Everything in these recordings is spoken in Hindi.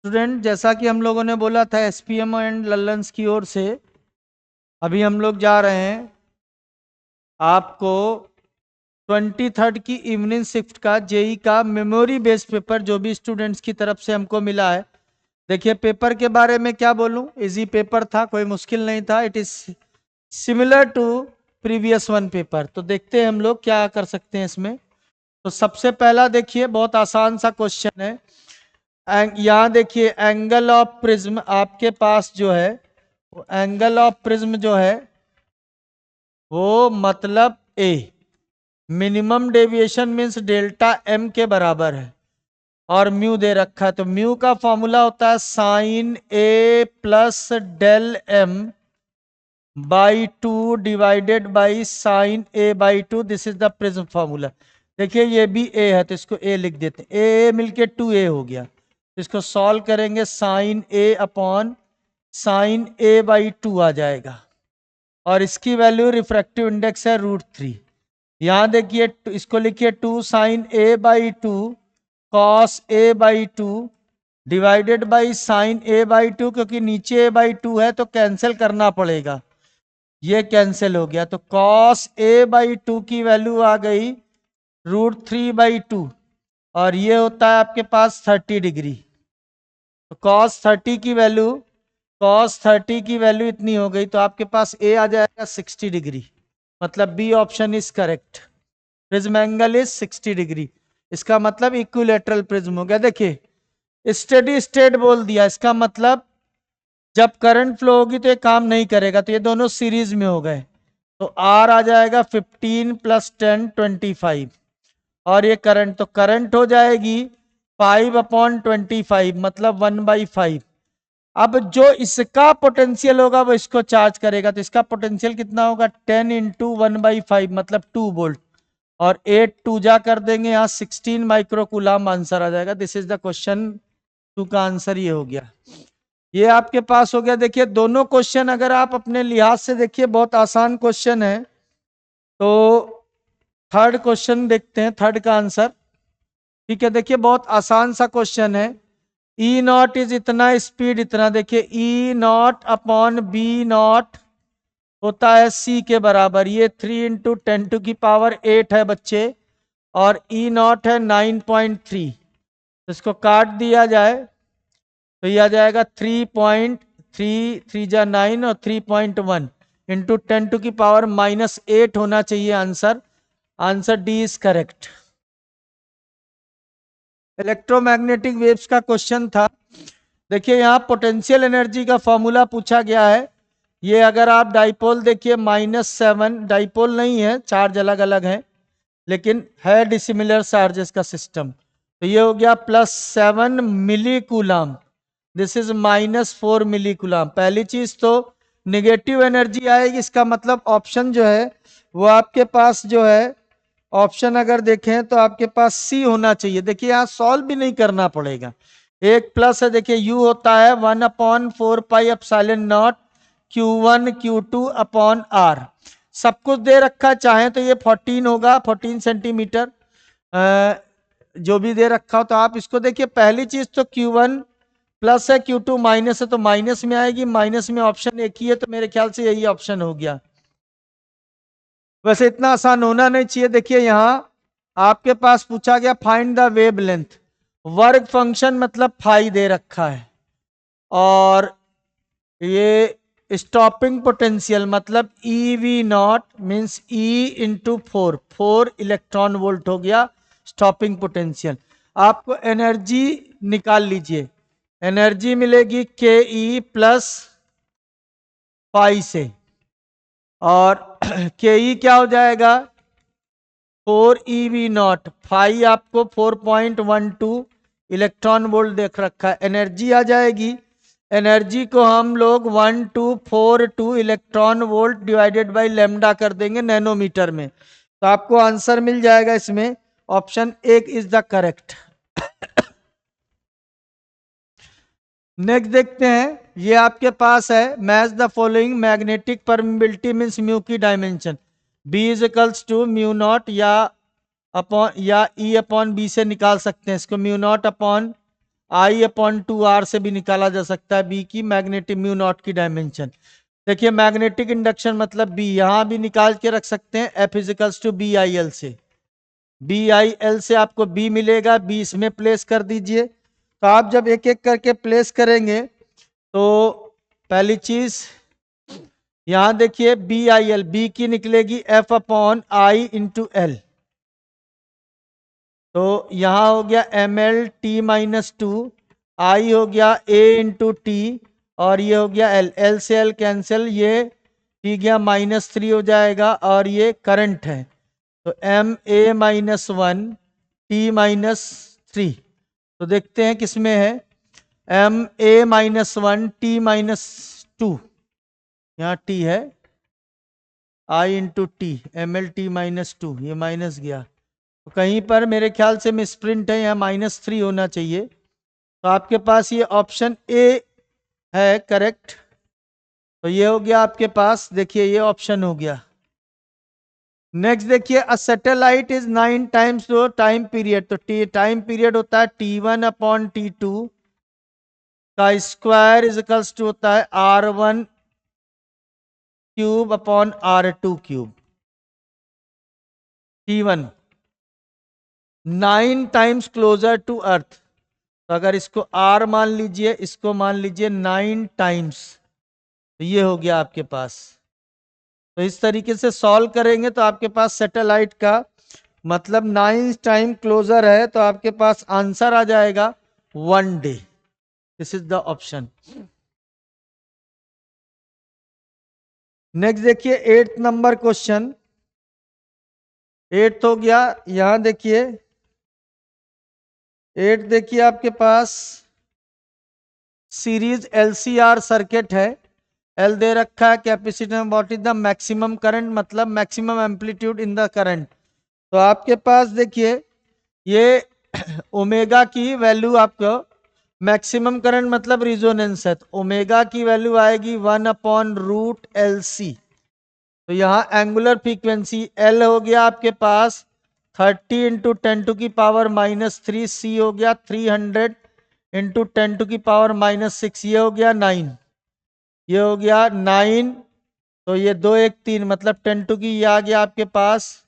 स्टूडेंट, जैसा कि हम लोगों ने बोला था एसपीएम एंड लल्लन्स की ओर से, अभी हम लोग जा रहे हैं आपको 23 की इवनिंग शिफ्ट का जेई का मेमोरी बेस्ड पेपर जो भी स्टूडेंट्स की तरफ से हमको मिला है। देखिए, पेपर के बारे में क्या बोलूं, इजी पेपर था, कोई मुश्किल नहीं था। It is similar to previous one paper. तो देखते हैं हम लोग क्या कर सकते हैं इसमें। तो सबसे पहला देखिए, बहुत आसान सा क्वेश्चन है। यहाँ देखिए, एंगल ऑफ प्रिज्म आपके पास जो है, वो एंगल ऑफ प्रिज्म जो है वो मतलब ए, minimum deviation means delta M के बराबर है और म्यू दे रखा है। तो म्यू का फॉर्मूला होता है sine A plus del M by 2 divided by sine A by 2। This is the prism formula. देखिए, ये भी ए है तो इसको ए लिख देते हैं। ए मिलके 2a हो गया। इसको सॉल्व करेंगे, sine A upon sine A by 2 आ जाएगा और इसकी वैल्यू रिफ्रैक्टिव इंडेक्स है √3। यहां देखिए, इसको लिखिए 2 sine A by 2 cos A by 2 divided by sine A by 2, क्योंकि नीचे ए बाई 2 है तो कैंसिल करना पड़ेगा, ये कैंसिल हो गया। तो कॉस ए बाई 2 की वैल्यू आ गई √3/2 और ये होता है आपके पास 30 डिग्री। तो कॉस 30 की वैल्यू इतनी हो गई तो आपके पास ए आ जाएगा 60 डिग्री। मतलब B option is correct. Prism angle is 60 degree. इसका मतलब इक्विलेटरल प्रिज्म हो गया। देखिए, स्टेडी स्टेट बोल दिया, इसका मतलब जब करंट फ्लो होगी तो ये काम नहीं करेगा, तो ये दोनों सीरीज में हो गए। तो आर आ जाएगा 15 + 10 25 और ये करंट, तो करंट हो जाएगी 5/25 मतलब 1/5। अब जो इसका पोटेंशियल होगा वो इसको चार्ज करेगा, तो इसका पोटेंशियल कितना होगा 10 × 1/5 मतलब 2 वोल्ट और 8 2 जा कर देंगे यहाँ 16 माइक्रोकूलम आंसर आ जाएगा। दिस इज द क्वेश्चन 2 का आंसर ये हो गया। ये आपके पास हो गया। देखिए, दोनों क्वेश्चन अगर आप अपने लिहाज से देखिए बहुत आसान क्वेश्चन है। तो थर्ड क्वेश्चन देखते हैं, थर्ड का आंसर। ठीक है, देखिए बहुत आसान सा क्वेश्चन है। ई नॉट इज इतना, स्पीड इतना। देखिए, ई नॉट अपॉन बी नॉट होता है सी के बराबर। ये 3 × 10⁸ है बच्चे, और ई नॉट है 9.3। तो इसको काट दिया जाए तो ये आ जाएगा 3.3 3 जा 9 और 3.1 × 10⁻⁻8 होना चाहिए answer. Answer D is correct. Electromagnetic waves का क्वेश्चन था। देखिए, यहाँ पोटेंशियल एनर्जी का फॉर्मूला पूछा गया है। ये अगर आप डाइपोल देखिए -7, डाइपोल नहीं है, चार्ज अलग अलग है लेकिन है डिसिमिलर चार्जेस का सिस्टम। तो ये हो गया +7 millicoulomb, this is -4 millicoulomb. पहली चीज तो निगेटिव एनर्जी आएगी, इसका मतलब ऑप्शन जो है वो आपके पास जो है, ऑप्शन अगर देखें तो आपके पास सी होना चाहिए। देखिए, यहाँ सॉल्व भी नहीं करना पड़ेगा, एक प्लस है। देखिए, यू होता है 1/4πε0 Q1 Q2 अपॉन आर। सब कुछ दे रखा, चाहे तो ये 14 होगा, 14 सेंटीमीटर जो भी दे रखा हो। तो आप इसको देखिए, पहली चीज तो Q1 प्लस है, Q2 माइनस है, तो माइनस में आएगी। माइनस में ऑप्शन एक ही है, तो मेरे ख्याल से यही ऑप्शन हो गया। वैसे इतना आसान होना नहीं चाहिए। देखिए, यहां आपके पास पूछा गया find the wavelength, work function मतलब फाई दे रखा है, और ये स्टॉपिंग पोटेंशियल मतलब EV0 means E × 4 electron volt हो गया स्टॉपिंग पोटेंशियल। आपको एनर्जी निकाल लीजिए, एनर्जी मिलेगी KE + पाई से, और KE क्या हो जाएगा 4EV0। फाई आपको 4.12 इलेक्ट्रॉन वोल्ट देख रखा है। एनर्जी आ जाएगी, एनर्जी को हम लोग 1242 electron volt divided by lambda कर देंगे नैनोमीटर में, तो आपको आंसर मिल जाएगा इसमें। ऑप्शन एक इज द करेक्ट। नेक्स्ट देखते हैं, ये आपके पास है match the following magnetic permeability means mu की डायमेंशन। B = μ0 या E/B से निकाल सकते हैं इसको। μ0 अपॉन I/2R से भी निकाला जा सकता है बी की मैग्नेटिक म्यू नॉट की डायमेंशन। देखिए मैग्नेटिक इंडक्शन मतलब बी, यहां भी निकाल के रख सकते हैं F इजिकल्स टू BIL से। BIL से आपको बी मिलेगा, बी इसमें प्लेस कर दीजिए। तो आप जब एक एक करके प्लेस करेंगे तो पहली चीज यहां देखिए BIL, बी की निकलेगी F/I/L। तो यहां हो गया ML/T-2, I हो गया A/T और ये हो गया L से L कैंसिल, ये T गया -3 हो जाएगा और ये करंट है। तो MA-1 T-3। तो देखते हैं किसमें है, MA-1 T-2, यहाँ T है I/T, ML/T-2, ये माइनस गया। तो कहीं पर मेरे ख्याल से मिसप्रिंट है, यहाँ -3 होना चाहिए। तो आपके पास ये ऑप्शन ए है करेक्ट। तो ये हो गया आपके पास, देखिए ये ऑप्शन हो गया। नेक्स्ट देखिए a satellite is 9 times the time period. तो टाइम पीरियड होता है T1/T2 का स्क्वायर इजिकल्स टू होता है R1³/R2³। T1 9 times closer to earth. तो अगर इसको R मान लीजिए, इसको मान लीजिए 9 टाइम्स, तो ये हो गया आपके पास। तो इस तरीके से सॉल्व करेंगे तो आपके पास सैटेलाइट का मतलब 9 टाइम क्लोजर है, तो आपके पास आंसर आ जाएगा 1 day. This is the option. Next देखिए 8th नंबर क्वेश्चन। 8th हो गया, यहां देखिए 8 देखिए आपके पास सीरीज LCR सर्किट है। L दे रखा है, capacitor what is the maximum current, मतलब maximum amplitude in the current. तो आपके पास देखिए ये ओमेगा की वैल्यू आपको, मैक्सिमम करंट मतलब रिजोनेंस है, तो ओमेगा की वैल्यू आएगी 1/√LC। तो यहाँ एंगुलर फ्रीक्वेंसी L हो गया आपके पास 30 × 10⁻³ C हो गया 300 × 10⁻⁻6, ये हो गया 9, ये हो गया 9। तो ये 2 1 3 मतलब 10 टू की, ये आ गया आपके पास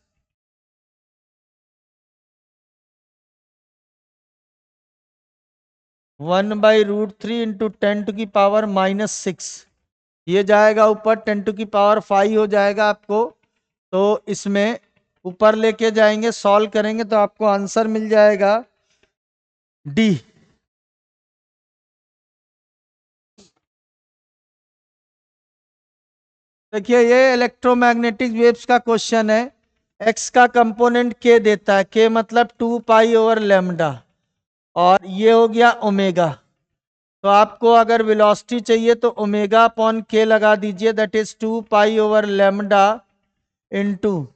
1/√3 × 10⁻⁻6, ये जाएगा ऊपर 10⁵ हो जाएगा आपको। तो इसमें ऊपर लेके जाएंगे, सॉल्व करेंगे तो आपको आंसर मिल जाएगा डी। देखिए ये इलेक्ट्रोमैग्नेटिक वेव्स का क्वेश्चन है। एक्स का कंपोनेंट के देता है, के मतलब 2π/λ, और ये हो गया ओमेगा। तो आपको अगर वेलोसिटी चाहिए तो ω/k लगा दीजिए, दैट इज 2π/λ इंटू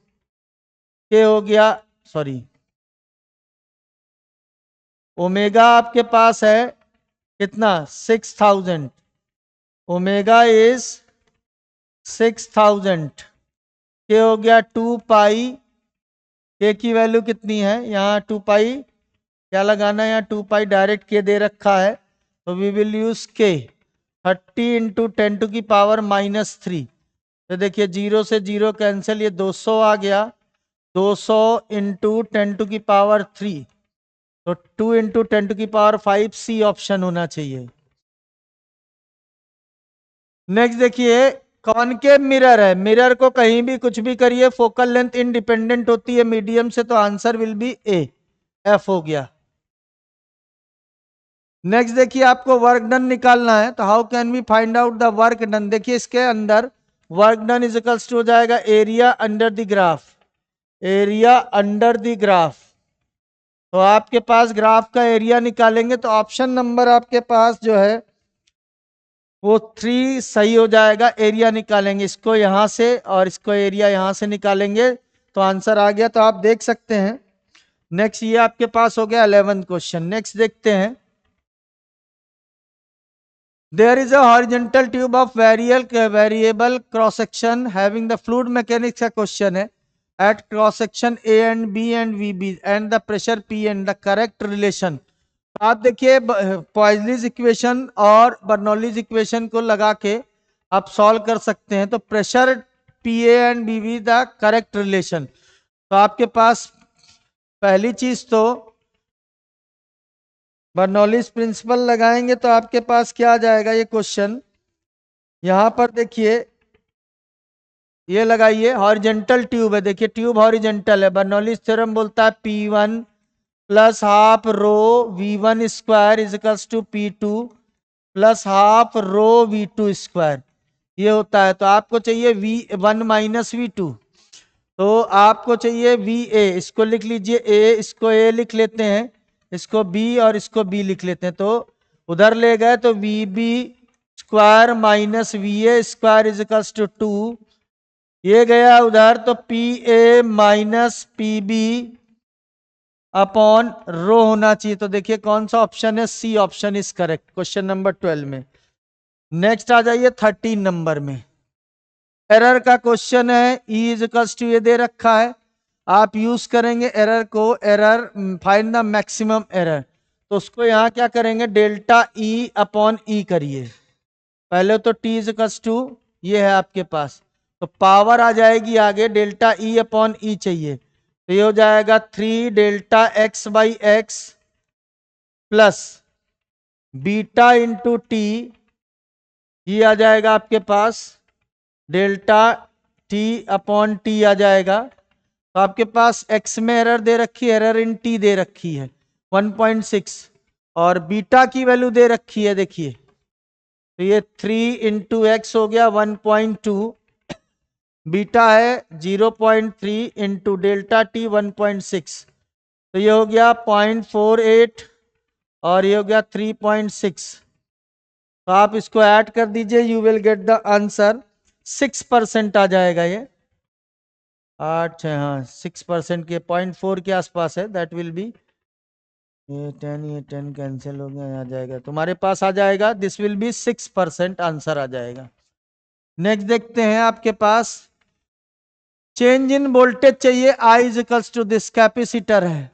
के हो गया, सॉरी ओमेगा आपके पास है कितना 6000, ओमेगा इज 6000, के हो गया 2π, के की वैल्यू कितनी है, यहाँ 2π क्या लगाना है, यहाँ 2π डायरेक्ट के दे रखा है, तो वी विल यूज के 30 × 10⁻³ तो देखिए 0 से 0 कैंसिल, ये 200 आ गया, 200 × 10⁻³ तो 2 × 10⁵ सी ऑप्शन होना चाहिए। नेक्स्ट देखिए कॉनकेव मिरर है, मिरर को कहीं भी कुछ भी करिए, फोकल लेंथ इंडिपेंडेंट होती है मीडियम से, तो answer will be A, F हो गया। नेक्स्ट देखिए आपको वर्क डन निकालना है, तो how can we find out the work done. देखिए इसके अंदर work done is equals to हो जाएगा area under the graph, area under the graph. तो आपके पास ग्राफ का एरिया निकालेंगे तो ऑप्शन नंबर आपके पास जो है वो 3 सही हो जाएगा। एरिया निकालेंगे इसको यहां से और इसको एरिया यहां से निकालेंगे तो आंसर आ गया। तो आप देख सकते हैं। नेक्स्ट ये आपके पास हो गया 11th क्वेश्चन। नेक्स्ट देखते हैं। There is a horizontal tube of variable cross section having the fluid mechanics का क्वेश्चन है। At cross section A and B and VB and the pressure P and the correct relation। आप देखिए पॉइजलीज इक्वेशन और बर्नौलीज इक्वेशन को लगा के आप सॉल्व कर सकते हैं। तो प्रेशर पीए एंड बीवी द करेक्ट रिलेशन। तो आपके पास पहली चीज तो बर्नौलीज प्रिंसिपल लगाएंगे तो आपके पास क्या आ जाएगा ये क्वेश्चन। यहां पर देखिए ये लगाइए, हॉरिजेंटल ट्यूब है, देखिए ट्यूब हॉरिजेंटल है। बर्नौलीज थ्योरम बोलता है P1 plus half rho V1 square equals to P2 plus half rho V2 square, ये होता है। तो आपको चाहिए V1 माइनस V2, तो आपको चाहिए VA, इसको लिख लीजिए A, इसको A लिख लेते हैं, इसको B और इसको B लिख लेते हैं। तो उधर ले गए तो VB square minus VA square equals to 2, ये गया उधर तो PA minus PB upon rho होना चाहिए। तो देखिए कौन सा ऑप्शन है, C option is correct question number 12 में। नेक्स्ट आ जाइए 13 नंबर में। एरर का क्वेश्चन है, E इजिकल्स टू ये दे रखा है, आप यूज करेंगे एरर को, error find the maximum error. तो उसको यहाँ क्या करेंगे, डेल्टा E अपॉन E करिए। पहले तो T इजिकल्स टू ये है आपके पास, तो पावर आ जाएगी आगे, डेल्टा E अपॉन E चाहिए, तो ये हो जाएगा 3 delta x by x plus beta into T, ये आ जाएगा आपके पास डेल्टा टी अपॉन टी आ जाएगा। तो आपके पास x में एरर दे रखी है, एरर इन t दे रखी है 1.6, और बीटा की वैल्यू दे रखी है देखिए, तो ये 3 इंटू एक्स हो गया 1.2, बीटा है 0.3 इंटू डेल्टा टी 1.6, तो ये हो गया 0.48 और ये हो गया 3.6। तो आप इसको ऐड कर दीजिए, you will get the answer 6% आ जाएगा ये। 8 है हाँ 6% के 0.4 के आसपास है, दैट विल बी ये 10 कैंसिल हो गया, आ जाएगा तुम्हारे पास आ जाएगा, दिस विल बी 6% आंसर आ जाएगा। नेक्स्ट देखते हैं आपके पास चेंज इन वोल्टेज चाहिए, I is equals to this capacitor है,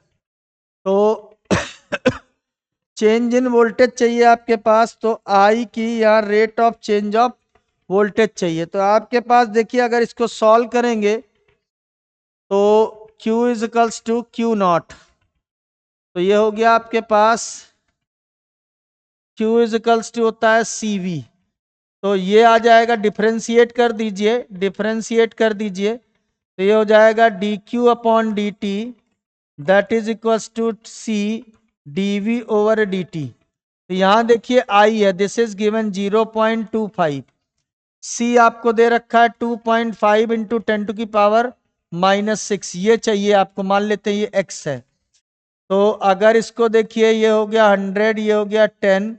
तो चेंज इन वोल्टेज चाहिए आपके पास, तो आई की या rate of change of voltage चाहिए। तो आपके पास देखिए अगर इसको सॉल्व करेंगे तो Q is equals to Q naught, तो ये हो गया आपके पास Q इज इक्वल्स टू होता है CV, तो ये आ जाएगा, डिफरेंशिएट कर दीजिए, डिफरेंशिएट कर दीजिए, तो ये हो जाएगा dQ upon dt that is equals to C dV over dt। तो यहां देखिए I है, दिस इज गिवन 0.25, C आपको दे रखा है 2.5 इंटू 10 टू की पावर -6, ये चाहिए आपको, मान लेते हैं ये X है। तो अगर इसको देखिए ये हो गया 100, ये हो गया 10,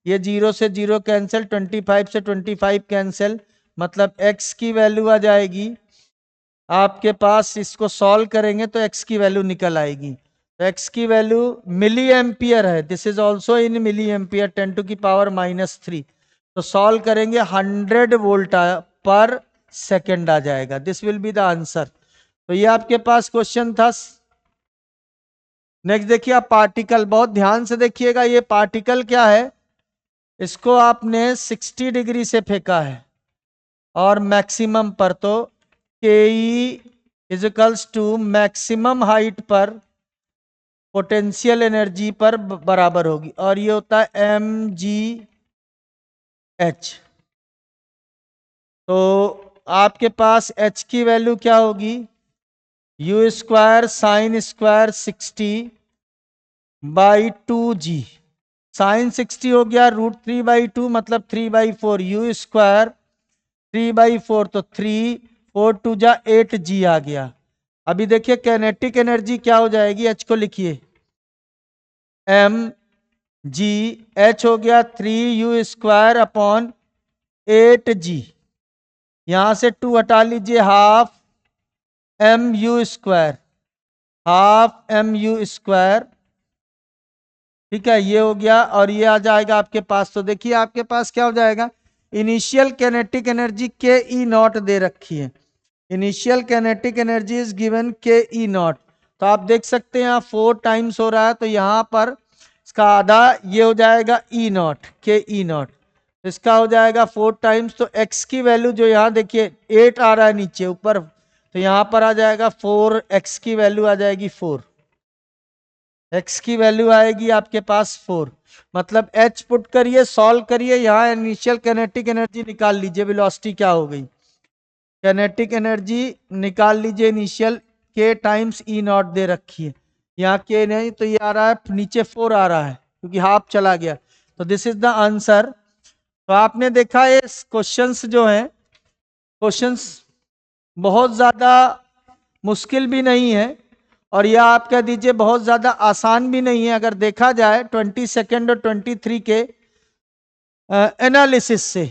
ये 0 से 0 कैंसिल, 25 से 25 कैंसिल, मतलब x की वैल्यू आ जाएगी आपके पास, इसको सॉल्व करेंगे तो x की वैल्यू निकल आएगी। तो x की वैल्यू मिली एम्पियर है, this is also in milli ampere 10 to की पावर -3, तो सॉल्व करेंगे 100 वोल्ट पर सेकेंड आ जाएगा, this will be the answer. तो ये आपके पास क्वेश्चन था। नेक्स्ट देखिए आप पार्टिकल, बहुत ध्यान से देखिएगा, ये पार्टिकल क्या है, इसको आपने 60 डिग्री से फेंका है और मैक्सिमम पर, तो KE equals to maximum height पर पोटेंशियल एनर्जी पर बराबर होगी, और ये होता है mgh। तो आपके पास h की वैल्यू क्या होगी, u square sine square 60 by 2g, sine 60 हो गया √3/2 मतलब 3/4, u स्क्वायर 3/4, तो 3 4 2 जा 8g आ गया। अभी देखिए कैनेटिक एनर्जी क्या हो जाएगी, h को लिखिए mg, h हो गया 3u स्क्वायर अपॉन 8g, यहां से 2 हटा लीजिए, half mu square, half mu square, ठीक है ये हो गया, और ये आ जाएगा आपके पास। तो देखिए आपके पास क्या हो जाएगा, इनिशियल कैनेटिक एनर्जी के ई नॉट दे रखी है, initial kinetic energy is given के ई नॉट, तो आप देख सकते हैं यहाँ 4 टाइम्स हो रहा है, तो यहाँ पर इसका आधा ये हो जाएगा ई नॉट, के ई नॉट, इसका हो जाएगा 4 टाइम्स। तो x की वैल्यू जो यहाँ देखिए 8 आ रहा है नीचे ऊपर, तो यहाँ पर आ जाएगा 4, x की वैल्यू आ जाएगी 4, x की वैल्यू आएगी आपके पास 4। मतलब h पुट करिए, सॉल्व करिए, यहाँ इनिशियल कैनेटिक एनर्जी निकाल लीजिए, वेलोसिटी क्या हो गई, कैनेटिक एनर्जी निकाल लीजिए initial, k times E not they रखी है, यहाँ k नहीं तो ये आ रहा है नीचे 4 आ रहा है क्योंकि हाफ चला गया, तो दिस इज द आंसर। तो आपने देखा ये क्वेश्चंस जो हैं, क्वेश्चंस बहुत ज़्यादा मुश्किल भी नहीं है और यह आप कह दीजिए बहुत ज़्यादा आसान भी नहीं है अगर देखा जाए 22 और 23 के एनालिसिस से।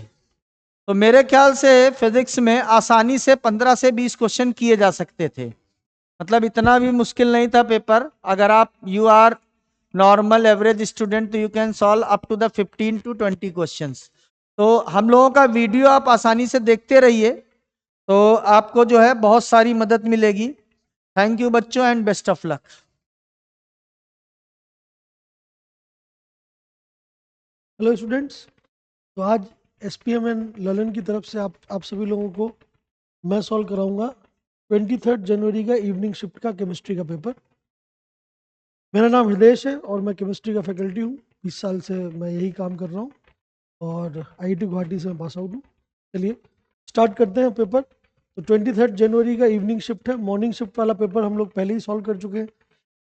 तो मेरे ख्याल से फिजिक्स में आसानी से 15 से 20 क्वेश्चन किए जा सकते थे, मतलब इतना भी मुश्किल नहीं था पेपर। अगर आप you are normal average student तो you can solve up to the 15 to 20 questions. तो हम लोगों का वीडियो आप आसानी से देखते रहिए, तो आपको जो है बहुत सारी मदद मिलेगी। थैंक यू बच्चों and best of luck. Hello students, तो आज एसपीएम एंड ललन की तरफ से आप सभी लोगों को मैं सॉल्व कराऊंगा 23 जनवरी का इवनिंग शिफ्ट का केमिस्ट्री का पेपर। मेरा नाम हृदयेश है और मैं केमिस्ट्री का फैकल्टी हूँ। 20 साल से मैं यही काम कर रहा हूँ और आईआईटी गुवाहाटी से मैं पास आउट हूँ। चलिए स्टार्ट करते हैं पेपर। तो 23 जनवरी का इवनिंग शिफ्ट है। मॉर्निंग शिफ्ट वाला पेपर हम लोग पहले ही सॉल्व कर चुके हैं।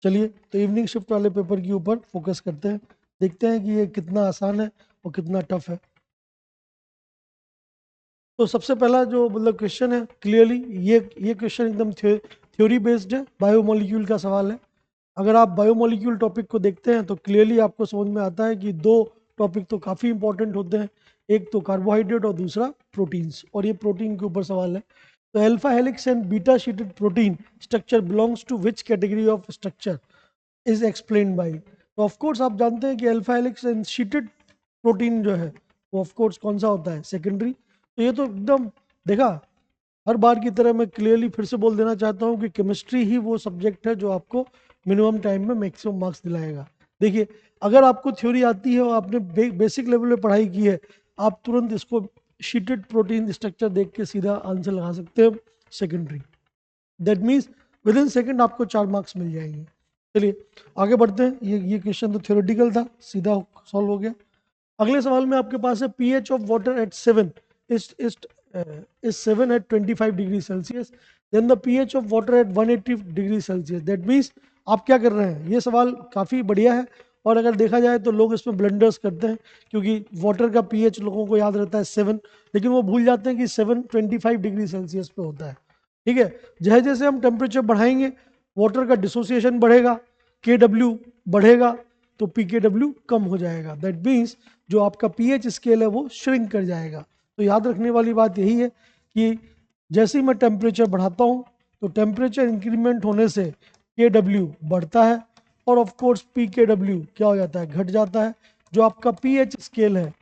चलिए तो इवनिंग शिफ्ट वाले पेपर के ऊपर फोकस करते हैं, देखते हैं कि ये कितना आसान है और कितना टफ है। तो सबसे पहला जो मतलब क्वेश्चन है, क्लियरली ये क्वेश्चन एकदम थ्योरी बेस्ड है, बायोमोलिक्यूल का सवाल है। अगर आप बायोमोलिक्यूल टॉपिक को देखते हैं तो क्लियरली आपको समझ में आता है कि दो टॉपिक तो काफ़ी इंपॉर्टेंट होते हैं, एक तो कार्बोहाइड्रेट और दूसरा प्रोटीन्स, और ये प्रोटीन के ऊपर सवाल है। तो alpha helix and beta sheeted protein structure belongs to which category of structure is explain by. तो ऑफकोर्स आप जानते हैं कि alpha helix and sheeted protein जो है वो ऑफकोर्स कौन सा होता है, सेकेंडरी। तो ये तो एकदम देखा, हर बार की तरह मैं क्लियरली फिर से बोल देना चाहता हूँ कि केमिस्ट्री ही वो सब्जेक्ट है जो आपको मिनिमम टाइम में मैक्सिमम मार्क्स दिलाएगा। देखिए अगर आपको थ्योरी आती है और आपने बेसिक लेवल पे पढ़ाई की है, आप तुरंत इसको शीटेड प्रोटीन स्ट्रक्चर देख के सीधा आंसर लगा सकते हैं secondary. That means with in second आपको 4 मार्क्स मिल जाएंगे। चलिए आगे बढ़ते हैं। ये क्वेश्चन तो थ्योरेटिकल था, सीधा सॉल्व हो गया। अगले सवाल में आपके पास है pH of water at 7 is 7 at 25 degree Celsius, then the pH of water at 180 degree Celsius. That means आप क्या कर रहे हैं, ये सवाल काफ़ी बढ़िया है और अगर देखा जाए तो लोग इसमें ब्लंडर्स करते हैं क्योंकि वाटर का pH लोगों को याद रहता है 7, लेकिन वो भूल जाते हैं कि 7 25 डिग्री सेल्सियस पे होता है। ठीक है, जैसे जैसे हम टेम्परेचर बढ़ाएंगे वाटर का डिसोसिएशन बढ़ेगा, KW बढ़ेगा तो PKW कम हो जाएगा। दैट मीन्स जो आपका pH स्केल है वो श्रिंक कर जाएगा। तो याद रखने वाली बात यही है कि जैसे ही मैं टेम्परेचर बढ़ाता हूँ तो टेम्परेचर इंक्रीमेंट होने से KW बढ़ता है और ऑफ कोर्स PKW क्या हो जाता है, घट जाता है। जो आपका pH स्केल है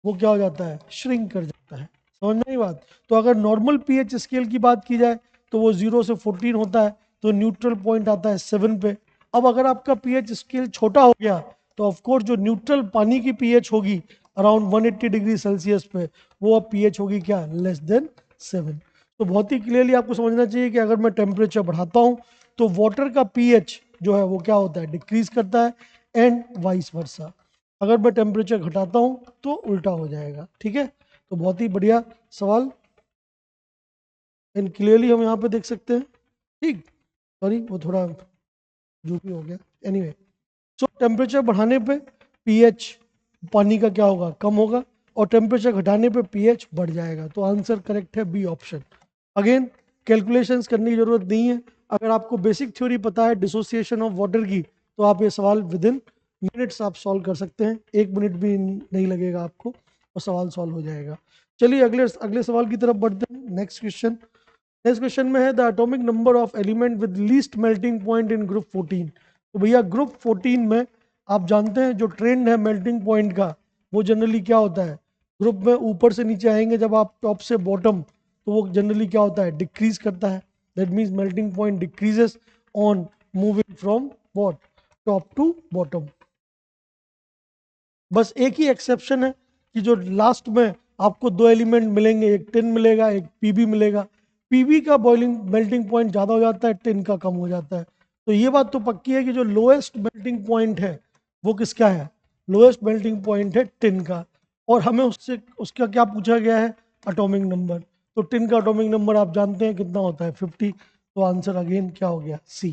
वो क्या हो जाता है, श्रिंक कर जाता है। समझ में आई बात। तो अगर नॉर्मल pH स्केल की बात की जाए तो वो 0 से 14 होता है, तो न्यूट्रल पॉइंट आता है 7 पे। अब अगर आपका pH स्केल छोटा हो गया तो ऑफ कोर्स जो न्यूट्रल पानी की pH होगी अराउंड 180 डिग्री सेल्सियस पे, वो अब pH होगी क्या, लेस देन 7। तो बहुत ही क्लियरली आपको समझना चाहिए कि अगर मैं टेम्परेचर बढ़ाता हूँ तो वाटर का pH जो है वो क्या होता है, डिक्रीज करता है, एंड वाइस वर्सा। अगर मैं टेम्परेचर घटाता हूँ तो उल्टा हो जाएगा। ठीक है, तो बहुत ही बढ़िया सवाल एंड क्लियरली हम यहाँ पे देख सकते हैं। ठीक, सॉरी वो थोड़ा जो भी हो गया, एनीवे। सो टेम्परेचर बढ़ाने पे pH पानी का क्या होगा, कम होगा, और टेम्परेचर घटाने पे pH बढ़ जाएगा। तो आंसर करेक्ट है बी ऑप्शन। अगेन कैलकुलेशंस करने की जरूरत नहीं है, अगर आपको बेसिक थ्योरी पता है डिसोसिएशन ऑफ वाटर की तो आप ये सवाल विद इन मिनट्स आप सॉल्व कर सकते हैं, 1 मिनट भी नहीं लगेगा आपको और सवाल सॉल्व हो जाएगा। चलिए अगले अगले सवाल की तरफ बढ़ते हैं। नेक्स्ट क्वेश्चन में है the atomic number of element with least melting point in group 14। तो भैया ग्रुप 14 में आप जानते हैं जो ट्रेंड है मेल्टिंग पॉइंट का वो जनरली क्या होता है, ग्रुप में ऊपर से नीचे आएंगे जब आप टॉप से बॉटम, तो वो जनरली क्या होता है, डिक्रीज करता है। That means melting point decreases on moving from what, top to bottom. बस एक ही एक्सेप्शन है कि जो लास्ट में आपको दो एलिमेंट मिलेंगे, एक टिन मिलेगा, एक पीबी मिलेगा। पीबी का बॉइलिंग मेल्टिंग पॉइंट ज़्यादा हो जाता है, टिन का कम हो जाता है। तो ये बात तो पक्की है कि जो लोएस्ट मेल्टिंग पॉइंट है वो किसका है? लोएस्ट मेल्टिंग पॉइंट है टिन का। और हमें उससे उसका क्या पूछा गया है? Atomic number. तो टिन का एटॉमिक नंबर आप जानते हैं कितना होता है? 50। तो आंसर अगेन क्या हो गया? सी।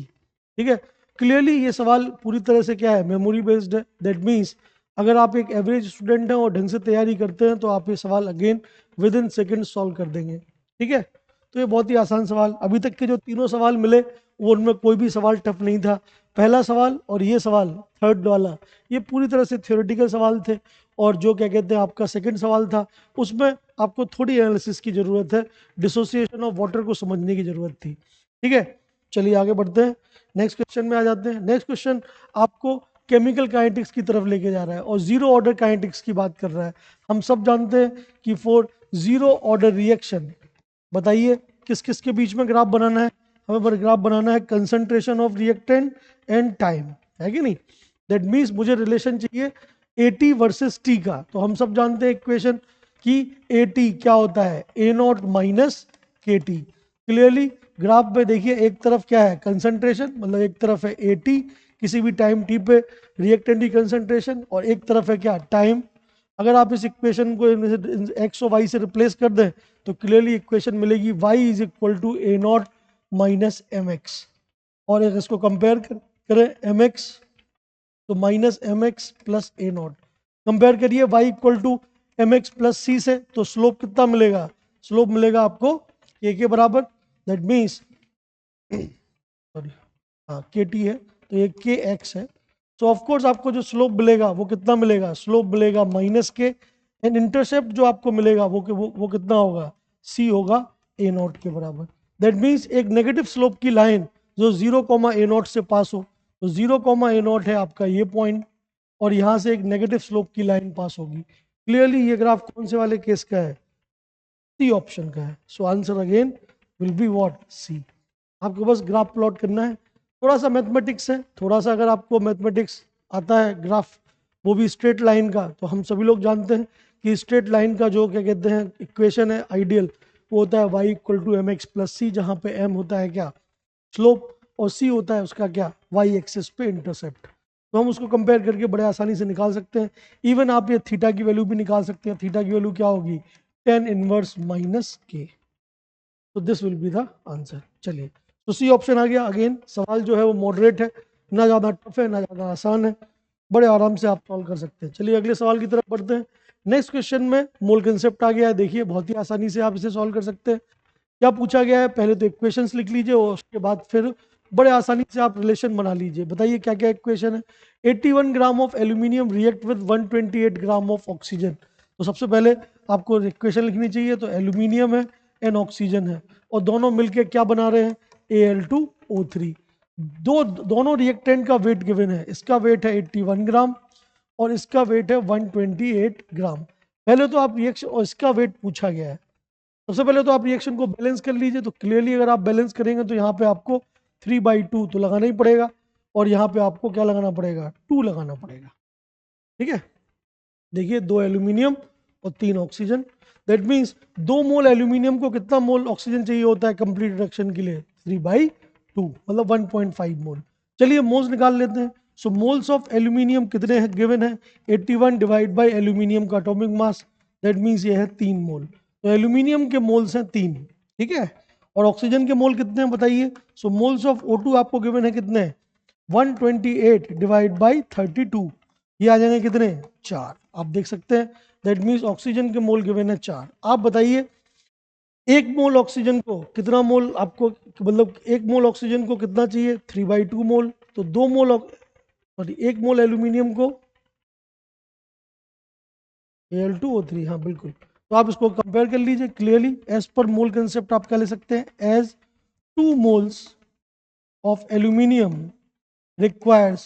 ठीक है। क्लियरली ये सवाल पूरी तरह से क्या है? मेमोरी बेस्ड है। दैट मीन्स अगर आप एक एवरेज स्टूडेंट हैं और ढंग से तैयारी करते हैं तो आप ये सवाल again with in second solve कर देंगे। ठीक है। तो ये बहुत ही आसान सवाल, अभी तक के जो तीनों सवाल मिले वो उनमें कोई भी सवाल टफ नहीं था। पहला सवाल और ये सवाल थर्ड वाला, ये पूरी तरह से थ्योरेटिकल सवाल थे। और जो क्या कहते हैं आपका सेकंड सवाल था, उसमें आपको थोड़ी एनालिसिस की ज़रूरत है, डिसोसिएशन ऑफ वाटर को समझने की ज़रूरत थी। ठीक है। चलिए आगे बढ़ते हैं, नेक्स्ट क्वेश्चन में आ जाते हैं। नेक्स्ट क्वेश्चन आपको केमिकल काइनेटिक्स की तरफ लेके जा रहा है और जीरो ऑर्डर काइनेटिक्स की बात कर रहा है। हम सब जानते हैं कि फॉर जीरो ऑर्डर रिएक्शन, बताइए किस किस के बीच में ग्राफ बनाना है? हमें पर ग्राफ बनाना है concentration of reactant and time, है कि नहीं? दैट मीन्स मुझे रिलेशन चाहिए AT वर्सेस T का। तो हम सब जानते हैं इक्वेशन कि AT क्या होता है? A0 minus KT। Clearly graph में देखिए, एक तरफ क्या है? कंसंट्रेशन, मतलब एक तरफ है AT किसी भी टाइम T पे रिएक्टेंट की कंसंट्रेशन, और एक तरफ है क्या? टाइम। अगर आप इस इक्वेशन को एक्स और वाई से रिप्लेस कर दें तो क्लियरली इक्वेशन मिलेगी y is equal to A0 minus MX। और अगर इसको कंपेयर करें MX, तो minus MX plus A0। Compare करिए y equal to MX plus C से, तो स्लोप कितना मिलेगा? स्लोप मिलेगा आपको K के बराबर। दैट मीन्स सॉरी, हाँ KT है तो ये KX है। सो ऑफ कोर्स आपको जो स्लोप मिलेगा वो कितना मिलेगा? स्लोप मिलेगा माइनस के, एंड इंटरसेप्ट जो आपको मिलेगा वो कितना होगा? C होगा A0 के बराबर। दैट मीन्स एक नेगेटिव स्लोप की लाइन जो 0, A0 से पास हो, तो 0, A0 है आपका ये पॉइंट, और यहाँ से एक नेगेटिव स्लोप की लाइन पास होगी। क्लियरली ये ग्राफ कौन से वाले केस का है? सी ऑप्शन का है। So answer again will be what? C. आपको बस ग्राफ प्लॉट करना है, थोड़ा सा मैथमेटिक्स है, थोड़ा सा अगर आपको मैथमेटिक्स आता है, ग्राफ वो भी स्ट्रेट लाइन का, तो हम सभी लोग जानते हैं कि स्ट्रेट लाइन का जो क्या कहते हैं इक्वेशन है आइडियल, वो होता है y equal to MX plus C, जहाँ पे m होता है क्या? स्लोप, और c होता है उसका क्या? y एक्सिस पे इंटरसेप्ट। तो हम उसको कंपेयर करके बड़े आसानी से निकाल सकते हैं। इवन आप ये थीटा की वैल्यू भी निकाल सकते हैं। थीटा की वैल्यू क्या होगी? tan इनवर्स माइनस के। तो this will be the answer. चलिए, तो सी ऑप्शन आ गया। अगेन सवाल जो है वो मॉडरेट है, ना ज़्यादा टफ है ना ज़्यादा आसान है, बड़े आराम से आप सॉल्व कर सकते हैं। चलिए अगले सवाल की तरफ बढ़ते हैं। नेक्स्ट क्वेश्चन में मोल कंसेप्ट आ गया है, देखिए बहुत ही आसानी से आप इसे सॉल्व कर सकते हैं। क्या पूछा गया है? पहले तो इक्वेशंस लिख लीजिए और उसके बाद फिर बड़े आसानी से आप रिलेशन बना लीजिए। बताइए क्या क्या इक्वेशन है। 81 gram of aluminium react with 128 gram of oxygen. तो सबसे पहले आपको इक्वेशन लिखनी चाहिए। तो एल्यूमिनियम है एंड ऑक्सीजन है, और दोनों मिलके क्या बना रहे हैं? Al2O3। दोनों रिएक्टेंट का वेट गिवन है। इसका वेट है 81 ग्राम और इसका वेट है 128 ग्राम। पहले तो आप रिएक्शन, और इसका वेट पूछा गया है। सबसे पहले तो आप रिएक्शन को बैलेंस कर लीजिए। तो क्लियरली अगर आप बैलेंस करेंगे तो यहाँ पे आपको 3/2 तो लगाना ही पड़ेगा, और यहाँ पे आपको क्या लगाना पड़ेगा? 2 लगाना पड़ेगा। ठीक है। देखिए 2 एल्यूमिनियम और 3 oxygen. That means 2 mole aluminium को कितना मोल ऑक्सीजन चाहिए होता है कंप्लीट रिडक्शन के लिए? 3/2, मतलब 1.5 मोल। चलिए मोल्स निकाल लेते हैं। सो मोल्स ऑफ एल्यूमिनियम कितने हैं गिवन है? 81 डिवाइड बाई एल्यूमिनियम का एटॉमिक मास। दैट मीन्स ये है 3 मोल। तो एल्यूमिनियम के मोल्स हैं 3। ठीक है। और ऑक्सीजन के मोल कितने हैं बताइए? सो मोल्स ऑफ O2 आपको गिवन है कितने? 128 डिवाइड बाई 32, ये आ जाएंगे कितने? 4। आप देख सकते हैं दैट मीन्स ऑक्सीजन के मोल गिवन है 4। आप बताइए एक मोल ऑक्सीजन को कितना मोल आपको, मतलब एक मोल ऑक्सीजन को कितना चाहिए? 3/2 मोल। तो 2 मोल सॉरी, 1 मोल एल्यूमिनियम को Al2O3, हाँ बिल्कुल। तो आप इसको कंपेयर कर लीजिए। क्लियरली एज पर मोल कंसेप्ट आप क्या ले सकते हैं? As 2 moles of aluminium requires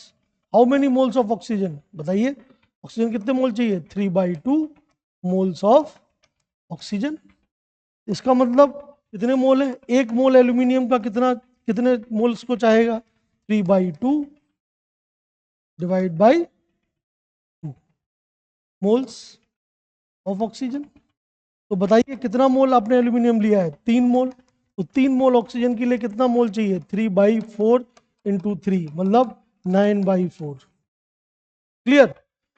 how many moles of oxygen? बताइए ऑक्सीजन कितने मोल चाहिए? 3/2 मोल्स ऑफ ऑक्सीजन। इसका मतलब कितने मोल है? 1 मोल एल्यूमिनियम का कितने मोल्स को चाहेगा? 3/2 divide by 2। Moles of oxygen. तो बताइए कितना मोल आपने एल्यूमिनियम लिया है, 3 मोल। तो 3 मोल ऑक्सीजन के लिए कितना मोल चाहिए, 3/4 इंटू 3 मतलब 9/4। क्लियर।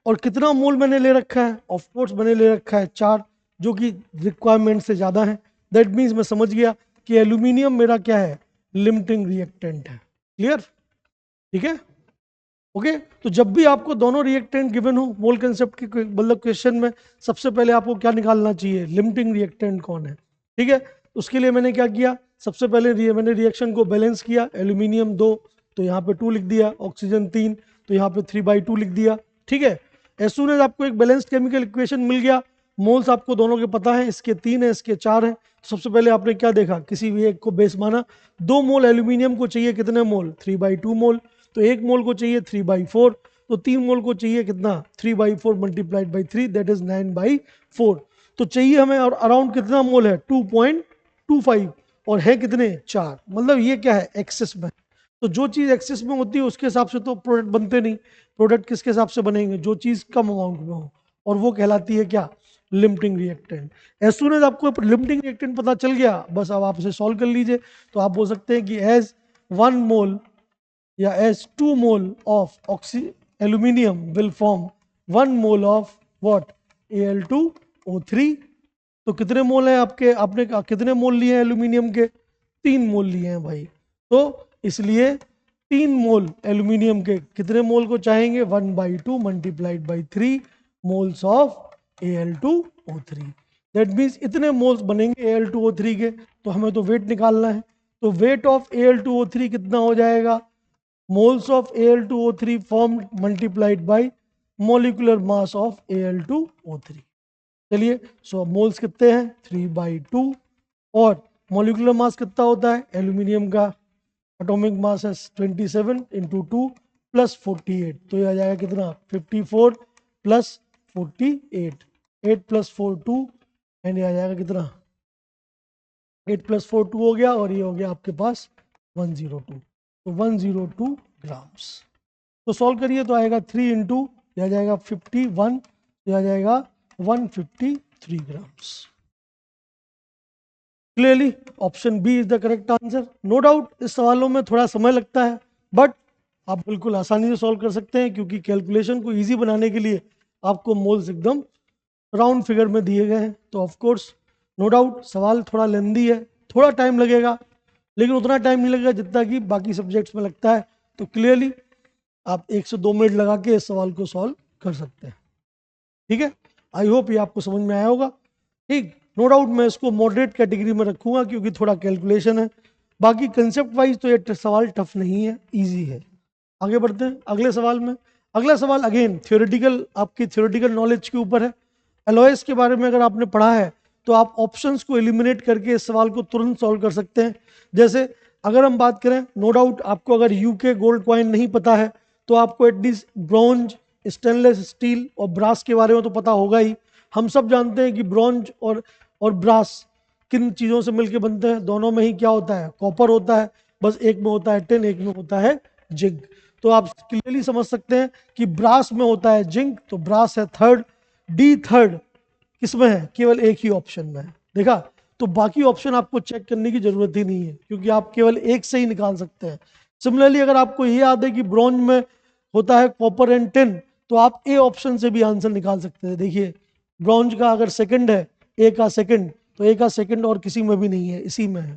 और कितना मोल मैंने ले रखा है, ऑफ कोर्स मैंने ले रखा है 4, जो कि रिक्वायरमेंट से ज़्यादा है। दैट मीन्स मैं समझ गया कि एल्यूमिनियम मेरा क्या है, लिमिटिंग रिएक्टेंट है। क्लियर, ठीक है, ओके। तो जब भी आपको दोनों रिएक्टेंट गिवन हो मोल कंसेप्ट के मतलब क्वेश्चन में, सबसे पहले आपको क्या निकालना चाहिए, लिमिटिंग रिएक्टेंट कौन है। ठीक है, उसके लिए मैंने क्या किया, सबसे पहले मैंने रिएक्शन को बैलेंस किया। एल्यूमिनियम 2 तो यहाँ पे 2 लिख दिया, ऑक्सीजन 3 तो यहाँ पे 3/2 लिख दिया। ठीक है, एज सुन एज आपको एक बैलेंस्ड केमिकल इक्वेशन मिल गया, मोल्स आपको दोनों के पता है, इसके 3 है इसके 4 है। सबसे पहले आपने क्या देखा, किसी भी एक को बेस माना। 2 मोल एल्यूमिनियम को चाहिए कितने मोल, 3/2 मोल। तो 1 मोल को चाहिए 3/4, तो 3 मोल को चाहिए कितना, 3/4 मल्टीप्लाइड बाई 3 दैट इज 9/4। तो चाहिए हमें और अराउंड कितना मोल है, 2.25, और है कितने, 4। मतलब ये क्या है, एक्सेस में। तो जो चीज़ एक्सेस में होती है उसके हिसाब से तो प्रोडक्ट बनते नहीं। प्रोडक्ट किसके हिसाब से बनेंगे, जो चीज़ कम अमाउंट में हो, और वो कहलाती है क्या, limiting reactant. As soon as आपको लिमिटिंग रिएक्टेंट पता चल गया, बस अब आप इसे सॉल्व कर लीजिए। तो आप बोल सकते हैं कि एज 1 मोल या as 2 mole of aluminium will form 1 mole of what, Al2O3। तो कितने मोल हैं आपके, आपने कितने मोल लिए हैं एल्यूमिनियम के, 3 मोल लिए हैं भाई। तो इसलिए 3 मोल एल्यूमिनियम के कितने मोल को चाहेंगे, 1/2 multiplied by 3 moles of Al2O3। That means इतने मोल्स बनेंगे Al2O3 के। तो हमें तो वेट निकालना है, तो वेट ऑफ Al2O3 कितना हो जाएगा, moles of Al2O3 formed multiplied by molecular mass of Al2O3। चलिए, सो मोल्स कितने हैं, 3/2, और मोलिकुलर मास कितना होता है, एल्यूमिनियम का एटॉमिक मास है 27 इंटू 2 प्लस 48, तो ये आ जाएगा कितना, 54 प्लस 48, 8 प्लस 4 2, एंड ये आ जाएगा कितना, 8 प्लस 4 2 हो गया, और ये हो गया आपके पास 102। तो 102 ग्राम्स। तो सॉल्व करिए तो आएगा 3 इंटू, यह आ जाएगा 51, यह आ जाएगा 153 grams. Clearly option B is the correct answer. No doubt इस सवालों में थोड़ा समय लगता है, बट आप बिल्कुल आसानी से सॉल्व कर सकते हैं, क्योंकि कैलकुलेशन को इजी बनाने के लिए आपको मोल्स एकदम राउंड फिगर में दिए गए हैं। तो ऑफ कोर्स नो डाउट सवाल थोड़ा लेंदी है, थोड़ा टाइम लगेगा, लेकिन उतना टाइम नहीं लगेगा जितना कि बाकी सब्जेक्ट्स में लगता है। तो क्लियरली आप 1 से 2 मिनट लगा के इस सवाल को सॉल्व कर सकते हैं। ठीक है, आई होप ये आपको समझ में आया होगा। ठीक, नो डाउट मैं इसको मॉडरेट कैटेगरी में रखूंगा, क्योंकि थोड़ा कैलकुलेशन है। बाकी कंसेप्ट वाइज तो ये सवाल टफ नहीं है, इजी है। आगे बढ़ते हैं अगले सवाल में। अगला सवाल अगेन थ्योरेटिकल, आपकी थ्योरेटिकल नॉलेज के ऊपर है। एलॉयस के बारे में अगर आपने पढ़ा है तो आप ऑप्शंस को एलिमिनेट करके इस सवाल को तुरंत सॉल्व कर सकते हैं। जैसे अगर हम बात करें, नो डाउट आपको अगर यूके गोल्ड कॉइन नहीं पता है तो आपको एटलीस्ट ब्रॉन्ज, स्टेनलेस स्टील और ब्रास के बारे में तो पता होगा ही। हम सब जानते हैं कि ब्रॉन्ज और ब्रास किन चीज़ों से मिलकर बनते हैं, दोनों में ही क्या होता है, कॉपर होता है। बस एक में होता है टिन, एक में होता है जिंक। तो आप क्लियरली समझ सकते हैं कि ब्रास में होता है जिंक, तो ब्रास है थर्ड। डी थर्ड किसमें है, केवल एक ही ऑप्शन में है, देखा। तो बाकी ऑप्शन आपको चेक करने की जरूरत ही नहीं है, क्योंकि आप केवल एक से ही निकाल सकते हैं। सिमिलरली अगर आपको ये याद है कि ब्रॉन्ज में होता है कॉपर एंड टिन, तो आप ए ऑप्शन से भी आंसर निकाल सकते हैं। देखिए ब्रॉन्ज का अगर सेकंड है, ए का सेकंड, तो ए का सेकंड और किसी में भी नहीं है, इसी में है।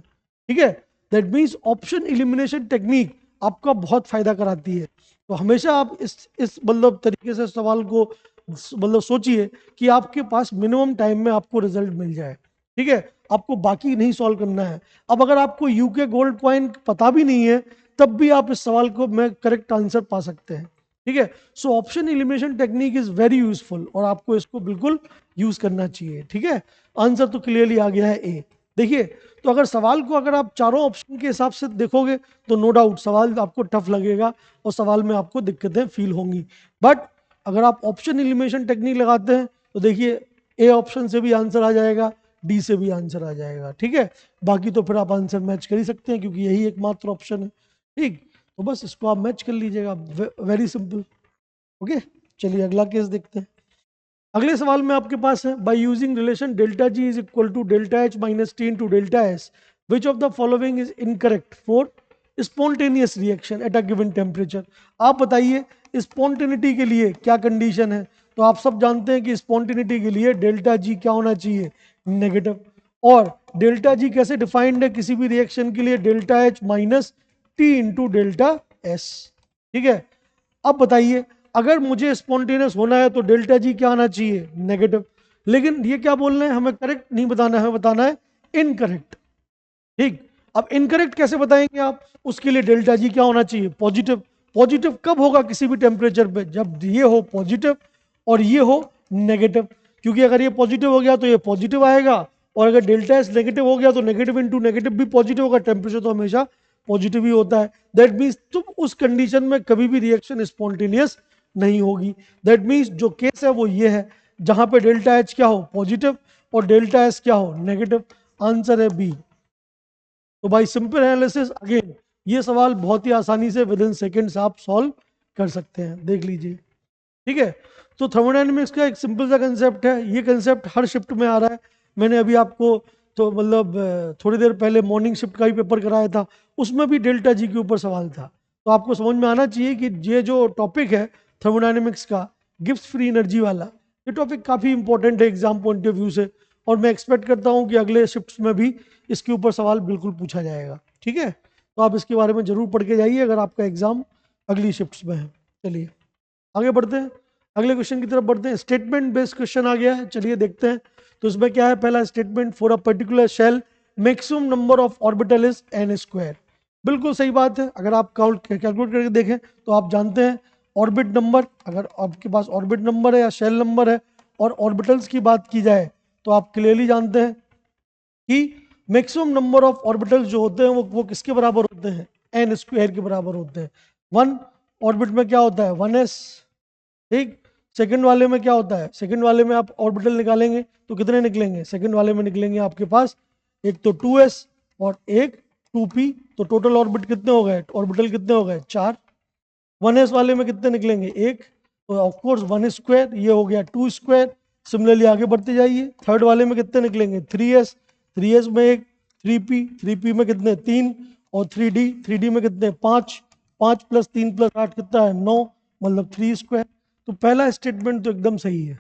ठीक है, that means option elimination technique आपका बहुत फायदा कराती है। तो हमेशा आप इस मतलब तरीके से सवाल को मतलब सोचिए कि आपके पास मिनिमम टाइम में आपको रिजल्ट मिल जाए। ठीक है, आपको बाकी नहीं सॉल्व करना है। अब अगर आपको यूके गोल्ड कॉइन पता भी नहीं है, तब भी आप इस सवाल को में करेक्ट आंसर पा सकते हैं। ठीक है, so option elimination technique is very useful, और आपको इसको बिल्कुल यूज करना चाहिए। ठीक है, आंसर तो क्लियरली आ गया है ए। देखिए, तो अगर सवाल को अगर आप चारों ऑप्शन के हिसाब से देखोगे तो नो डाउट सवाल आपको टफ लगेगा और सवाल में आपको दिक्कतें फील होंगी। बट अगर आप ऑप्शन एलिमिनेशन टेक्निक लगाते हैं तो देखिए ए ऑप्शन से भी आंसर आ जाएगा, डी से भी आंसर आ जाएगा। ठीक है, बाकी तो फिर आप आंसर मैच कर ही सकते हैं, क्योंकि यही एकमात्र ऑप्शन है। ठीक, तो बस इसको आप मैच कर लीजिएगा, वेरी सिंपल। ओके, चलिए अगला केस देखते हैं। अगले सवाल में आपके पास है, by using relation delta G is equal to delta H minus T into delta S, which of the following is incorrect for spontaneous reaction at a given temperature. आप बताइए स्पॉन्टेनिटी के लिए क्या कंडीशन है। तो आप सब जानते हैं कि स्पॉन्टेनिटी के लिए डेल्टा जी क्या होना चाहिए, नेगेटिव। और डेल्टा जी कैसे डिफाइंड है किसी भी रिएक्शन के लिए, delta H minus T into delta S. ठीक है, अब बताइए अगर मुझे स्पॉन्टेनियस होना है तो डेल्टा जी क्या आना चाहिए, नेगेटिव। लेकिन ये क्या बोल रहे हैं, हमें करेक्ट नहीं बताना है, हमें बताना है इनकरेक्ट। ठीक, अब इनकरेक्ट कैसे बताएंगे आप, उसके लिए डेल्टा जी क्या होना चाहिए, पॉजिटिव। पॉजिटिव कब होगा किसी भी टेम्परेचर पे, जब ये हो पॉजिटिव और ये हो नेगेटिव। क्योंकि अगर ये पॉजिटिव हो गया तो ये पॉजिटिव आएगा, और अगर डेल्टा एस नेगेटिव हो गया तो नेगेटिव इंटू नेगेटिव भी पॉजिटिव होगा। टेम्परेचर तो हमेशा पॉजिटिव ही होता है। दैट मीन्स तुम उस कंडीशन में कभी भी रिएक्शन स्पॉन्टेनियस नहीं होगी। दैट मीन्स जो केस है वो ये है जहां पे डेल्टा एच क्या हो, पॉजिटिव, और डेल्टा एस क्या हो, नेगेटिव। आंसर है बी। तो भाई सिंपल एनालिसिस, अगेन ये सवाल बहुत ही आसानी से विद इन सेकेंड्स आप सॉल्व कर सकते हैं, देख लीजिए। ठीक है, तो थर्मोडायनेमिक्स का एक सिंपल सा कंसेप्ट है, ये कंसेप्ट हर शिफ्ट में आ रहा है। मैंने अभी आपको तो मतलब थोड़ी देर पहले मॉर्निंग शिफ्ट का भी पेपर कराया था, उसमें भी डेल्टा जी के ऊपर सवाल था। तो आपको समझ में आना चाहिए कि ये जो टॉपिक है थर्मोडायनेमिक्स का, गिब्स फ्री एनर्जी वाला, ये टॉपिक काफ़ी इंपॉर्टेंट है एग्जाम पॉइंट ऑफ व्यू से। और मैं एक्सपेक्ट करता हूँ कि अगले शिफ्ट्स में भी इसके ऊपर सवाल बिल्कुल पूछा जाएगा। ठीक है, तो आप इसके बारे में जरूर पढ़ के जाइए अगर आपका एग्जाम अगली शिफ्ट्स में है। चलिए आगे बढ़ते हैं, अगले क्वेश्चन की तरफ बढ़ते हैं। स्टेटमेंट बेस्ड क्वेश्चन आ गया है, चलिए देखते हैं। तो इसमें क्या है, पहला statement, for a particular shell maximum number of orbital is n square. बिल्कुल सही बात है। अगर आप कैलकुलेट करके देखें तो आप जानते हैं ऑर्बिट नंबर, अगर आपके पास ऑर्बिट नंबर है या शेल नंबर है और ऑर्बिटल्स की बात की जाए तो आप क्लियरली जानते हैं कि मैक्सिमम नंबर ऑफ ऑर्बिटल्स जो होते हैं वो किसके बराबर होते हैं, एन स्क्वायर के बराबर होते हैं। वन ऑर्बिट में क्या होता है, 1s। ठीक, सेकंड वाले में क्या होता है, सेकंड वाले में आप ऑर्बिटल निकालेंगे तो कितने निकलेंगे, सेकंड वाले में निकलेंगे आपके पास एक तो 2s और एक 2p। तो टोटल ऑर्बिट कितने हो गए, ऑर्बिटल कितने हो गए, 4। 1s वाले में कितने निकलेंगे, एक। तो ऑफकोर्स 1 स्क्वायर, ये हो गया 2 स्क्वायर। सिमिलरली आगे बढ़ते जाइए, थर्ड वाले में कितने निकलेंगे, 3s। 3s में एक, 3p, 3p में कितने, 3, और 3d, 3d में कितने, 5। 5 प्लस 3 प्लस 8 कितना है, 9, मतलब 3 स्क्वायर। तो पहला स्टेटमेंट तो एकदम सही है।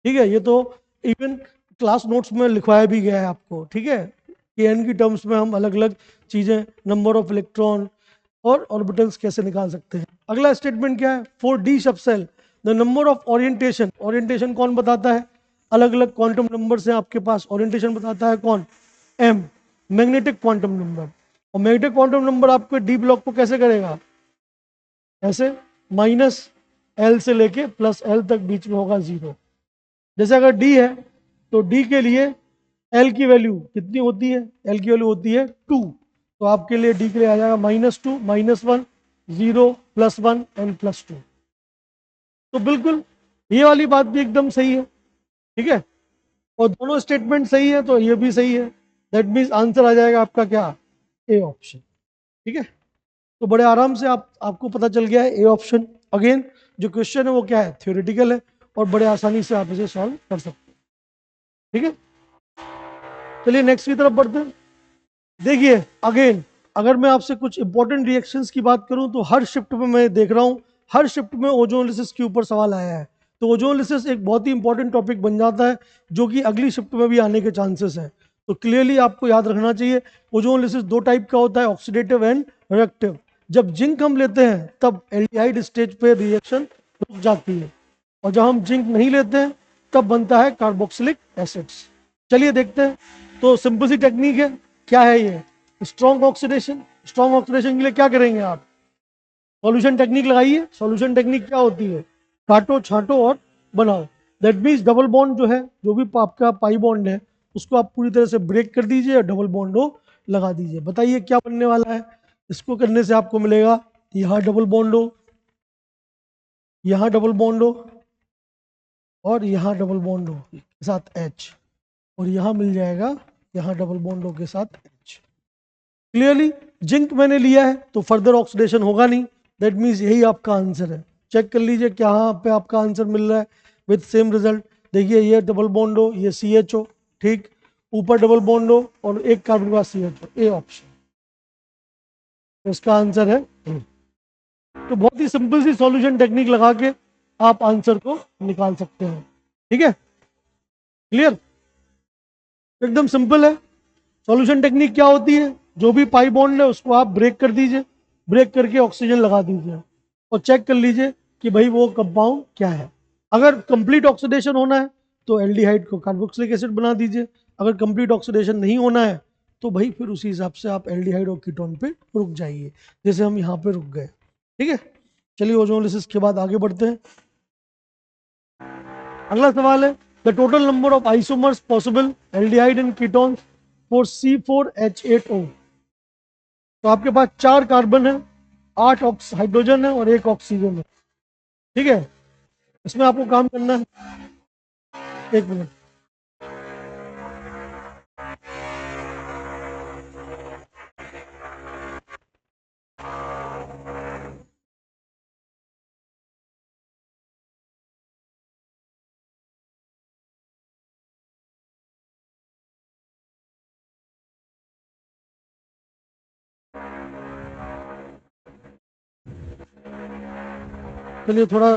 ठीक है, ये तो इवन क्लास नोट्स में लिखवाया भी गया है आपको। ठीक है, कि एन की टर्म्स में हम अलग अलग चीजें, नंबर ऑफ इलेक्ट्रॉन और ऑर्बिटल्स कैसे निकाल सकते हैं। अगला स्टेटमेंट क्या है, for D subshell the number of orientation. Orientation कौन बताता है, अलग अलग क्वांटम नंबर से आपके पास ओरिएंटेशन बताता है कौन, एम, मैग्नेटिक क्वांटम नंबर। और मैग्नेटिक क्वांटम नंबर आपके डी ब्लॉक को कैसे करेगा, ऐसे माइनस एल से लेके प्लस एल तक बीच में होगा 0। जैसे अगर डी है तो डी के लिए एल की वैल्यू कितनी होती है, एल की वैल्यू होती है 2। तो आपके लिए डी के लिए आ जाएगा -2, -1, 0, +1 एंड +2। तो बिल्कुल ये वाली बात भी एकदम सही है। ठीक है, और दोनों स्टेटमेंट सही है तो ये भी सही है। दैट मीन्स आंसर आ जाएगा आपका क्या, ए ऑप्शन। ठीक है, तो बड़े आराम से आपको पता चल गया है ए ऑप्शन। अगेन जो क्वेश्चन है वो क्या है, थ्योरेटिकल है और बड़े आसानी से आप इसे सॉल्व कर सकते हैं। ठीक है, चलिए नेक्स्ट की तरफ बढ़ते हैं। देखिए अगेन अगर मैं आपसे कुछ इंपॉर्टेंट रिएक्शंस की बात करूं तो हर शिफ्ट में मैं देख रहा हूं, हर शिफ्ट में ओजोनलिसिस के ऊपर सवाल आया है। तो ओजोनलिसिस एक बहुत ही इंपॉर्टेंट टॉपिक बन जाता है जो कि अगली शिफ्ट में भी आने के चांसेस हैं। तो क्लियरली आपको याद रखना चाहिए ओजोनलिसिस 2 टाइप का होता है, ऑक्सीडेटिव एंड रिएक्टिव। जब जिंक हम लेते हैं तब एल्डिहाइड स्टेज पे रिएक्शन रुक जाती है, और जब हम जिंक नहीं लेते हैं तब बनता है कार्बोक्सिलिक एसिड्स। चलिए देखते हैं। तो सिंपल सी टेक्निक है, क्या है ये, स्ट्रॉन्ग ऑक्सीडेशन। स्ट्रॉन्ग ऑक्सीडेशन के लिए क्या करेंगे आप, सॉल्यूशन टेक्निक लगाइए। सॉल्यूशन टेक्निक क्या होती है, काटो छांटो और बनाओ। दैट मीन्स डबल बॉन्ड जो है, जो भी आपका पाई बॉन्ड है उसको आप पूरी तरह से ब्रेक कर दीजिए और डबल बॉन्ड हो लगा दीजिए। बताइए क्या बनने वाला है, इसको करने से आपको मिलेगा यहाँ डबल बॉन्ड हो, यहाँ डबल बॉन्ड हो और यहाँ डबल बॉन्ड हो के साथ H, और यहाँ मिल जाएगा यहाँ डबल बॉन्डों के साथ H। क्लियरली जिंक मैंने लिया है तो फर्दर ऑक्सीडेशन होगा नहीं। दैट मीन्स यही आपका आंसर है। चेक कर लीजिए क्या यहाँ पे आपका आंसर मिल रहा है विद सेम रिजल्ट। देखिए ये डबल बॉन्ड हो, ये CH हो, ठीक, ऊपर डबल बॉन्ड हो और एक कार्बन के बाद CH हो, ए ऑप्शन, इसका आंसर है A। तो बहुत ही सिंपल सी सॉल्यूशन टेक्निक लगा के आप आंसर को निकाल सकते हैं। ठीक है, क्लियर, एकदम सिंपल है। सॉल्यूशन टेक्निक क्या होती है, जो भी पाई बॉन्ड है उसको आप ब्रेक कर दीजिए, ब्रेक करके ऑक्सीजन लगा दीजिए और चेक कर लीजिए कि भाई वो कंपाउंड क्या है। अगर कंप्लीट ऑक्सीडेशन होना है तो एल्डिहाइड को कार्बोक्सिलिक एसिड बना दीजिए, अगर कंप्लीट ऑक्सीडेशन नहीं होना है तो भाई फिर उसी हिसाब से आप एल्डिहाइड और कीटोन पे रुक जाइए, जैसे हम यहाँ पे रुक गए। ठीक है, चलिए ओजोलिसिस के बाद आगे बढ़ते हैं। अगला सवाल है, the total number of isomers possible aldehyde and ketone for C4H8O। तो आपके पास 4 कार्बन है, 8 हाइड्रोजन है और 1 ऑक्सीजन है। ठीक है, इसमें आपको काम करना है, 1 मिनट, चलिए थोड़ा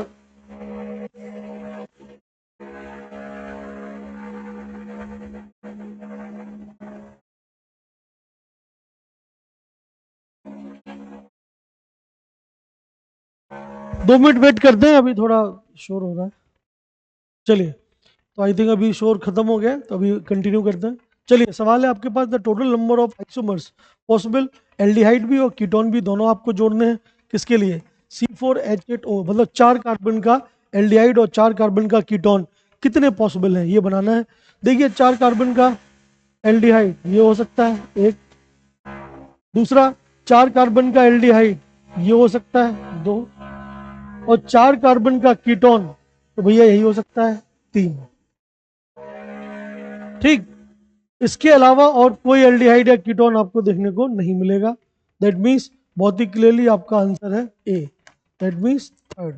दो मिनट वेट करते हैं, अभी थोड़ा शोर हो रहा है। चलिए, तो आई थिंक अभी शोर खत्म हो गया, तो अभी कंटिन्यू करते हैं। चलिए, सवाल है आपके पास, the total number of isomers possible, aldehyde भी और कीटोन भी दोनों आपको जोड़ने हैं, किसके लिए, C4H8O, मतलब 4 कार्बन का एल्डिहाइड और 4 कार्बन का कीटोन कितने पॉसिबल हैं ये बनाना है। देखिए 4 कार्बन का एल्डिहाइड ये हो सकता है एक, दूसरा 4 कार्बन का एल्डिहाइड ये हो सकता है 2, और 4 कार्बन का कीटोन तो भैया यही हो सकता है 3। ठीक, इसके अलावा और कोई एल्डिहाइड या कीटोन आपको देखने को नहीं मिलेगा। दैट मीन्स बहुत ही क्लियरली आपका आंसर है ए, दैट मीन्स थर्ड।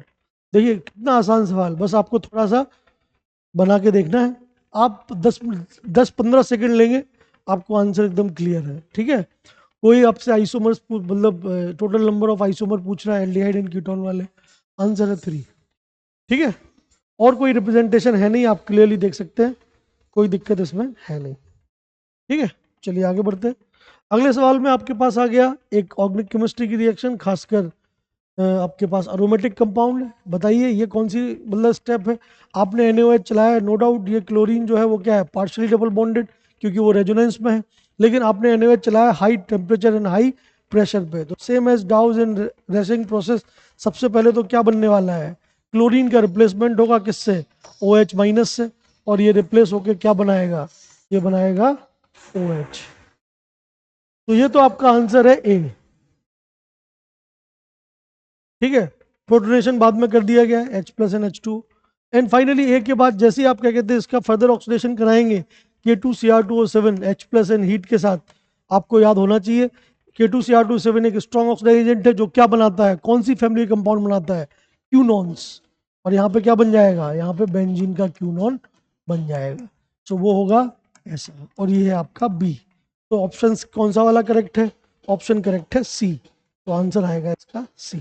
देखिए कितना आसान सवाल, बस आपको थोड़ा सा बना के देखना है। आप 10-15 सेकंड लेंगे, आपको आंसर एकदम क्लियर है। ठीक है, कोई आपसे आइसोमर्स मतलब टोटल नंबर ऑफ आइसोमर पूछ रहा है एल्डिहाइड एंड कीटोन वाले, आंसर है 3। ठीक है, और कोई रिप्रेजेंटेशन है नहीं, आप क्लियरली देख सकते हैं, कोई दिक्कत इसमें है नहीं। ठीक है, चलिए आगे बढ़ते हैं। अगले सवाल में आपके पास आ गया एक ऑर्गेनिक केमिस्ट्री की रिएक्शन, खासकर आपके पास अरोमेटिक कंपाउंड है। बताइए ये कौन सी मतलब स्टेप है। आपने NaOH चलाया, नो डाउट ये क्लोरीन जो है वो क्या है, पार्शियली डबल बॉन्डेड, क्योंकि वो रेजोनेंस में है। लेकिन आपने NaOH चलाया high temperature and high pressure पे, तो सेम एज डाउज इन रेसिंग प्रोसेस, सबसे पहले तो क्या बनने वाला है, क्लोरीन का रिप्लेसमेंट होगा किससे, OH माइनस से, और ये रिप्लेस होके क्या बनाएगा, ये बनाएगा OH। तो ये तो आपका आंसर है ए। ठीक है, प्रोटोनेशन बाद में कर दिया गया है H+NH2, एंड फाइनली ए के बाद जैसे ही आप क्या कहते हैं इसका फर्दर ऑक्सीडेशन कराएंगे K2Cr2O7 H+ हीट के साथ, आपको याद होना चाहिए K2Cr2O7 एक स्ट्रॉन्ग ऑक्सीडाइज एजेंट है जो क्या बनाता है, कौन सी फैमिली कंपाउंड बनाता है, क्यूनॉन्स, और यहाँ पे क्या बन जाएगा, यहाँ पे बेंजीन का क्यूनॉन बन जाएगा। तो वो होगा ऐसा, और ये है आपका बी। तो ऑप्शन कौन सा वाला करेक्ट है, ऑप्शन करेक्ट है सी, तो आंसर आएगा इसका सी।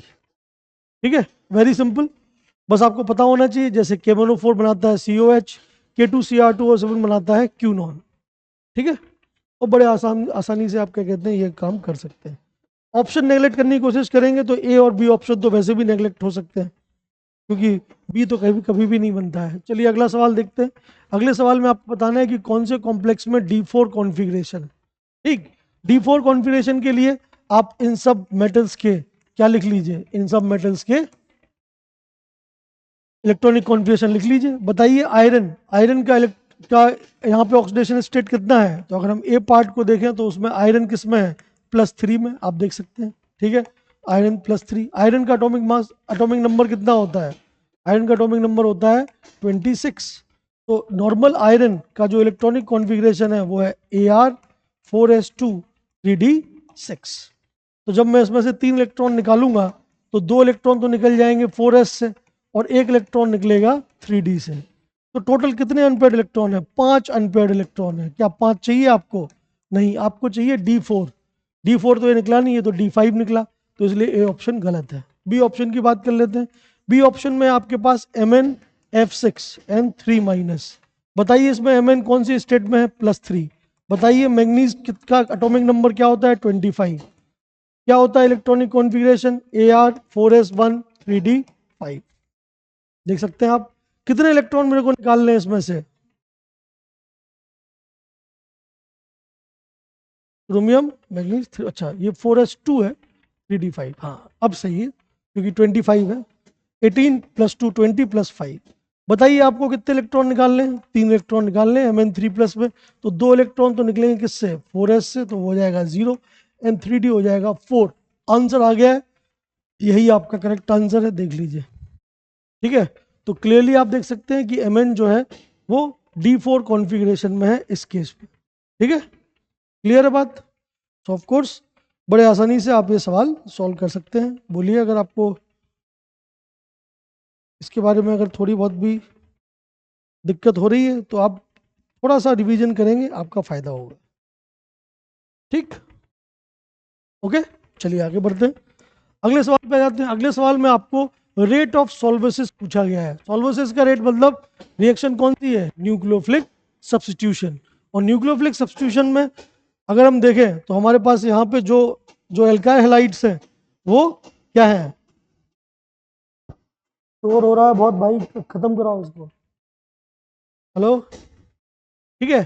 ठीक है, वेरी सिंपल, बस आपको पता होना चाहिए, जैसे K1O4 बनाता है COH, K2Cr2O7 बनाता है क्यूनॉन। ठीक है, और बड़े आसानी से आप क्या कहते हैं ये काम कर सकते हैं। ऑप्शन नेगलेक्ट करने की कोशिश करेंगे तो ए और बी ऑप्शन तो वैसे भी नेगलेक्ट हो सकते हैं, क्योंकि बी तो कभी कभी भी नहीं बनता है। चलिए अगला सवाल देखते हैं। अगले सवाल में आपको बताना है कि कौन से कॉम्प्लेक्स में D4 कॉन्फ़िगरेशन। ठीक, D4 कॉन्फ़िगरेशन के लिए आप इन सब मेटल्स के क्या लिख लीजिए, इन सब मेटल्स के इलेक्ट्रॉनिक कॉन्फ़िगरेशन लिख लीजिए। बताइए आयरन का यहाँ पे ऑक्सीडेशन स्टेट कितना है, तो अगर हम ए पार्ट को देखें तो उसमें आयरन किस में है, +3 में, आप देख सकते हैं। ठीक है, आयरन +3, आयरन का एटॉमिक मास, एटॉमिक नंबर कितना होता है, आयरन का एटॉमिक नंबर होता है 26। तो नॉर्मल आयरन का जो इलेक्ट्रॉनिक कॉन्फ़िगरेशन है वो है Ar4s2 3d6। तो जब मैं इसमें से 3 इलेक्ट्रॉन निकालूंगा तो 2 इलेक्ट्रॉन तो निकल जाएंगे 4s से और 1 इलेक्ट्रॉन निकलेगा 3d से। तो टोटल कितने अनपेयर्ड इलेक्ट्रॉन है? 5 अनपेयर्ड इलेक्ट्रॉन है। क्या 5 चाहिए आपको? नहीं, आपको चाहिए D4। D4 तो ये निकला नहीं, ये तो D5 निकला, तो इसलिए ए ऑप्शन गलत है। बी ऑप्शन की बात कर लेते हैं। बी ऑप्शन में आपके पास MnF6 N3 माइनस। बताइए इसमें Mn कौन सी स्टेट में है? +3। बताइए मैग्नीज का एटॉमिक नंबर क्या होता है? 25। क्या होता है इलेक्ट्रॉनिक कॉन्फ़िगरेशन? Ar4s1 3d5। देख सकते हैं आप कितने इलेक्ट्रॉन मेरे को निकालने हैं इसमें से? क्रोमियम मैग्नीज, अच्छा ये 4s2 है 3d5। हाँ अब सही है क्योंकि 25 है। 18 + 2 20 + 5। बताइए आपको कितने इलेक्ट्रॉन निकालने हैं? 3 इलेक्ट्रॉन निकालने हैं Mn3+ में। तो 2 इलेक्ट्रॉन तो निकलेंगे किससे? 4s से, तो हो जाएगा 0। N3d हो जाएगा 4। आंसर आ गया है, यही आपका करेक्ट आंसर है, देख लीजिए। ठीक है, तो क्लियरली आप देख सकते हैं कि Mn जो है वो D4 कॉन्फ़िगरेशन में है इस केस में। ठीक है, क्लियर है बात? तो ऑफ कोर्स बड़े आसानी से आप ये सवाल सॉल्व कर सकते हैं। बोलिए अगर आपको इसके बारे में अगर थोड़ी बहुत भी दिक्कत हो रही है तो आप थोड़ा सा रिवीजन करेंगे, आपका फायदा होगा। ठीक, ओके, चलिए आगे बढ़ते हैं। अगले सवाल पे जाते हैं। अगले सवाल में आपको रेट ऑफ सॉल्वेसिस पूछा गया है। सॉल्वेसिस का रेट मतलब रिएक्शन कौन सी है? Nucleophilic substitution. और न्यूक्लियोफिलिक सब्स्टिट्यूशन में अगर हम देखें तो हमारे पास यहाँ पे जो जो एल्काइल हैलाइड्स हैं वो क्या है? शोर हो रहा है बहुत भाई, खत्म कराओ इसको। हेलो, ठीक है।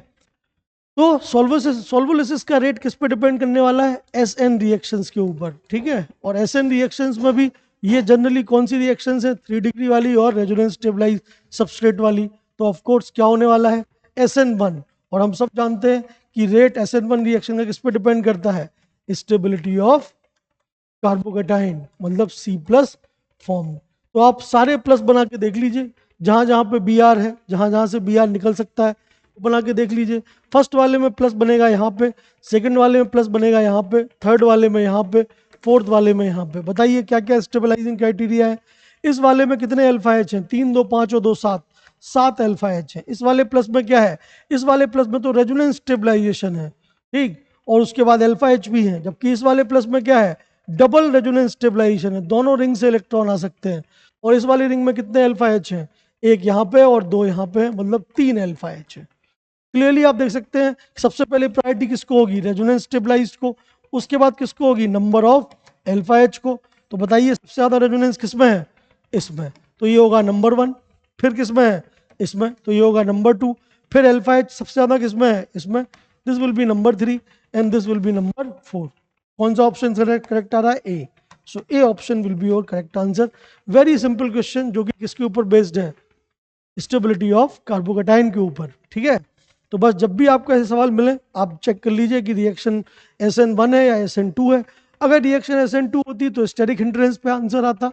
तो सॉल्वोलिसिस का रेट किस पे डिपेंड करने वाला है? SN रिएक्शंस के ऊपर। ठीक है, और SN रिएक्शंस में भी ये जनरली कौन सी रिएक्शंस है? 3 डिग्री वाली और रेजोनेंस स्टेबलाइज सबस्ट्रेट वाली। तो ऑफ कोर्स क्या होने वाला है? SN1। और हम सब जानते हैं कि रेट SN1 रिएक्शन का किस पे डिपेंड करता है? स्टेबिलिटी ऑफ कार्बोकेटाइन, मतलब C+ फॉर्म। तो आप सारे प्लस बना के देख लीजिए, जहां जहां पे Br है, जहां जहां से Br निकल सकता है बना के देख लीजिए। फर्स्ट वाले में प्लस बनेगा यहाँ पे, सेकंड वाले में प्लस बनेगा यहाँ पे, थर्ड वाले में यहाँ पे, फोर्थ वाले में यहाँ पे। बताइए क्या क्या स्टेबलाइजिंग क्राइटेरिया है? इस वाले में कितने अल्फा एच हैं? 3 2 5 और 2 7, 7 अल्फा एच है। इस वाले प्लस में क्या है? इस वाले प्लस में तो रेजोनेंस स्टेबलाइजेशन है, ठीक, और उसके बाद अल्फा एच भी है। जबकि इस वाले प्लस में क्या है? डबल रेजोनेंस स्टेबलाइजेशन है, दोनों रिंग से इलेक्ट्रॉन आ सकते हैं। और इस वाली रिंग में कितने अल्फा एच हैं? एक यहाँ पे और 2 यहाँ पे, मतलब 3 अल्फा एच है। क्लियरली आप देख सकते हैं सबसे पहले प्रायोरिटी किसको होगी? रेजोनेंस स्टेबलाइज्ड को। उसके बाद किसको होगी? नंबर ऑफ अल्फा एच को। तो बताइए सबसे ज्यादा रेजोनेंस किसमें है? इसमें, तो ये होगा नंबर 1। फिर किसमें है? इसमें, तो ये होगा नंबर 2। फिर अल्फा एच सबसे ज्यादा किसमें है? इसमें, this will be number 3 and this will be number 4। कौन सा ऑप्शन करेक्ट आ रहा है? A. So A option will be your correct answer. Very simple question, जो कि किसके ऊपर बेस्ड है? स्टेबिलिटी ऑफ कार्बोकेटाइन के ऊपर। ठीक है, तो बस जब भी आपको ऐसे सवाल मिले आप चेक कर लीजिए कि रिएक्शन SN1 है या SN2 है। अगर रिएक्शन SN2 होती तो स्टेरिक हिंड्रेंस पे आंसर आता,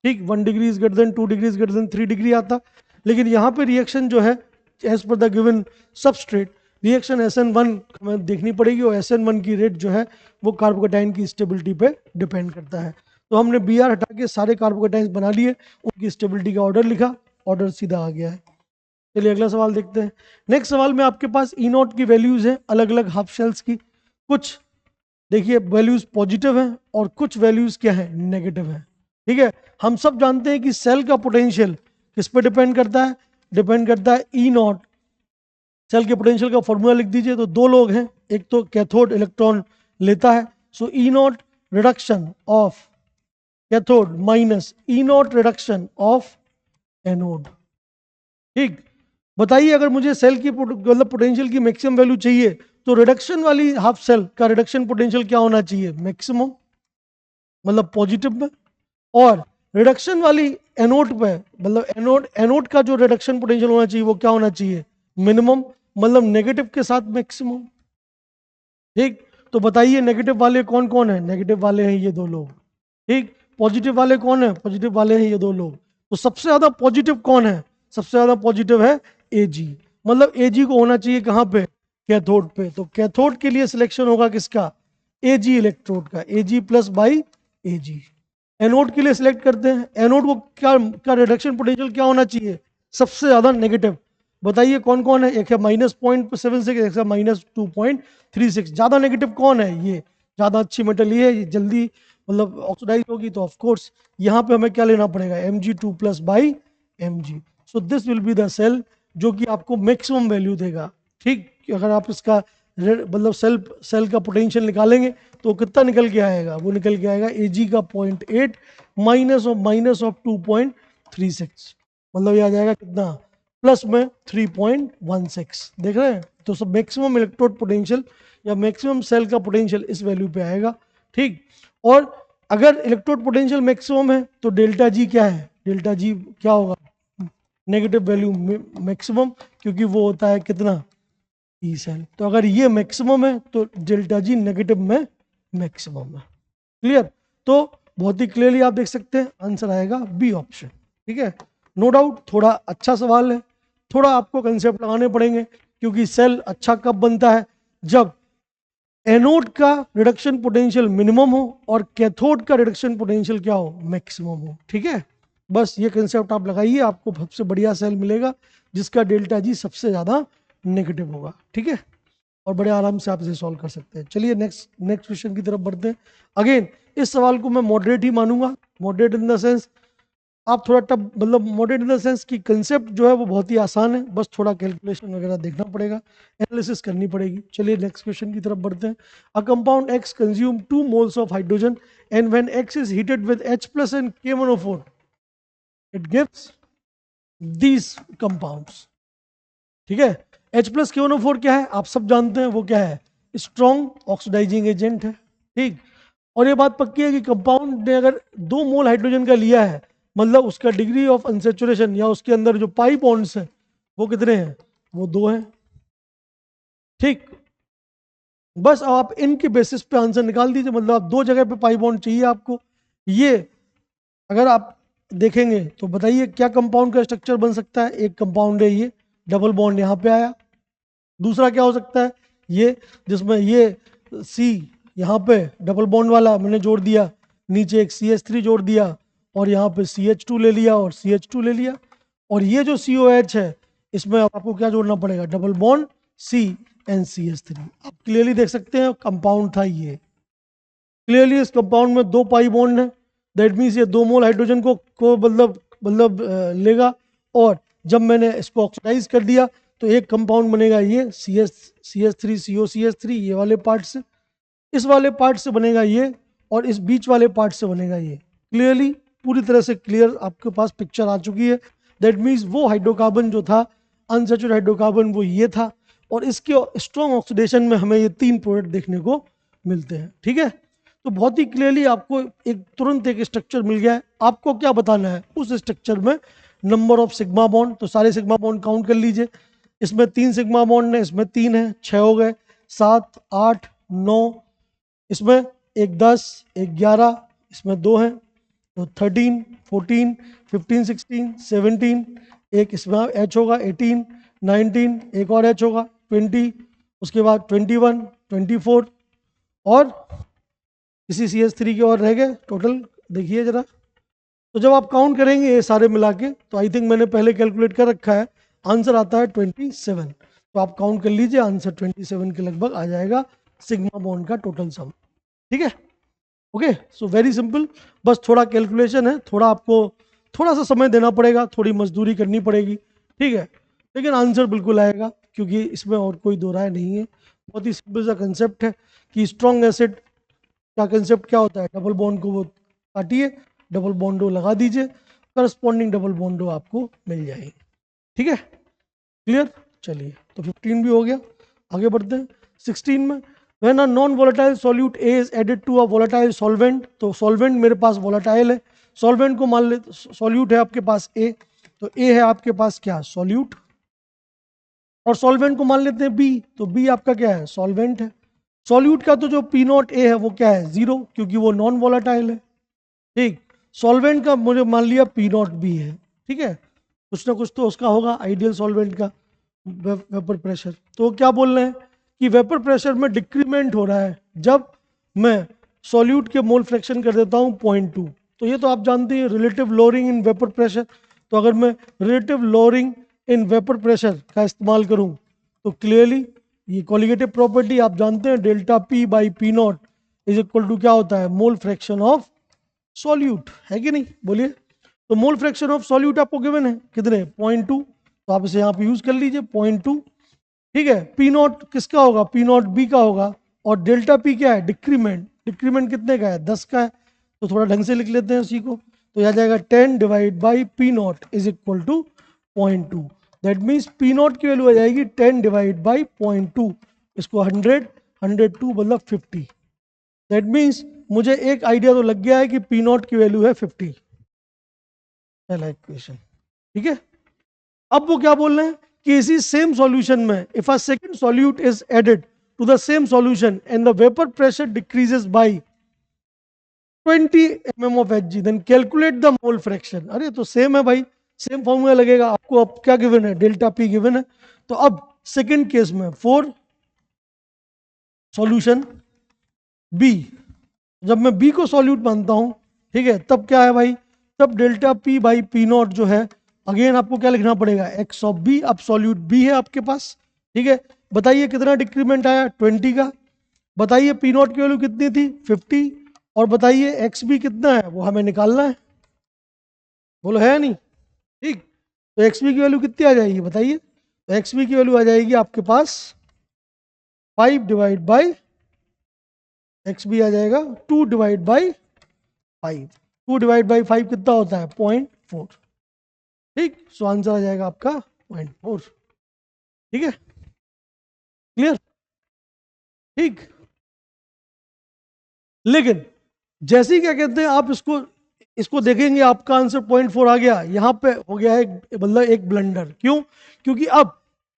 ठीक, 1 degree is greater than 2 degree is greater than 3 degree आता। लेकिन यहाँ पे रिएक्शन जो है as per the given substrate, reaction SN1 हमें देखनी पड़ेगी, और SN1 की रेट जो है वो कार्बोकेटाइन की स्टेबिलिटी पे डिपेंड करता है। तो हमने Br हटा के सारे कार्बोकेटाइन्स बना लिए, उनकी स्टेबिलिटी का ऑर्डर लिखा, ऑर्डर सीधा आ गया है। चलिए अगला सवाल देखते हैं। नेक्स्ट सवाल में आपके पास E0 की वैल्यूज हैं अलग अलग हाफ शेल्स की। कुछ देखिए वैल्यूज पॉजिटिव हैं और कुछ वैल्यूज क्या है? नेगेटिव है। ठीक है, हम सब जानते हैं कि सेल का पोटेंशियल किस पे डिपेंड करता है? डिपेंड करता है E0। सेल के पोटेंशियल का फॉर्मूला लिख दीजिए। तो 2 लोग हैं, एक तो कैथोड इलेक्ट्रॉन लेता है, सो E0 reduction of cathode minus E0 reduction of anode. ठीक, बताइए अगर मुझे सेल की मतलब पोटेंशियल की मैक्सिमम वैल्यू चाहिए तो रिडक्शन वाली हाफ सेल का रिडक्शन पोटेंशियल क्या होना चाहिए? मैक्सिमम, मतलब पॉजिटिव में। और रिडक्शन वाली एनोड पे, मतलब एनोड का जो रिडक्शन पोटेंशियल होना चाहिए वो क्या होना चाहिए? मिनिमम, मतलब नेगेटिव के साथ मैक्सिमम। ठीक, तो बताइए नेगेटिव वाले कौन कौन है? नेगेटिव वाले हैं ये 2 लोग। ठीक, पॉजिटिव वाले कौन है? पॉजिटिव वाले हैं ये 2 लोग। तो सबसे ज्यादा पॉजिटिव कौन है? सबसे ज्यादा पॉजिटिव है Ag। मतलब Ag को होना चाहिए कहां पे? कैथोड पे। तो कैथोड के लिए सिलेक्शन होगा किसका? Ag इलेक्ट्रोड का, Ag plus by Ag। Anode के लिए सिलेक्ट करते हैं, एनोड को क्या का रिडक्शन पोटेंशियल क्या होना चाहिए? सबसे ज्यादा नेगेटिव, बताइए कौन कौन है? एक है -0.76, एक है -2.36। ज़्यादा नेगेटिव कौन है? ये ज़्यादा अच्छी मेटल ये है, ये जल्दी मतलब ऑक्सीडाइज होगी, तो ऑफ कोर्स यहाँ पे हमें क्या लेना पड़ेगा? Mg2+ so this will be the cell जो कि आपको मैक्सिमम वैल्यू देगा। ठीक, अगर आप इसका मतलब सेल का पोटेंशियल निकालेंगे तो कितना निकल के आएगा? वो निकल के आएगा Ag का 0.8 माइनस ऑफ 2.36, मतलब ये आ जाएगा कितना? प्लस में 3.16। देख रहे हैं? तो सब मैक्सिमम इलेक्ट्रोड पोटेंशियल या मैक्सिमम सेल का पोटेंशियल इस वैल्यू पे आएगा। ठीक, और अगर इलेक्ट्रोड पोटेंशियल मैक्सिमम है तो डेल्टा जी क्या है? डेल्टा जी क्या होगा? नेगेटिव वैल्यू मैक्सिमम, क्योंकि वो होता है कितना? E cell. तो अगर ये मैक्सिमम है तो डेल्टा जी नेगेटिव में मैक्सिमम है। क्लियर? तो बहुत ही क्लियरली आप देख सकते हैं आंसर आएगा बी ऑप्शन। ठीक है, नो डाउट थोड़ा अच्छा सवाल है, थोड़ा आपको कंसेप्ट लगाने पड़ेंगे, क्योंकि सेल अच्छा कब बनता है? जब एनोड का रिडक्शन पोटेंशियल मिनिमम हो और कैथोड का रिडक्शन पोटेंशियल क्या हो? मैक्सिमम हो। ठीक है, बस ये कंसेप्ट आप लगाइए, आपको सबसे बढ़िया सेल मिलेगा जिसका डेल्टा जी सबसे ज़्यादा नेगेटिव होगा। ठीक है, और बड़े आराम से आप इसे सॉल्व कर सकते हैं। चलिए नेक्स्ट क्वेश्चन की तरफ बढ़ते हैं। अगेन इस सवाल को मैं मॉडरेट ही मानूंगा। मॉडरेट इन द सेंस आप थोड़ा टफ, मतलब मॉडरेट इन द सेंस की कंसेप्ट जो है वो बहुत ही आसान है, बस थोड़ा कैलकुलेशन वगैरह देखना पड़ेगा, एनालिसिस करनी पड़ेगी। चलिए नेक्स्ट क्वेश्चन की तरफ बढ़ते हैं। A compound X consume 2 moles of hydrogen and when X is heated with H+ and K1O4 it gives these compounds. ठीक है, H+ K1O4 क्या है? आप सब जानते हैं वो क्या है? स्ट्रॉन्ग ऑक्सीडाइजिंग एजेंट है। ठीक, और ये बात पक्की है कि कंपाउंड ने अगर 2 मोल हाइड्रोजन का लिया है, मतलब उसका डिग्री ऑफ अनसेचुरेशन या उसके अंदर जो पाई बॉन्ड्स हैं वो कितने हैं? वो 2 हैं। ठीक, बस अब आप इनके बेसिस पे आंसर निकाल दीजिए, मतलब आप 2 जगह पे पाई बॉन्ड चाहिए आपको। ये अगर आप देखेंगे तो बताइए क्या कंपाउंड का स्ट्रक्चर बन सकता है? एक कंपाउंड है ये, डबल बॉन्ड यहाँ पे आया। दूसरा क्या हो सकता है? ये जिसमें ये C यहाँ पे डबल बॉन्ड वाला मैंने जोड़ दिया, नीचे एक CH3 जोड़ दिया और यहाँ पे CH2 ले लिया और CH2 ले लिया, और ये जो COH है इसमें आपको क्या जोड़ना पड़ेगा? Double bond C and CH3। आप क्लियरली देख सकते हैं कंपाउंड था ये। क्लियरली इस कंपाउंड में 2 पाई बॉन्ड है, दैट मीन्स ये 2 मोल हाइड्रोजन को मतलब लेगा, और जब मैंने इसको ऑक्सीडाइज कर दिया तो एक कंपाउंड बनेगा ये CH3 COCH3, ये वाले पार्ट से, इस वाले पार्ट से बनेगा ये, और इस बीच वाले पार्ट से बनेगा ये। क्लियरली पूरी तरह से क्लियर आपके पास पिक्चर आ चुकी है। दैट मीन्स वो हाइड्रोकार्बन जो था अनसैचुरेटेड हाइड्रोकार्बन वो ये था, और इसके स्ट्रॉन्ग ऑक्सीडेशन में हमें ये 3 प्रोडक्ट देखने को मिलते हैं। ठीक है, तो बहुत ही क्लियरली आपको तुरंत एक स्ट्रक्चर मिल गया है। आपको क्या बताना है? उस स्ट्रक्चर में नंबर ऑफ सिग्मा बॉन्ड, तो सारे सिग्मा बॉन्ड काउंट कर लीजिए। इसमें 3 सिग्मा बॉन्ड है, इसमें 3 है, 6 हो गए, 7 8 9, इसमें एक 10 एक 11, इसमें 2 हैं तो 13 14 15 16 17, एक इसमें H होगा 18 19, एक और H होगा 20, उसके बाद 21 24, और इसी CH3 के और रह गए टोटल। देखिए जरा, तो जब आप काउंट करेंगे ये सारे मिला के, तो आई थिंक मैंने पहले कैलकुलेट कर रखा है, आंसर आता है 27। तो आप काउंट कर लीजिए, आंसर 27 के लगभग आ जाएगा सिग्मा बॉन्ड का टोटल सम। ठीक है, ओके, सो वेरी सिंपल, बस थोड़ा कैलकुलेशन है, थोड़ा आपको थोड़ा सा समय देना पड़ेगा, थोड़ी मजदूरी करनी पड़ेगी। ठीक है, लेकिन आंसर बिल्कुल आएगा, क्योंकि इसमें और कोई दो राय नहीं है। बहुत ही सिंपल सा कंसेप्ट है कि स्ट्रॉन्ग एसिड का कंसेप्ट क्या होता है? डबल बॉन्ड को वो काटिए, डबल बॉन्डो लगा दीजिए, करस्पॉन्डिंग डबल बॉन्डो आपको मिल जाएगी। ठीक है, क्लियर? चलिए, तो 15 भी हो गया, आगे बढ़ते हैं 16 में। When a non volatile solute A is added to a volatile solvent, तो सॉल्वेंट मेरे पास वोलेटाइल है, सॉल्वेंट को मान ले, सॉल्यूट है आपके पास ए, तो ए है आपके पास क्या? सॉल्यूट, और सॉल्वेंट को मान लेते हैं बी, तो बी आपका क्या है? सॉल्वेंट है। सॉल्यूट का तो जो P0 ए है वो क्या है? 0, क्योंकि वो नॉन वोलेटाइल है। ठीक, सॉल्वेंट का मुझे मान लिया P0 भी है। ठीक है, कुछ ना कुछ तो उसका होगा आइडियल सॉल्वेंट का वेपर प्रेशर। तो क्या बोल रहे हैं कि वेपर प्रेशर में डिक्रीमेंट हो रहा है जब मैं सॉल्यूट के मोल फ्रैक्शन कर देता हूँ 0.2। तो ये तो आप जानते हैं relative lowering in vapour pressure. तो अगर मैं relative lowering in vapour pressure का इस्तेमाल करूं तो क्लियरली ये कॉलिगेटिव प्रॉपर्टी आप जानते हैं, delta P by P not is equal to क्या होता है, मोल फ्रैक्शन ऑफ सॉल्यूट, है कि नहीं, बोलिए। तो मोल फ्रैक्शन ऑफ सॉल्यूट आपको गिवन है कितने, 0.2, तो आप इसे यहाँ पे यूज कर लीजिए 0.2, ठीक है। पी नॉट किसका होगा, पी नॉट बी का होगा, और डेल्टा पी क्या है, डिक्रीमेंट, डिक्रीमेंट कितने का है, 10 का है, तो थोड़ा ढंग से लिख लेते हैं उसी को, तो यह आ जाएगा 10 divide by P not is equal to 0.2, that means P not की वैल्यू आ जाएगी 10 डिवाइड बाई 0.2, इसको 102 मतलब 50, दैट मीन्स मुझे एक आइडिया तो लग गया है कि पी नॉट की वैल्यू है 50, पहला इक्वेशन, ठीक है। अब वो क्या बोल रहे हैं कि इसी सेम सॉल्यूशन में if a second solute is added to the same solution and the vapour pressure decreases by 20 mm of Hg, then calculate the mole fraction। अरे तो सेम है भाई, सेम फॉर्मूला लगेगा आपको। अब क्या गिवन है, डेल्टा पी गिवन है, तो अब सेकंड केस में फॉर सॉल्यूशन बी, जब मैं बी को सॉल्यूट मानता हूं, ठीक है, तब क्या है भाई, तब delta P by P not जो है, अगेन आपको क्या लिखना पड़ेगा, एक्स ऑफ बी, अब सॉल्यूट बी है आपके पास, ठीक है। बताइए कितना डिक्रीमेंट आया, 20 का। बताइए पी नॉट की वैल्यू कितनी थी, 50, और बताइए एक्स बी कितना है, वो हमें निकालना है, बोलो है नहीं, ठीक। तो एक्स बी की वैल्यू कितनी आ जाएगी बताइए, तो एक्स बी की वैल्यू आ जाएगी आपके पास 5 डिवाइड बाई, एक्स बी आ जाएगा 2 डिवाइड बाई 5, 2 डिवाइड बाई 5 कितना होता है, 0.4, ठीक। सो आंसर आ जाएगा आपका 0.4, ठीक है, क्लियर, ठीक। लेकिन जैसे ही क्या कहते हैं आप इसको इसको देखेंगे, आपका आंसर 0.4 आ गया, यहाँ पे हो गया है मतलब एक ब्लंडर, क्यों, क्योंकि अब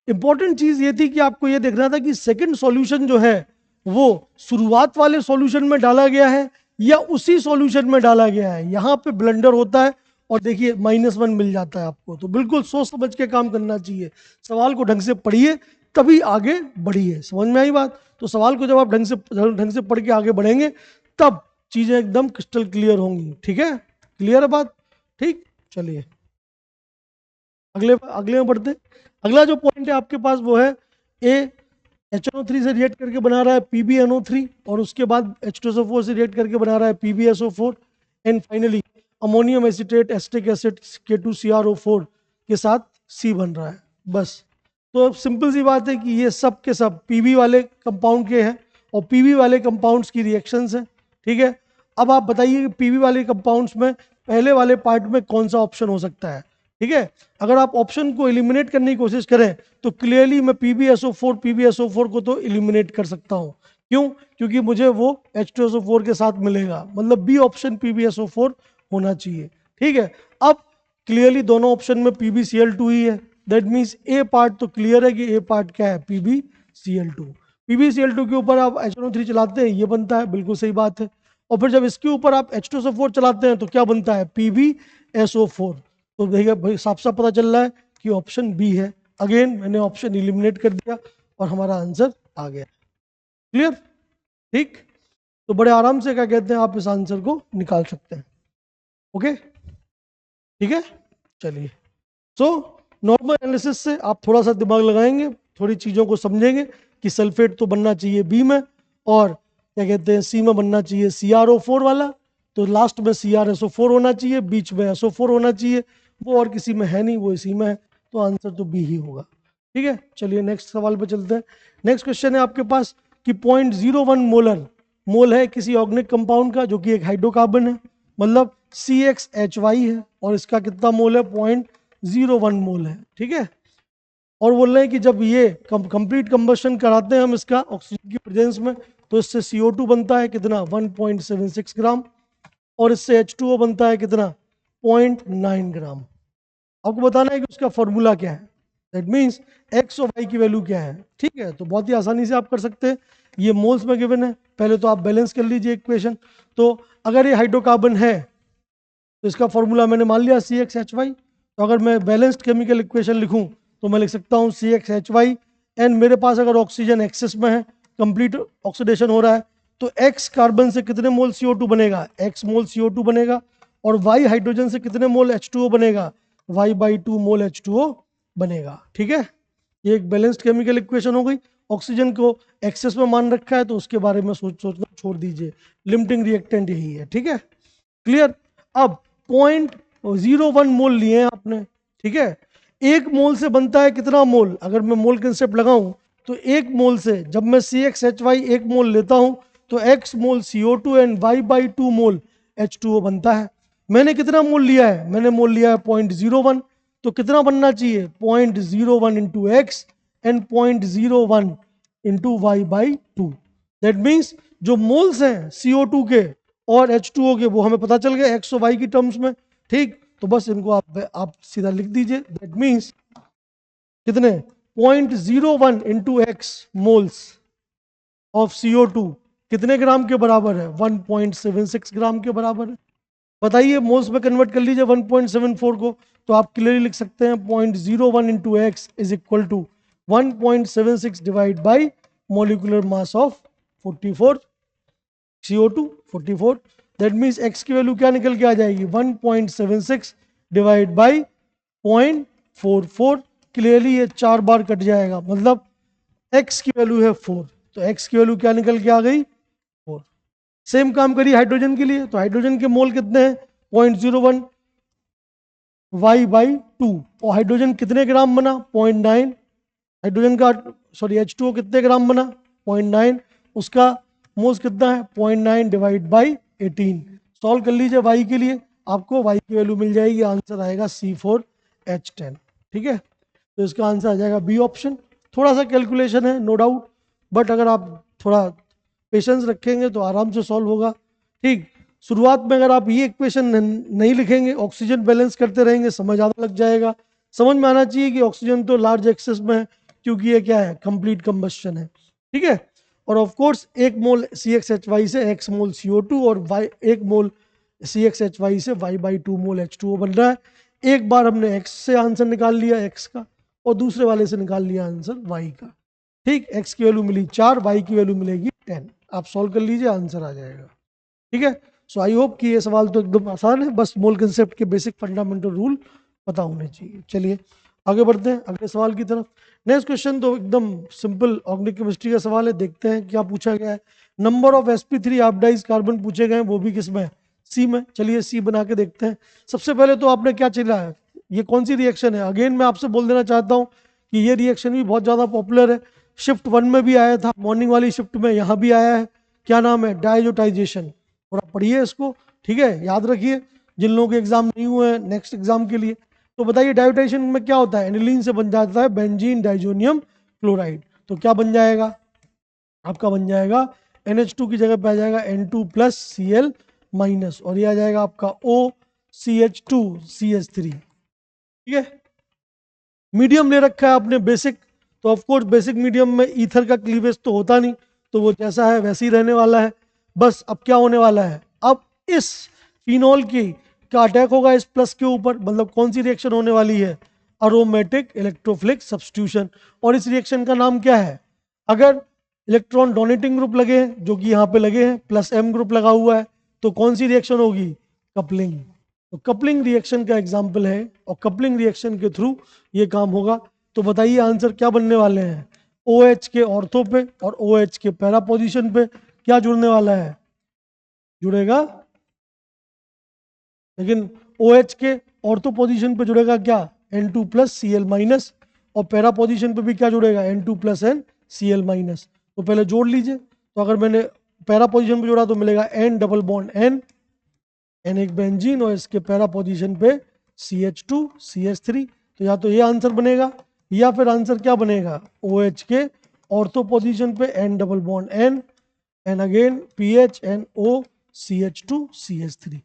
इंपॉर्टेंट चीज ये थी कि आपको ये देखना था कि सेकंड सॉल्यूशन जो है वो शुरुआत वाले सॉल्यूशन में डाला गया है या उसी सॉल्यूशन में डाला गया है, यहाँ पे ब्लंडर होता है, और देखिए -1 मिल जाता है आपको। तो बिल्कुल सोच समझ के काम करना चाहिए, सवाल को ढंग से पढ़िए तभी आगे बढ़िए, समझ में आई बात। तो सवाल को जब आप ढंग से पढ़ के आगे बढ़ेंगे तब चीजें एकदम क्रिस्टल क्लियर होंगी, ठीक है, क्लियर है बात, ठीक। चलिए अगले अगले में बढ़ते हैं। अगला जो पॉइंट है आपके पास वो है ए HNO3 से रिएक्ट करके बना रहा है PbNO3, और उसके बाद H2SO4 से रिएक्ट करके बना रहा है PbSO4, and finally ammonium acetate acetic acid K2CrO4 के साथ C बन रहा है, बस। तो अब सिंपल सी बात है कि ये सब के सब Pb वाले कंपाउंड के हैं और Pb वाले कंपाउंड्स की रिएक्शंस हैं, ठीक है। अब आप बताइए कि Pb वाले कंपाउंड्स में पहले वाले पार्ट में कौन सा ऑप्शन हो सकता है, ठीक है। अगर आप ऑप्शन को एलिमिनेट करने की कोशिश करें तो क्लियरली मैं PbSO4 को तो एलिमिनेट कर सकता हूं, क्यों, क्योंकि मुझे वो H2SO4 के साथ मिलेगा, मतलब बी ऑप्शन PbSO4 होना चाहिए, ठीक है। अब क्लियरली दोनों ऑप्शन में PbCl2 ही है, दैट मीन्स ए पार्ट तो क्लियर है कि ए पार्ट क्या है, PbCl2। PbCl2 के ऊपर आप HNO3 चलाते हैं, ये बनता है, बिल्कुल सही बात है। और फिर जब इसके ऊपर आप H2SO4 चलाते हैं तो क्या बनता है, PbSO4। तो भैया भाई साफ साफ पता चल रहा है कि ऑप्शन बी है। अगेन मैंने ऑप्शन इलिमिनेट कर दिया और हमारा आंसर आ गया, क्लियर, ठीक। तो बड़े आराम से क्या कहते हैं आप इस आंसर को निकाल सकते हैं, ओके, ठीक है। चलिए, सो नॉर्मल एनालिसिस से आप थोड़ा सा दिमाग लगाएंगे, थोड़ी चीज़ों को समझेंगे कि सल्फेट तो बनना चाहिए बी में, और क्या कहते हैं सी में बनना चाहिए CrO4 वाला, तो लास्ट में CrSO4 होना चाहिए, बीच में SO4 होना चाहिए, वो और किसी में है नहीं, वो इसी में है, तो आंसर तो बी ही होगा, ठीक है। चलिए नेक्स्ट सवाल पे चलते हैं। नेक्स्ट क्वेश्चन है आपके पास कि 0.01 मोल है किसी ऑर्गेनिक कंपाउंड का जो कि एक हाइड्रोकार्बन है, मतलब CXHY है, और इसका कितना मोल है, 0.01 मोल है, ठीक है। और बोल रहे हैं कि जब ये कंप्लीट कंबशन कराते हैं हम इसका ऑक्सीजन की प्रेजेंस में, तो इससे CO2 बनता है कितना, 1.76 ग्राम, और इससे H2O बनता है कितना, 0.9 ग्राम। आपको बताना है कि उसका फॉर्मूला क्या है, दैट मीन्स एक्स और वाई की वैल्यू क्या है, ठीक है। तो बहुत ही आसानी से आप कर सकते हैं, ये मोल्स में गिवन है, पहले तो आप बैलेंस कर लीजिए इक्वेशन। तो अगर ये हाइड्रोकार्बन है तो इसका फॉर्मूला मैंने मान लिया CXHY, तो अगर मैं बैलेंस्ड केमिकल इक्वेशन लिखूं तो मैं लिख सकता हूँ CXHY, एंड मेरे पास अगर ऑक्सीजन एक्सेस में है, कंप्लीट ऑक्सीडेशन हो रहा है, तो X कार्बन से कितने मोल CO2 बनेगा, X मोल CO2 बनेगा, और Y हाइड्रोजन से कितने मोल H2O बनेगा, Y/2 मोल H2O बनेगा। ठीक है, ये एक बैलेंस्ड केमिकल इक्वेशन हो गई। ऑक्सीजन को एक्सेस में मान रखा है तो उसके बारे में सोचना छोड़ दीजिए, लिमिटिंग रिएक्टेंट यही है। ठीक है, क्लियर। अब 0.01 मोल लिए हैं आपने। ठीक है, एक मोल से बनता है कितना मोल? अगर मैं मोल कंसेप्ट लगाऊं तो एक मोल से जब मैं CXHY एक मोल लेता हूं तो X mole CO2 and Y/2 mole H2O बनता है। मैंने कितना मोल लिया है? मैंने मोल लिया है 0.01, तो कितना बनना चाहिए? 0.01 into x and 0.01 into Y/2। That means जो मोल्स हैं CO2 के और H2O के वो हमें पता चल गया X और Y की टर्म्स में। ठीक, तो बस इनको आप सीधा लिख दीजिए। दैट मीन्स कितने? 0.01 into x moles of CO2 कितने ग्राम के बराबर है? 1.76 ग्राम के बराबर है। बताइए, मोल्स में कन्वर्ट कर लीजिए 1.74 को, तो आप क्लियरली लिख सकते हैं 0.01 into X is equal to 1.76 divide by molecular mass of 44 CO2 44। That means X की वैल्यू क्या निकल के आ जाएगी? 1.76 डिवाइड बाई 0.44। क्लियरली ये 4 बार कट जाएगा, मतलब एक्स की वैल्यू है 4, तो एक्स की वैल्यू क्या निकल के आ गई? 4। सेम काम करिए हाइड्रोजन के लिए, तो हाइड्रोजन के मोल कितने हैं? 0.01 Y/2। और हाइड्रोजन कितने ग्राम बना? 0.9। हाइड्रोजन का H2O कितने ग्राम बना? 0.9। उसका मोल्स कितना है? 0.9 डिवाइड बाई 18। सॉल्व कर लीजिए y के लिए, आपको y की वैल्यू मिल जाएगी, आंसर आएगा C4H10। ठीक है, तो इसका आंसर आ जाएगा बी ऑप्शन। थोड़ा सा कैलकुलेशन है नो डाउट, बट अगर आप थोड़ा पेशेंस रखेंगे तो आराम से सॉल्व होगा। ठीक, शुरुआत में अगर आप ये इक्वेशन नहीं लिखेंगे, ऑक्सीजन बैलेंस करते रहेंगे, समय ज़्यादा लग जाएगा। समझ में आना चाहिए कि ऑक्सीजन तो लार्ज एक्सेस में है, क्योंकि ये क्या है? कंप्लीट कंबस्शन है। ठीक है, और ऑफ कोर्स एक मोल CXHY से x मोल CO2 और एक मोल CXHY से Y/2 मोल H2O बन रहा है। एक बार हमने x से आंसर निकाल लिया x का, और दूसरे वाले से निकाल लिया आंसर y का। ठीक, x की वैल्यू मिली 4, y की वैल्यू मिलेगी 10। आप सॉल्व कर लीजिए, आंसर आ जाएगा। ठीक है, सो आई होप कि ये सवाल तो एकदम आसान है, बस मोल कंसेप्ट के बेसिक फंडामेंटल रूल पता होने चाहिए। चलिए आगे बढ़ते हैं अगले सवाल की तरफ। नेक्स्ट क्वेश्चन तो एकदम सिंपल ऑर्गेनिक केमिस्ट्री का सवाल है, देखते हैं क्या पूछा गया है। Number of sp3 oxide carbon पूछे गए हैं, वो भी किसमें? सी में। चलिए सी बना के देखते हैं। सबसे पहले तो आपने क्या चला है, ये कौन सी रिएक्शन है? अगेन मैं आपसे बोल देना चाहता हूँ कि ये रिएक्शन भी बहुत ज़्यादा पॉपुलर है, शिफ्ट 1 में भी आया था, मॉर्निंग वाली शिफ्ट में यहाँ भी आया है। क्या नाम है? डायजोटाइजेशन। थोड़ा पढ़िए इसको, ठीक है, याद रखिए जिन लोगों के एग्जाम नहीं हुए हैं नेक्स्ट एग्जाम के लिए। तो बताइए डायोटाइजेशन में क्या होता है? एनिलीन से बन जाता है बेंजीन डाइजोनियम क्लोराइड। तो क्या बन जाएगा? आपका बन जाएगा NH2 की जगह पे आ जाएगा N2 प्लस Cl माइनस, और ये आ जाएगा आपका OCH2 CH3। ठीक है, मीडियम ले रखा है आपने बेसिक, तो ऑफ कोर्स बेसिक मीडियम में ईथर का क्लीवेज तो होता नहीं, तो वो जैसा है वैसे ही रहने वाला है। बस अब क्या होने वाला है? अब इस फिनॉल की का अटैक होगा इस प्लस के ऊपर, मतलब कौन सी रिएक्शन होने वाली है? Aromatic electrophilic substitution. और इस रिएक्शन का नाम क्या है? अगर इलेक्ट्रॉन डोनेटिंग ग्रुप लगे हैं, जो कि यहाँ पे लगे हैं, प्लस M ग्रुप लगा हुआ है, तो कौन सी रिएक्शन होगी? कपलिंग। तो कपलिंग रिएक्शन का एग्जाम्पल है, और कपलिंग रिएक्शन के थ्रू ये काम होगा। तो बताइए आंसर क्या बनने वाले हैं? OH के ऑर्थो पे और OH के पैरा पोजीशन पे क्या जुड़ने वाला है? जुड़ेगा, लेकिन OH के ऑर्थो पोजीशन पे जुड़ेगा क्या? N2 प्लस Cl माइनस, और पैरा पोजीशन पे भी क्या जुड़ेगा? N2 plus N Cl minus. तो पहले जोड़ लीजिए, तो अगर मैंने पैरा पोजीशन पे जोड़ा तो मिलेगा N double bond N, N एक बेंजीन, और इसके पैरा पोजीशन पे CH2 CH3। तो या तो ये आंसर बनेगा, या फिर आंसर क्या बनेगा? OH के ऑर्थो पोजीशन पे N double bond N, and again PH and O CH2 CH3।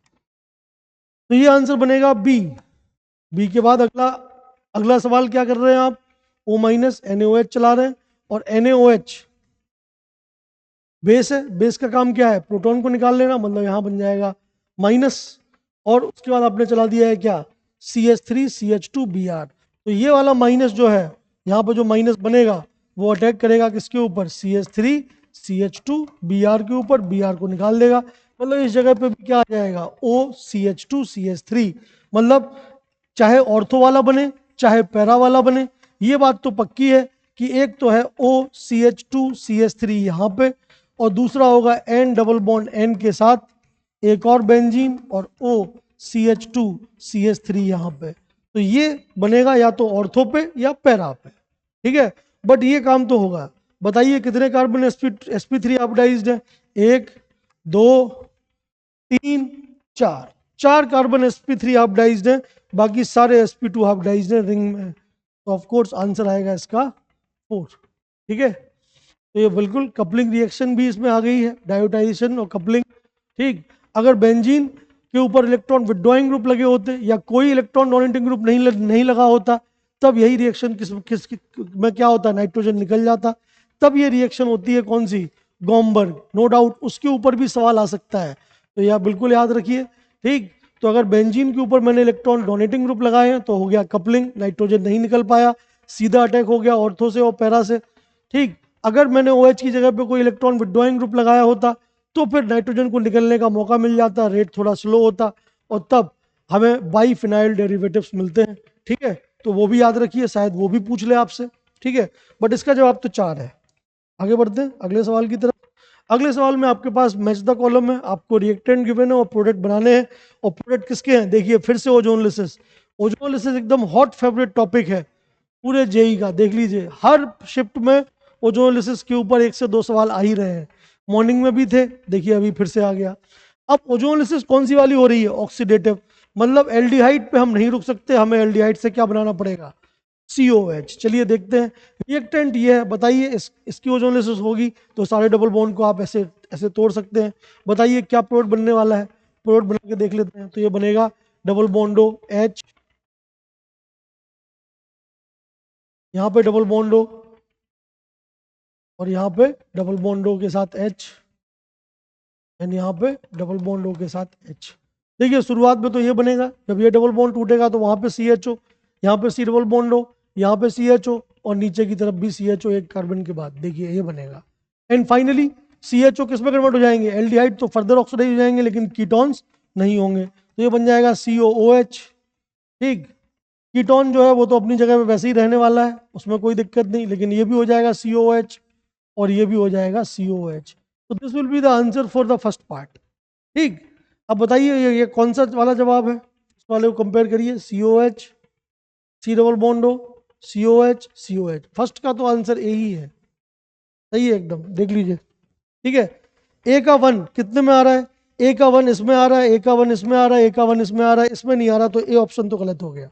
तो ये आंसर बनेगा बी। बी के बाद अगला सवाल क्या कर रहे हैं आप? O माइनस NaOH चला रहे हैं, और NaOH बेस है, बेस का काम क्या है? प्रोटॉन को निकाल लेना, मतलब यहाँ बन जाएगा माइनस, और उसके बाद आपने चला दिया है क्या? CH3 CH2 Br। तो ये वाला माइनस जो है, यहाँ पर जो माइनस बनेगा वो अटैक करेगा किसके ऊपर? CH3 CH2 Br के ऊपर, Br को निकाल देगा, मतलब इस जगह पे भी क्या आ जाएगा? OCH2 CH3। मतलब चाहे ऑर्थो वाला बने चाहे पैरा वाला बने। ये बात तो पक्की है कि एक तो है OCH2CH3 यहाँ पे, और दूसरा होगा N डबल बॉन्ड N के साथ एक और बेंजीन और OCH2CH3 यहाँ पे। तो ये बनेगा या तो ऑर्थो पे या पैरा पे, ठीक है। बट ये काम तो होगा। बताइए कितने कार्बन sp3 ऑक्साइड्स हैं? 1 2 3 4, 4 कार्बन sp3 ऑक्साइड्स हैं, बाकी सारे sp2 ऑक्साइड्स हैं रिंग में। तो ऑफ कोर्स आंसर आएगा इसका 4, ठीक है। तो ये बिल्कुल कपलिंग रिएक्शन भी इसमें आ गई है, डायोटाइजेशन और कपलिंग, ठीक। अगर बेंजीन के ऊपर इलेक्ट्रॉन विड्रॉइंग ग्रुप लगे होते या कोई इलेक्ट्रॉन डोनेटिंग ग्रुप नहीं लगा होता, तब यही रिएक्शन किस में क्या होता, नाइट्रोजन निकल जाता। तब ये रिएक्शन होती है कौन सी? गॉम्बर्ग, नो डाउट उसके ऊपर भी सवाल आ सकता है, तो यह बिल्कुल याद रखिए, ठीक। तो अगर बेंजीन के ऊपर मैंने इलेक्ट्रॉन डोनेटिंग ग्रुप लगाए हैं तो हो गया कपलिंग, नाइट्रोजन नहीं निकल पाया, सीधा अटैक हो गया ऑर्थो से और पैरा से, ठीक। अगर मैंने OH की जगह पे कोई इलेक्ट्रॉन विड्रॉइंग ग्रुप लगाया होता तो फिर नाइट्रोजन को निकलने का मौका मिल जाता, रेट थोड़ा स्लो होता, और तब हमें बाईफिनाइल डेरिवेटिव्स मिलते हैं, ठीक है। तो वो भी याद रखिए, शायद वो भी पूछ ले आपसे, ठीक है। बट इसका जवाब तो 4 है। आगे बढ़ते हैं अगले सवाल की तरफ। अगले सवाल में आपके पास मैच द कॉलम है, आपको रिएक्टेंट गिवन है और प्रोडक्ट बनाने हैं। और प्रोडक्ट किसके हैं? देखिए फिर से ओजोनलिसिस। ओजोनलिसिस एकदम हॉट फेवरेट टॉपिक है पूरे जेई का। देख लीजिए हर शिफ्ट में ओजोनलिसिस के ऊपर 1 से 2 सवाल आ ही रहे हैं। मॉर्निंग में भी थे, देखिए अभी फिर से आ गया। अब ओजोनलिसिस कौन सी वाली हो रही है? ऑक्सीडेटिव, मतलब एल्डिहाइड पे हम नहीं रुक सकते, हमें एल्डिहाइड से क्या बनाना पड़ेगा? COH। चलिए देखते हैं रिएक्टेंट ये है, बताइए इसकी ओजोनलिसिस होगी तो सारे डबल बॉन्ड को आप ऐसे ऐसे तोड़ सकते हैं। बताइए क्या प्रोडक्ट बनने वाला है? प्रोडक्ट बना के देख लेते हैं। तो ये बनेगा डबल बॉन्डो H, यहाँ पे डबल बॉन्डो और यहाँ पे डबल बॉन्डो के साथ H, एंड यहाँ पे डबल बॉन्डो के साथ H। देखिए शुरुआत में तो ये बनेगा, जब ये डबल बॉन्ड टूटेगा तो वहाँ पे CHO, यहाँ पे C डबल बॉन्डो, यहाँ पे CHO और नीचे की तरफ भी CHO एक कार्बन के बाद, देखिए ये बनेगा। एंड फाइनली CHO किस में कन्वर्ट हो जाएंगे? एल्डिहाइड तो फर्दर ऑक्सीडाइज हो जाएंगे लेकिन कीटोन्स नहीं होंगे, तो ये बन जाएगा COOH, ठीक। कीटोन जो है वो तो अपनी जगह पे वैसे ही रहने वाला है, उसमें कोई दिक्कत नहीं, लेकिन ये भी हो जाएगा COH और ये भी हो जाएगा COH। तो this will be the answer for the first part, ठीक। अब बताइए ये कौन सा वाला जवाब है? इस वाले को कंपेयर करिए, COH, C double बॉन्डो, COH, COH। First का तो आंसर ए ही है, सही है एकदम, देख लीजिए, ठीक है। A का 1 कितने में आ रहा है? A का 1 इसमें आ रहा है, A का 1 इसमें आ रहा है, A का 1 इसमें आ रहा है, इसमें नहीं आ रहा, तो A ऑप्शन तो गलत हो गया,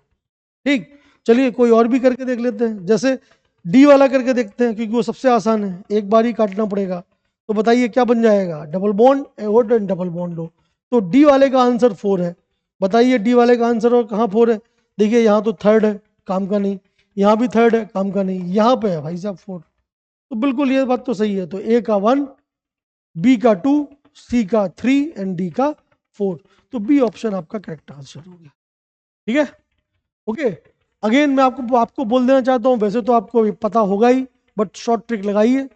ठीक। चलिए कोई और भी करके देख लेते हैं, जैसे D वाला करके देखते हैं क्योंकि वो सबसे आसान है, एक बार ही काटना पड़ेगा। तो बताइए क्या बन जाएगा? Double bond avoid and double bond लो। तो D वाले का आंसर 4 है। बताइए D वाले का आंसर और कहाँ 4 है? देखिए यहाँ तो थर्ड है, काम का नहीं, यहाँ भी थर्ड है, काम का नहीं, यहाँ पे है भाई साहब 4। तो बिल्कुल ये बात तो सही है। तो A का 1, B का 2, C का 3 एंड D का 4। तो B ऑप्शन आपका करेक्ट आंसर हो गया, ठीक है, ओके। अगेन मैं आपको बोल देना चाहता हूं, वैसे तो आपको पता होगा ही, बट शॉर्ट ट्रिक लगाइए।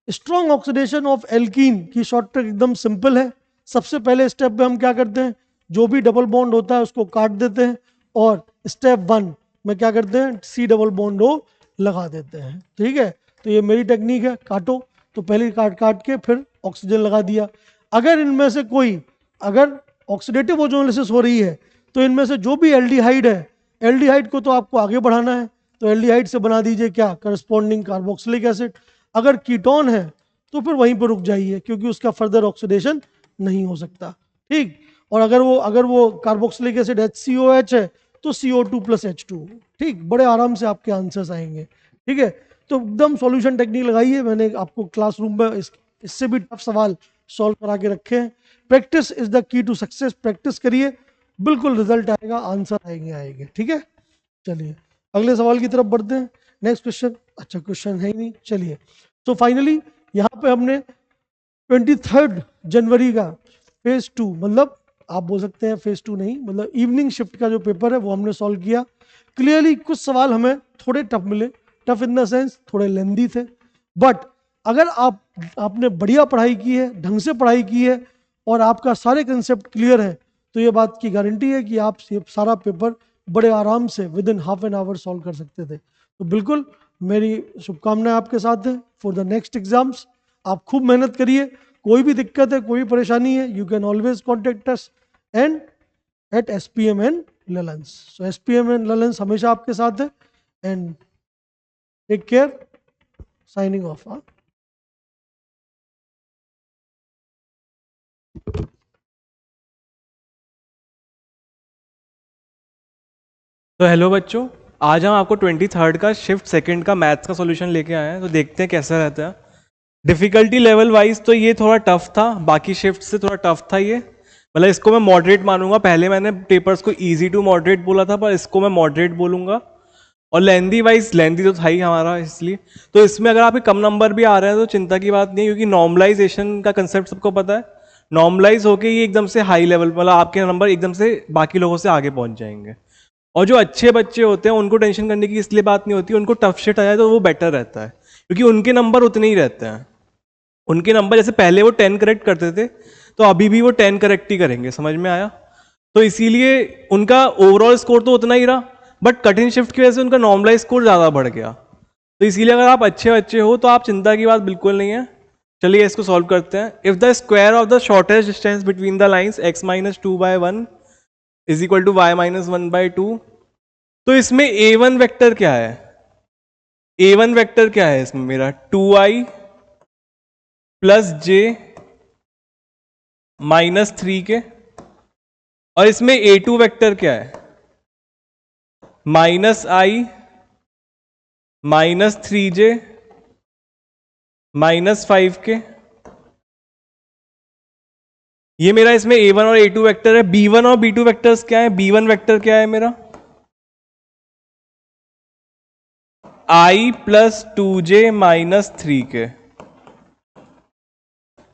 स्ट्रॉन्ग ऑक्सीडेशन ऑफ एल्कीन की शॉर्ट ट्रिक एकदम सिंपल है। सबसे पहले स्टेप पे हम क्या करते हैं? जो भी डबल बॉन्ड होता है उसको काट देते हैं, और स्टेप 1 में क्या करते हैं? C डबल बॉन्ड O लगा देते हैं, ठीक है। तो ये मेरी टेक्निक है, काटो। तो पहले काट के फिर ऑक्सीजन लगा दिया। अगर इनमें से कोई, अगर ऑक्सीडेटिव ओजोनलिसिस हो रही है तो इनमें से जो भी एल्डिहाइड है, एल्डिहाइड को तो आपको आगे बढ़ाना है, तो एल्डिहाइड से बना दीजिए क्या? Corresponding carboxylic acid. अगर कीटोन है तो फिर वहीं पर रुक जाइए क्योंकि उसका फर्दर ऑक्सीडेशन नहीं हो सकता, ठीक। और अगर वो कार्बोक्सिलिक एसिड HCOH है तो CO2 + H2, ठीक। बड़े आराम से आपके आंसर्स आएंगे, ठीक है। तो एकदम सॉल्यूशन टेक्निक लगाइए, मैंने आपको क्लासरूम में इससे भी टफ सवाल सॉल्व करा के रखे हैं। Practice is the key to success. Practice करिए, बिल्कुल रिजल्ट आएगा, आंसर आएंगे, ठीक है। चलिए अगले सवाल की तरफ बढ़ते हैं। नेक्स्ट क्वेश्चन, अच्छा क्वेश्चन है ही नहीं, चलिए। तो फाइनली यहाँ पे हमने 23 जनवरी का फेज 2, मतलब आप बोल सकते हैं फेज 2 नहीं, मतलब इवनिंग शिफ्ट का जो पेपर है वो हमने सॉल्व किया। क्लियरली कुछ सवाल हमें थोड़े टफ मिले, टफ इन द सेंस थोड़े लेंदी थे, बट अगर आपने बढ़िया पढ़ाई की है, ढंग से पढ़ाई की है और आपका सारे कंसेप्ट क्लियर है, तो ये बात की गारंटी है कि आप ये सारा पेपर बड़े आराम से with in half an hour solve कर सकते थे। तो बिल्कुल मेरी शुभकामनाएं आपके साथ है फॉर द नेक्स्ट एग्जाम्स। आप खूब मेहनत करिए, कोई भी दिक्कत है, कोई भी परेशानी है, you can always contact us and at SPM and ललंस। सो SPM एंड ललंस हमेशा आपके साथ है and take care, signing off. तो हेलो बच्चों, आज हम आपको 23rd का शिफ्ट सेकंड का मैथ्स का सॉल्यूशन लेके आए हैं। तो देखते हैं कैसा रहता है। डिफिकल्टी लेवल वाइज तो ये थोड़ा टफ था, बाकी शिफ्ट से थोड़ा टफ था ये। मतलब इसको मैं मॉडरेट मानूंगा। पहले मैंने पेपर्स को इजी टू मॉडरेट बोला था, पर इसको मैं मॉडरेट बोलूंगा। और लेंदी वाइज, लेंदी तो था ही हमारा, इसलिए तो इसमें अगर आपके कम नंबर भी आ रहे हैं तो चिंता की बात नहीं है, क्योंकि नॉर्मलाइजेशन का कंसेप्ट सबको पता है। नॉर्मलाइज होके ये एकदम से हाई लेवल, मतलब आपके नंबर एकदम से बाकी लोगों से आगे पहुंच जाएंगे। और जो अच्छे बच्चे होते हैं उनको टेंशन करने की इसलिए बात नहीं होती, उनको टफ शिट आ जाए तो वो बेटर रहता है, क्योंकि उनके नंबर उतने ही रहते हैं। उनके नंबर जैसे पहले वो 10 करेक्ट करते थे, तो अभी भी वो 10 करेक्ट ही करेंगे। समझ में आया? तो इसीलिए उनका ओवरऑल स्कोर तो उतना ही रहा, बट कठिन शिफ्ट की वजह से उनका नॉर्मलाइज स्कोर ज़्यादा बढ़ गया। तो इसीलिए अगर आप अच्छे बच्चे हो तो आप चिंता की बात बिल्कुल नहीं है। चलिए इसको सॉल्व करते हैं। If the square of the shortest distance between the lines x-2/1 is equal to y-1/2, तो इसमें a1 वेक्टर क्या है? a1 वेक्टर क्या है इसमें मेरा? 2i प्लस j -3 के। और इसमें a2 वेक्टर क्या है? -i -3j -5 के। ये मेरा इसमें a1 और a2 वेक्टर है। b1 और b2 वेक्टर्स क्या है? b1 वेक्टर क्या है मेरा? i प्लस 2j -3 के।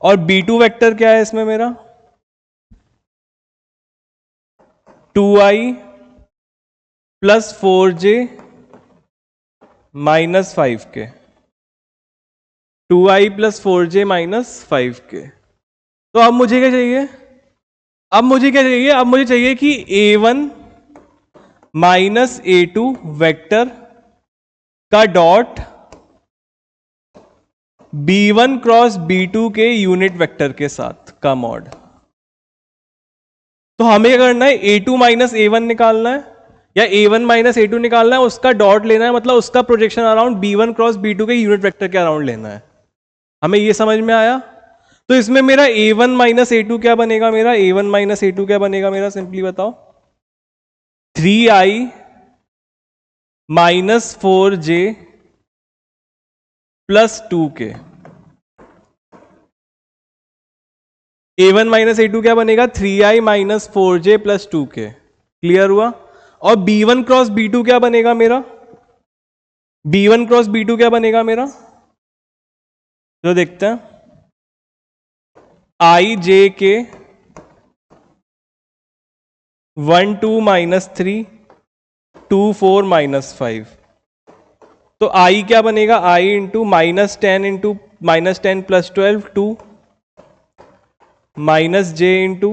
और b2 वेक्टर क्या है इसमें मेरा? 2i प्लस 4j -5 के। 2i प्लस 4j -5 के। तो अब मुझे क्या चाहिए? अब मुझे चाहिए कि a1 माइनस a2 वेक्टर का डॉट b1 क्रॉस b2 के यूनिट वेक्टर के साथ का मॉड। तो हमें क्या करना है? a2 माइनस a1 निकालना है, या a1 माइनस a2 निकालना है, उसका डॉट लेना है, मतलब उसका projection around b1 cross b2 के यूनिट वेक्टर के अराउंड लेना है। हमें ये समझ में आया? तो इसमें मेरा a1 माइनस a2 क्या बनेगा? मेरा a1 माइनस a2 क्या बनेगा मेरा? सिंपली बताओ। 3i माइनस 4j प्लस 2 के। a1 माइनस a2 क्या बनेगा? 3i माइनस 4j प्लस 2 के। क्लियर हुआ? और b1 क्रॉस b2 क्या बनेगा मेरा? b1 क्रॉस b2 क्या बनेगा मेरा? जो देखते हैं, i j के 1 2 माइनस 3 2 4 माइनस 5। तो i क्या बनेगा? i into -10 plus 12 2 minus j into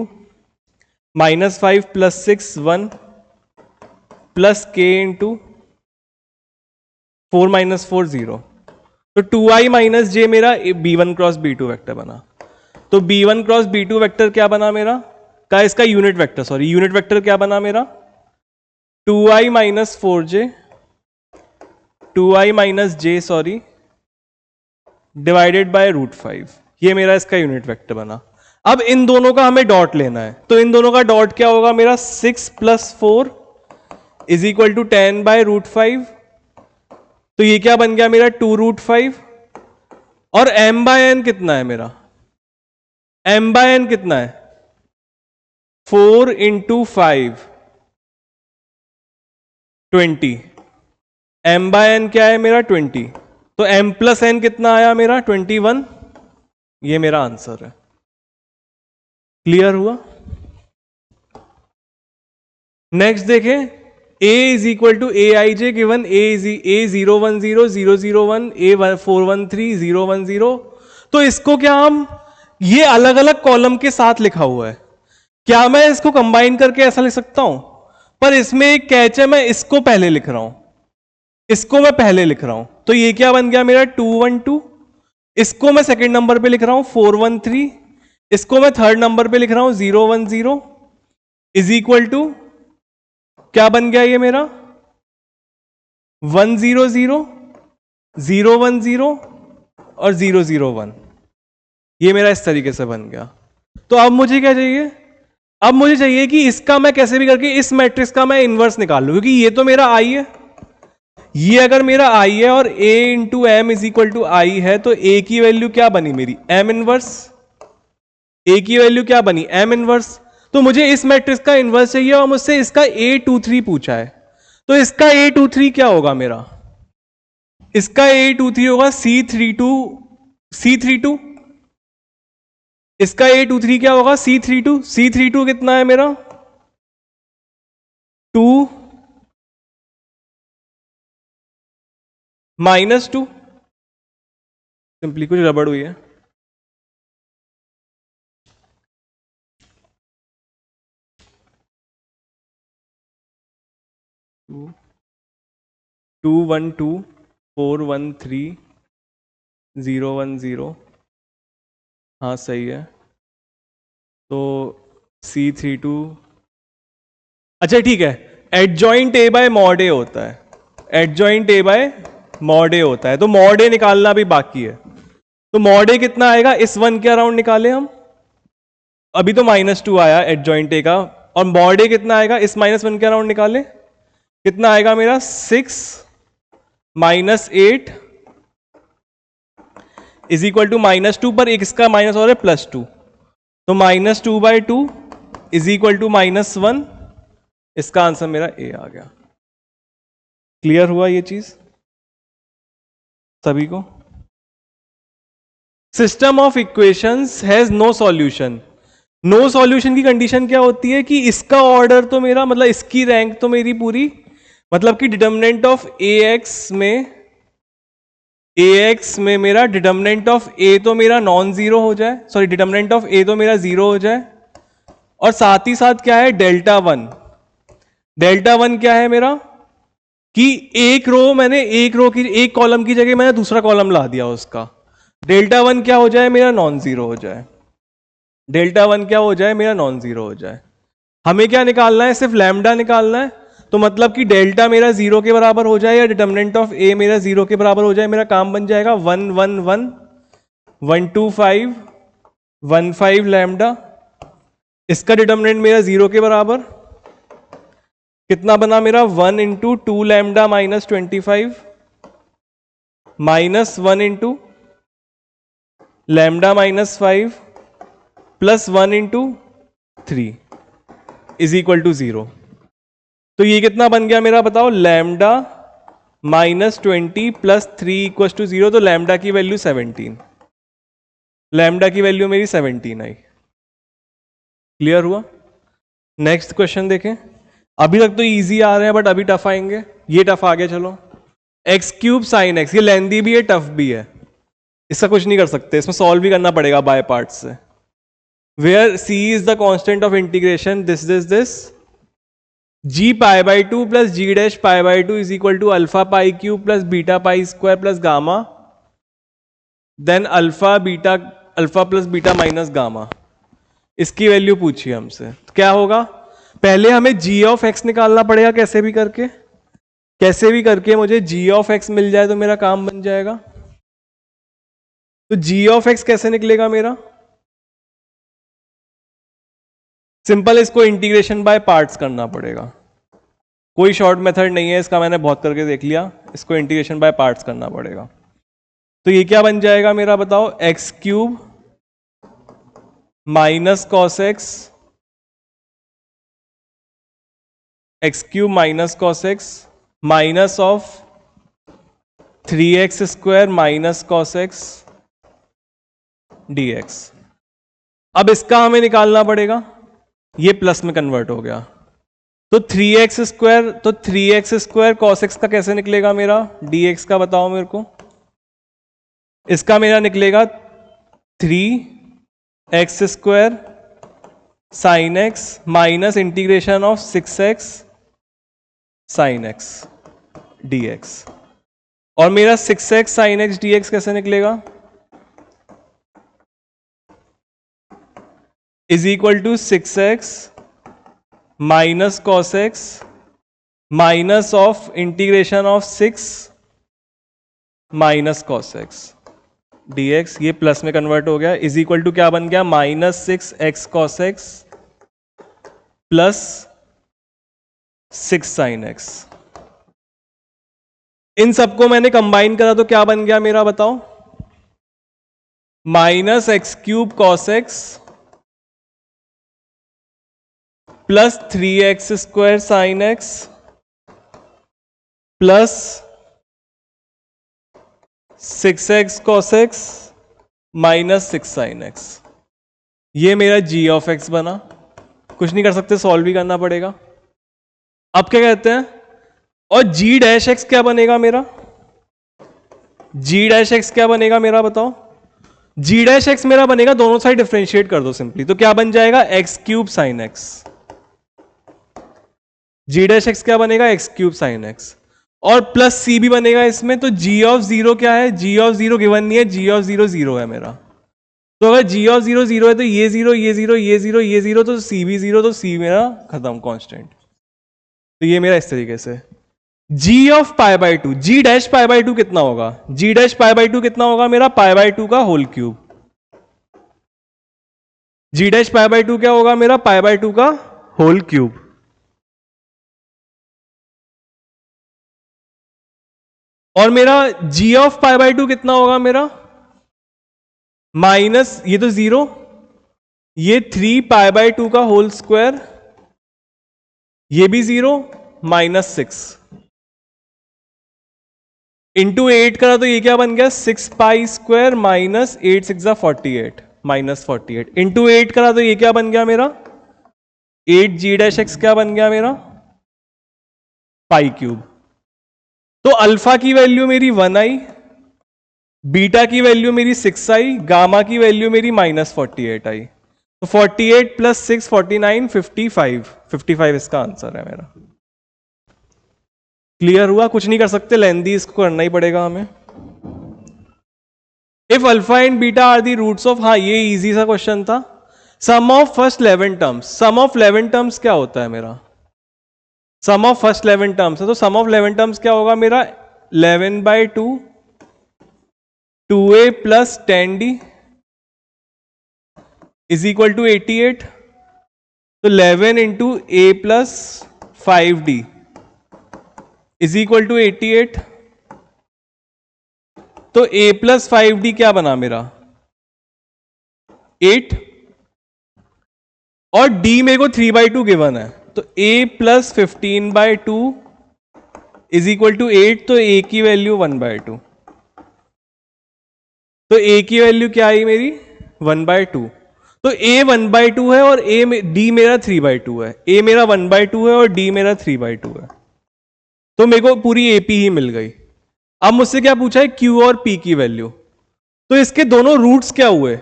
-5 plus 6 1 plus k into 4 minus 4 0। तो 2i माइनस j मेरा b1 क्रॉस b2 वेक्टर बना। तो b1 क्रॉस b2 वेक्टर क्या बना मेरा? का इसका unit vector, sorry unit vector क्या बना मेरा? 2i minus 4j 2i minus j sorry divided by √5। ये मेरा इसका यूनिट वेक्टर बना। अब इन दोनों का हमें डॉट लेना है, तो इन दोनों का डॉट क्या होगा मेरा? 6 plus 4 is equal to 10 by √5। तो ये क्या बन गया मेरा? 2√5। और m बाय n कितना है मेरा? m बाय n कितना है? 4 इंटू 5 20। m बाय n क्या है मेरा? 20। तो m प्लस n कितना आया मेरा? 21। ये मेरा आंसर है। क्लियर हुआ? नेक्स्ट देखें, a is equal to aij given a010 001 a413 010। तो इसको क्या हम ये अलग अलग कॉलम के साथ लिखा हुआ है, क्या मैं इसको कंबाइन करके ऐसा लिख सकता हूं? पर इसमें एक कैच है, मैं इसको पहले लिख रहा हूं, इसको मैं पहले लिख रहा हूं, तो ये क्या बन गया मेरा 212, इसको मैं सेकंड नंबर पे लिख रहा हूं 413, इसको मैं थर्ड नंबर पे लिख रहा हूं 010 इज इक्वल टू क्या बन गया ये मेरा 100 010 और 001, ये मेरा इस तरीके से बन गया। तो अब मुझे क्या चाहिए, अब मुझे चाहिए कि इसका मैं कैसे भी करके इस मैट्रिक्स का मैं इनवर्स निकाल लूं, क्योंकि ये तो मेरा आई है, ये अगर मेरा आई है और a into M is equal to I है, तो a की वैल्यू क्या बनी मेरी m इनवर्स, a की वैल्यू क्या बनी m इनवर्स। तो मुझे इस मैट्रिक्स का इनवर्स चाहिए और मुझसे इसका A23 पूछा है, तो इसका A23 क्या होगा मेरा, इसका A23 होगा C32, इसका A23 क्या होगा C32 कितना है मेरा 2 -2, सिंपली कुछ गड़बड़ हुई है, 212 413 010, हाँ सही है। तो C32, अच्छा ठीक है, adjoint A bye mod A होता है, adjoint A bye mod A होता है, तो मॉड A निकालना भी बाकी है। तो मॉड A कितना आएगा, इस 1 के अराउंड निकाले हम, अभी तो -2 आया एडजॉइंट A का, और मॉड A कितना आएगा, इस -1 के अराउंड निकाले, कितना आएगा मेरा 6 -8 इज इक्वल टू -2, पर एक इसका माइनस और है +2, तो -2/2 इज इक्वल टू -1, इसका आंसर मेरा A आ गया। क्लियर हुआ ये चीज सभी को। System of equations has no solution, no solution की कंडीशन क्या होती है कि इसका ऑर्डर तो मेरा, मतलब इसकी रैंक तो मेरी पूरी, मतलब कि डिटर्मिनेंट ऑफ AX में मेरा डिटर्मिनेंट ऑफ A तो मेरा नॉन जीरो हो जाए, सॉरी डिटर्मिनेंट ऑफ A तो मेरा 0 हो जाए, और साथ ही साथ क्या है डेल्टा वन क्या है मेरा कि एक रो की एक कॉलम की जगह मैंने दूसरा कॉलम ला दिया उसका, डेल्टा वन क्या हो जाए मेरा नॉन जीरो हो जाए, डेल्टा वन क्या हो जाए मेरा नॉन जीरो हो जाए। हमें क्या निकालना है, सिर्फ लैम्डा निकालना है, तो मतलब कि डेल्टा मेरा 0 के बराबर हो जाए या डिटर्मिनेंट ऑफ A मेरा 0 के बराबर हो जाए, मेरा काम बन जाएगा 1 1 1 125 15 लैम्डा, इसका डिटर्मिनेंट मेरा 0 के बराबर, कितना बना मेरा 1 into 2 lambda -25 -1 into lambda -5 plus 1 into 3 is equal to 0। तो ये कितना बन गया मेरा बताओ, लैम्डा -20 प्लस 3 इक्वल टू 0, तो लैम्डा की वैल्यू 17, लैम्डा की वैल्यू मेरी 17 आई। क्लियर हुआ। नेक्स्ट क्वेश्चन देखें, अभी तक तो इजी आ रहे हैं बट अभी टफ आएंगे, ये टफ आ गया, चलो x³ sin x, ये लेंदी भी है टफ भी है, इसका कुछ नहीं कर सकते, इसमें सॉल्व भी करना पड़ेगा बाय पार्ट्स से। Where c is the constant of integration this g π/2 plus g' π/2 is equal to alpha π³ plus beta π² plus gamma, then alpha plus beta minus gamma, इसकी वैल्यू पूछिए हमसे। तो क्या होगा, पहले हमें g ऑफ x निकालना पड़ेगा, कैसे भी करके मुझे g ऑफ x मिल जाए तो मेरा काम बन जाएगा। तो g ऑफ x कैसे निकलेगा मेरा, सिंपल, इसको इंटीग्रेशन बाय पार्ट्स करना पड़ेगा, कोई शॉर्ट मेथड नहीं है इसका, मैंने बहुत करके देख लिया, इसको इंटीग्रेशन बाय पार्ट्स करना पड़ेगा। तो ये क्या बन जाएगा मेरा बताओ, x³ minus cos x, x³ minus cos x minus of 3x² minus cos x dx। अब इसका हमें निकालना पड़ेगा, ये प्लस में कन्वर्ट हो गया, तो 3x² cos x का कैसे निकलेगा मेरा, dx का बताओ मेरे को। इसका मेरा निकलेगा 3x² sin x minus integration of 6x sine x d x, और मेरा 6x sine x d x कैसे निकलेगा? Is equal to 6x minus cos x minus of integration of 6 minus cos x d x, ये प्लस में कन्वर्ट हो गया, इज इक्वल टू क्या बन गया? Minus 6x cos x plus 6 sine x. इन सबको मैंने कंबाइन करा तो क्या बन गया मेरा, बताओ? Minus x cube cos x plus 3x square sine x plus 6x cos x minus 6 sine x. ये मेरा g ऑफ x बना। कुछ नहीं कर सकते, सॉल्व भी करना पड़ेगा। अब क्या कहते हैं, और g डैश x क्या बनेगा मेरा? g डैश x क्या बनेगा मेरा, बताओ? g डैश x मेरा बनेगा, दोनों साइड डिफरेंशिएट कर दो सिंपली, तो क्या बन जाएगा? x cube sine x. g dash x क्या बनेगा? x क्यूब साइन x, और प्लस c भी बनेगा इसमें। तो g ऑफ 0 क्या है? g ऑफ 0 गिवन नहीं है, g ऑफ 0 0 है मेरा। तो अगर g ऑफ 0 0 है तो ये 0 ये 0 ये 0 ये 0, तो c भी 0, तो c मेरा खत्म, कांस्टेंट। तो ये मेरा इस तरीके से g of pi by 2, g dash pi by 2 कितना होगा? g डैश पाई बाई 2 कितना होगा मेरा? पाई बाई 2 का whole cube. g dash pi by 2 क्या होगा मेरा? पाई बाई 2 का होल क्यूब। और मेरा g ऑफ पाई बाई 2 कितना होगा मेरा? माइनस, ये तो 0, ये 3 पाई बाई 2 का होल स्क्वायर, ये भी 0, माइनस 6 इंटू 8 करा तो ये क्या बन गया? 6 pi square minus 8 6 48, minus 48 into 8 करा तो ये क्या बन गया मेरा? 8 g डैश x क्या बन गया मेरा? पाई क्यूब। तो अल्फा की वैल्यू मेरी 1 आई, बीटा की वैल्यू मेरी 6 आई, गामा की वैल्यू मेरी माइनस 48 आई। तो 48 प्लस 6 49 55 इसका आंसर है मेरा। क्लियर हुआ? कुछ नहीं कर सकते, लेंदी इसको करना ही पड़ेगा हमें। If alpha and beta are the roots of, हाँ ये इजी सा क्वेश्चन था। Sum of first 11 terms, sum of 11 terms क्या होता है मेरा? सम ऑफ फर्स्ट 11 टर्म्स है, तो सम ऑफ 11 टर्म्स क्या होगा मेरा? 11/2 2a plus 10d is equal to 88। तो 11 into a plus 5d is equal to 88। तो a प्लस 5d क्या बना मेरा? 8, और d मेरे को 3/2 गिवन है, तो a plus 15/2 is equal to 8। तो a की वैल्यू 1/2, तो a की वैल्यू क्या आई मेरी? 1/2। तो a 1/2 है और d मेरा 3/2 है। a मेरा 1/2 है और d मेरा 3/2 है, तो मेरे को पूरी AP ही मिल गई। अब मुझसे क्या पूछा है? Q और P की वैल्यू। तो इसके दोनों रूट्स क्या हुए?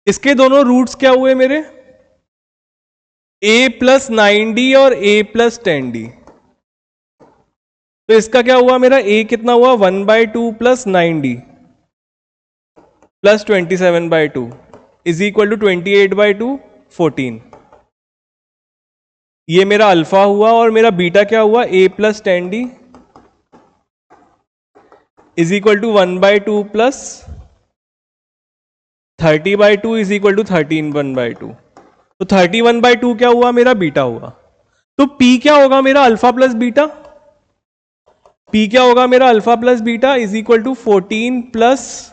इसके दोनों रूट्स क्या हुए मेरे? a प्लस 9d और a प्लस 10d। तो इसका क्या हुआ मेरा? a कितना हुआ? 1/2 plus 9d plus 27/2 is equal to 28/2 14। ये मेरा अल्फा हुआ, और मेरा बीटा क्या हुआ? a plus 10d is equal to 1/2 plus 30/2 is equal to 13/2। तो 31/2 क्या हुआ मेरा? बीटा हुआ। तो p क्या होगा मेरा? Alpha plus beta. p क्या होगा मेरा? Alpha plus beta is equal to 14 plus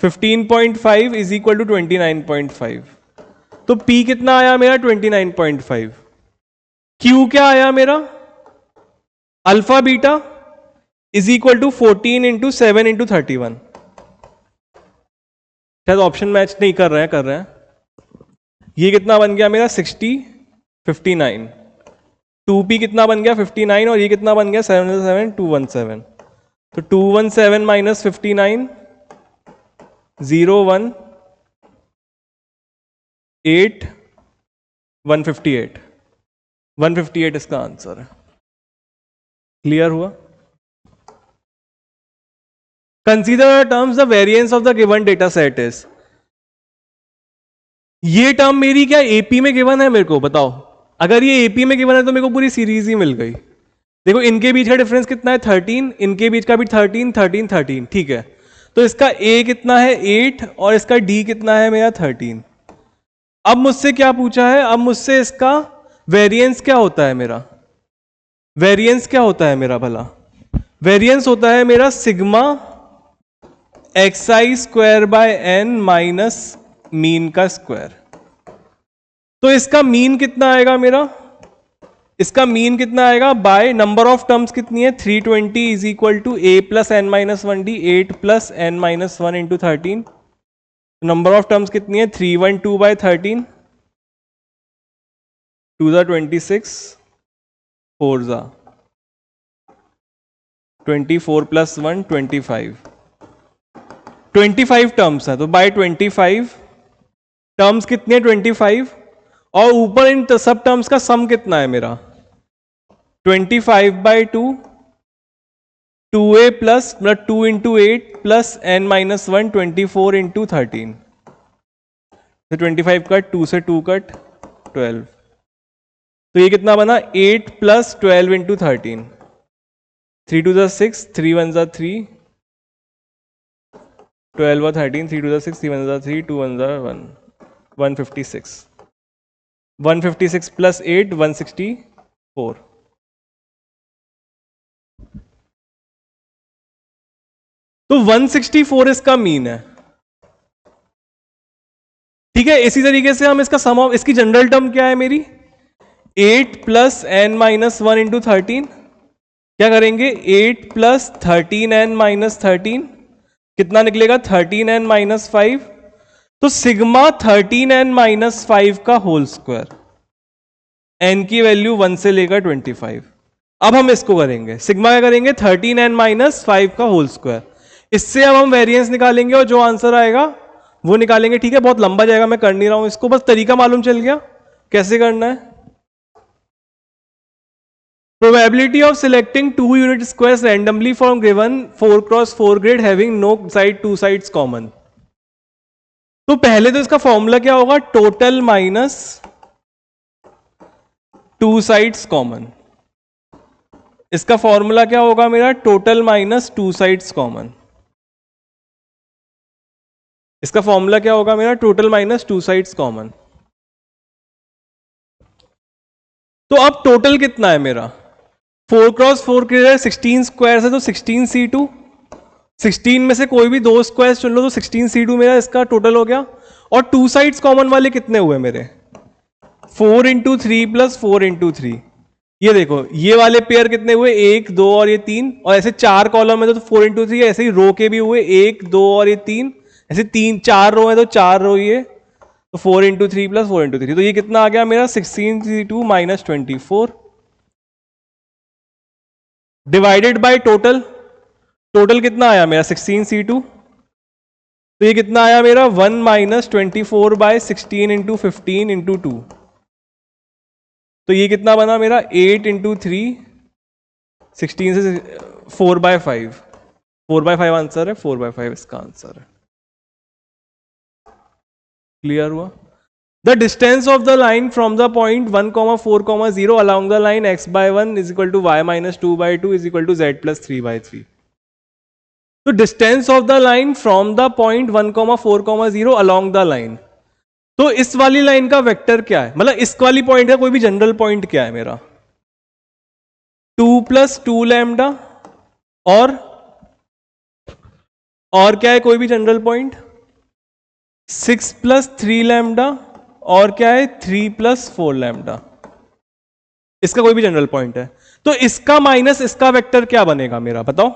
15.5 is equal to 29.5। तो P कितना आया मेरा? 29.5। Q क्या आया मेरा? Alpha beta is equal to 14 into 7 into 31। शायद ऑप्शन मैच नहीं कर रहे हैं। ये कितना बन गया मेरा? 60 59। 2P कितना बन गया? 59, और ये कितना बन गया? 7 7 217। तो 217 माइनस 59 0 1 8 158। 158 इसका आंसर है। क्लियर हुआ? Consider terms the variance of the given data set is. ये टर्म मेरी क्या एपी में गिवन है? मेरे को बताओ, अगर ये एपी में गिवन है तो मेरे को पूरी सीरीज ही मिल गई। देखो इनके बीच का डिफरेंस कितना है 13, इनके बीच का भी 13 13 13, ठीक है। तो इसका ए कितना है 8 और इसका डी कितना है मेरा 13। अब मुझसे क्या पूछा है? अब मुझसे इसका वेरिएंस क्या होता है मेरा? वेरिएंस क्या होता है मेरा भला? वेरिएंस होता है मेरा sigma xi square by n minus mean का स्क्वायर। तो इसका मीन कितना आएगा मेरा? इसका मीन कितना आएगा बाय नंबर ऑफ टर्म्स कितनी है 320 is equal to a plus n minus 1d 8 plus n minus 1 into 13। Number of terms कितनी है 312 बाय 13 2 ज़ा 26 4 ज़ा 24 प्लस 1 25 टर्म्स है। तो बाय 25 टर्म्स कितने 25 और ऊपर इन सब टर्म्स का सम कितना है मेरा 25 by 2 2a plus 2 into 8 plus n minus 1 24 into 13। तो 25 कट 2 से 2 कट 12। तो ये कितना बना 8 प्लस 12 इंटू 13। 3 2 6 3 1 3 12 और 13 3 2 6 3 1 3 2 1 1 156 156 प्लस 8 164। तो 164 इसका मीन है, ठीक है। इसी तरीके से हम इसका सम ऑफ इसकी जनरल टर्म क्या है मेरी 8 प्लस n माइनस 1 इंटू 13। क्या करेंगे 8 प्लस 13n माइनस 13 कितना निकलेगा 13n माइनस 5। तो सिग्मा 13n माइनस 5 का होल स्क्वायर, n की वैल्यू 1 से लेकर 25। अब हम इसको करेंगे सिग्मा क्या करेंगे 13n माइनस 5 का होल स्क्वायर। इससे अब हम वेरिएंस निकालेंगे और जो आंसर आएगा वो निकालेंगे, ठीक है। बहुत लंबा जाएगा, मैं कर नहीं रहा हूं इसको, बस तरीका मालूम चल गया कैसे करना है। Probability of selecting two unit squares randomly from given 4x4 grid having no side two sides common। तो पहले तो इसका फॉर्मूला क्या होगा total minus two sides common. इसका फॉर्मूला क्या होगा मेरा total minus two sides common. इसका फॉर्मूला क्या होगा मेरा total minus two sides common. तो अब टोटल कितना है मेरा 4x4 के 16 स्क्वायर है तो 16c2। 16 में से कोई भी दो स्क्वायर चुन लो तो 16c2 मेरा इसका टोटल हो गया। और टू साइड्स कॉमन वाले कितने हुए मेरे 4 इंटू 3 प्लस 4 इंटू 3। ये देखो ये वाले पेयर कितने हुए 1 2 और ये 3। और ऐसे चार कॉलम है तो 4 इंटू 3, ऐसे ही रो के भी हुए 1 2 और ये 3, ऐसे 3 4 रो है तो 4 रो ये, तो 4 इंटू 3 प्लस 4 इंटू 3। तो ये कितना आ गया मेरा 16c2 minus 24 divided by total. Total कितना आया मेरा 16c2, तो ये कितना आया मेरा 1 माइनस 24 बाय 16 इंटू 15 इंटू 2। तो ये कितना बना मेरा 8 इंटू 3 16 से 4 बाय 5। 4 बाय 5 आंसर है, 4 बाय 5 इसका आंसर है। क्लियर हुआ? The distance of the line from the point 1, 4, 0 along the line x by 1 is equal to y minus 2 by 2 is equal to z plus 3 by 3. तो distance of the line from the point 1, 4, 0 along the line। तो इस वाली लाइन का वेक्टर क्या है, मतलब इस वाली पॉइंट का कोई भी जनरल पॉइंट क्या है मेरा 2 प्लस 2 लैम्डा और क्या है कोई भी जनरल पॉइंट 6 प्लस 3 लैम्डा और क्या है 3 प्लस 4 लैम्डा। इसका कोई भी जनरल पॉइंट है तो इसका माइनस इसका वेक्टर क्या बनेगा मेरा बताओ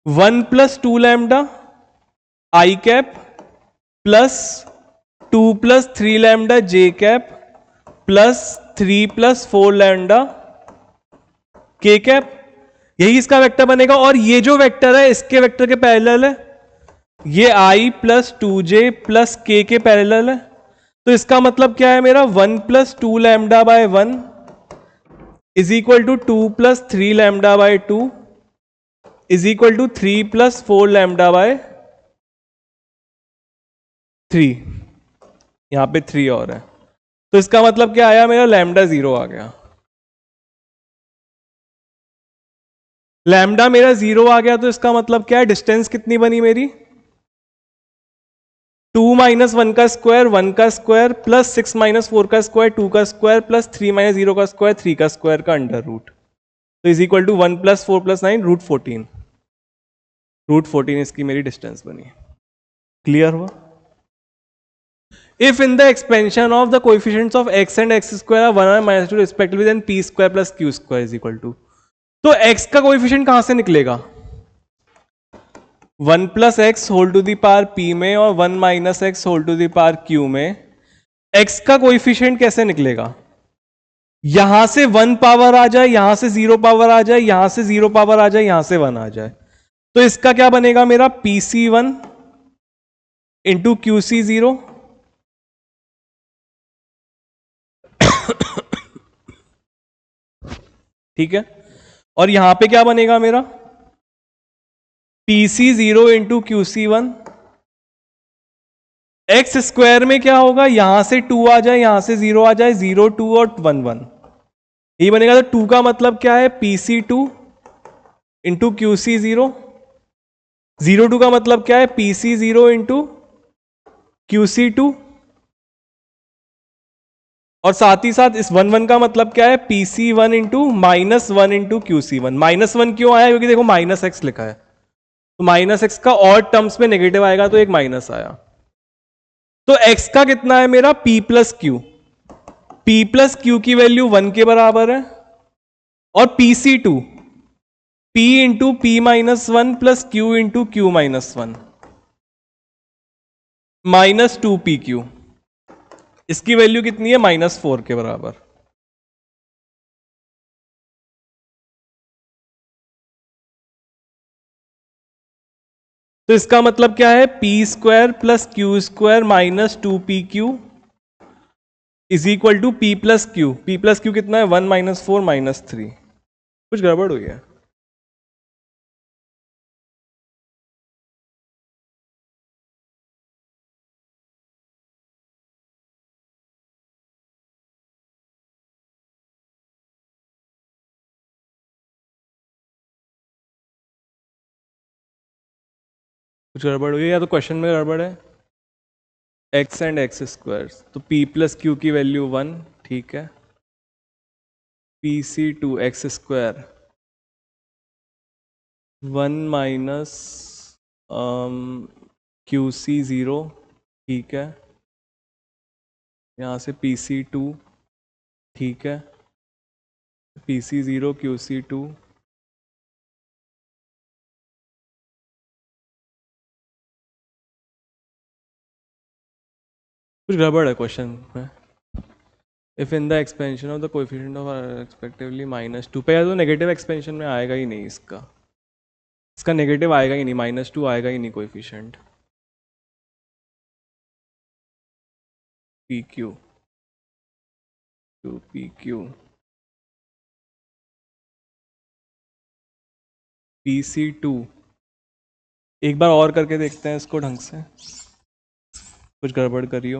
1 प्लस 2 लैम्डा आई कैप प्लस 2 प्लस 3 लैम्डा जे कैप प्लस 3 प्लस 4 लैम्डा के कैप। यही इसका वेक्टर बनेगा। और ये जो वेक्टर है इसके वेक्टर के पैरेलल है, ये I plus 2j plus K parallel है। तो इसका मतलब क्या है मेरा 1 plus 2 lambda by 1 is equal to 2 plus 3 lambda by 2 is equal to 3 plus 4 lambda by 3। यहां पे 3 और है, तो इसका मतलब क्या आया, मेरा लैम्डा 0 आ गया। लैम्डा मेरा 0 आ गया, तो इसका मतलब क्या है, डिस्टेंस कितनी बनी मेरी, 2 माइनस 1 का स्क्वायर 1 का स्क्वायर प्लस 6 माइनस 4 का स्क्वायर 2 का स्क्वायर प्लस 3 माइनस 0 का स्क्वायर 3 का स्क्वायर का अंडर रूट, तो is equal to 1 plus 4 plus 9 root 14। Root 14 इसकी मेरी डिस्टेंस बनी। क्लियर हुआ? If in the expansion of the coefficients of x and x square are 1 और minus 2 respectively, then p square plus q square is equal to, तो x का कोएफिशिएंट कहां से निकलेगा, 1 plus X whole to the power p में और 1 minus X whole to the power q में। x का कोएफिशिएंट कैसे निकलेगा, यहां से 1 पावर आ जाए, यहां से 0 पावर आ जाए, यहां से 0 पावर आ जाए, यहां से 1 आ जाए, तो इसका क्या बनेगा मेरा pc1 इंटू qc0 ठीक है, और यहां पे क्या बनेगा मेरा pc0 into qc1। X square में क्या होगा, यहां से 2 आ जाए, यहां से 0 आ जाए, 0 2 और 1 1, ये बनेगा। तो 2 का मतलब क्या है, pc2 इंटू qc0। 0 2 का मतलब क्या है, pc0 इंटू qc2, और साथ ही साथ इस 1 1 का मतलब क्या है, pc1 into minus 1 into qc1। Minus 1 क्यों आया, क्योंकि देखो माइनस एक्स लिखा है, तो माइनस एक्स का और टर्म्स में नेगेटिव आएगा, तो एक माइनस आया। तो x का कितना है मेरा, p plus Q. p plus Q की वैल्यू 1 के बराबर है, और pc2 p into P minus 1 plus Q into Q minus 1 minus 2pq, इसकी वैल्यू कितनी है, -4 के बराबर। तो इसका मतलब क्या है, p square plus Q square minus 2pq is equal to p plus Q. p plus Q कितना है, 1 माइनस 4 माइनस 3। कुछ गड़बड़ हुई है, कुछ गड़बड़ हुई है, या तो क्वेश्चन में गड़बड़ है। x एंड एक्स स्क्वायर, तो p प्लस क्यू की वैल्यू 1, ठीक है, pc2 x square 1 minus qc0, ठीक है, यहाँ से pc2, ठीक है, pc0 qc2, कुछ गड़बड़ है क्वेश्चन में। If in the expansion of the coefficient of respectively -2 पे, तो नेगेटिव एक्सपेंशन में आएगा ही नहीं, इसका नेगेटिव आएगा ही नहीं, -2 आएगा ही नहीं कोएफिशिएंट। pq 2pq pc2, एक बार और करके देखते हैं इसको ढंग से, कुछ गड़बड़ करियो।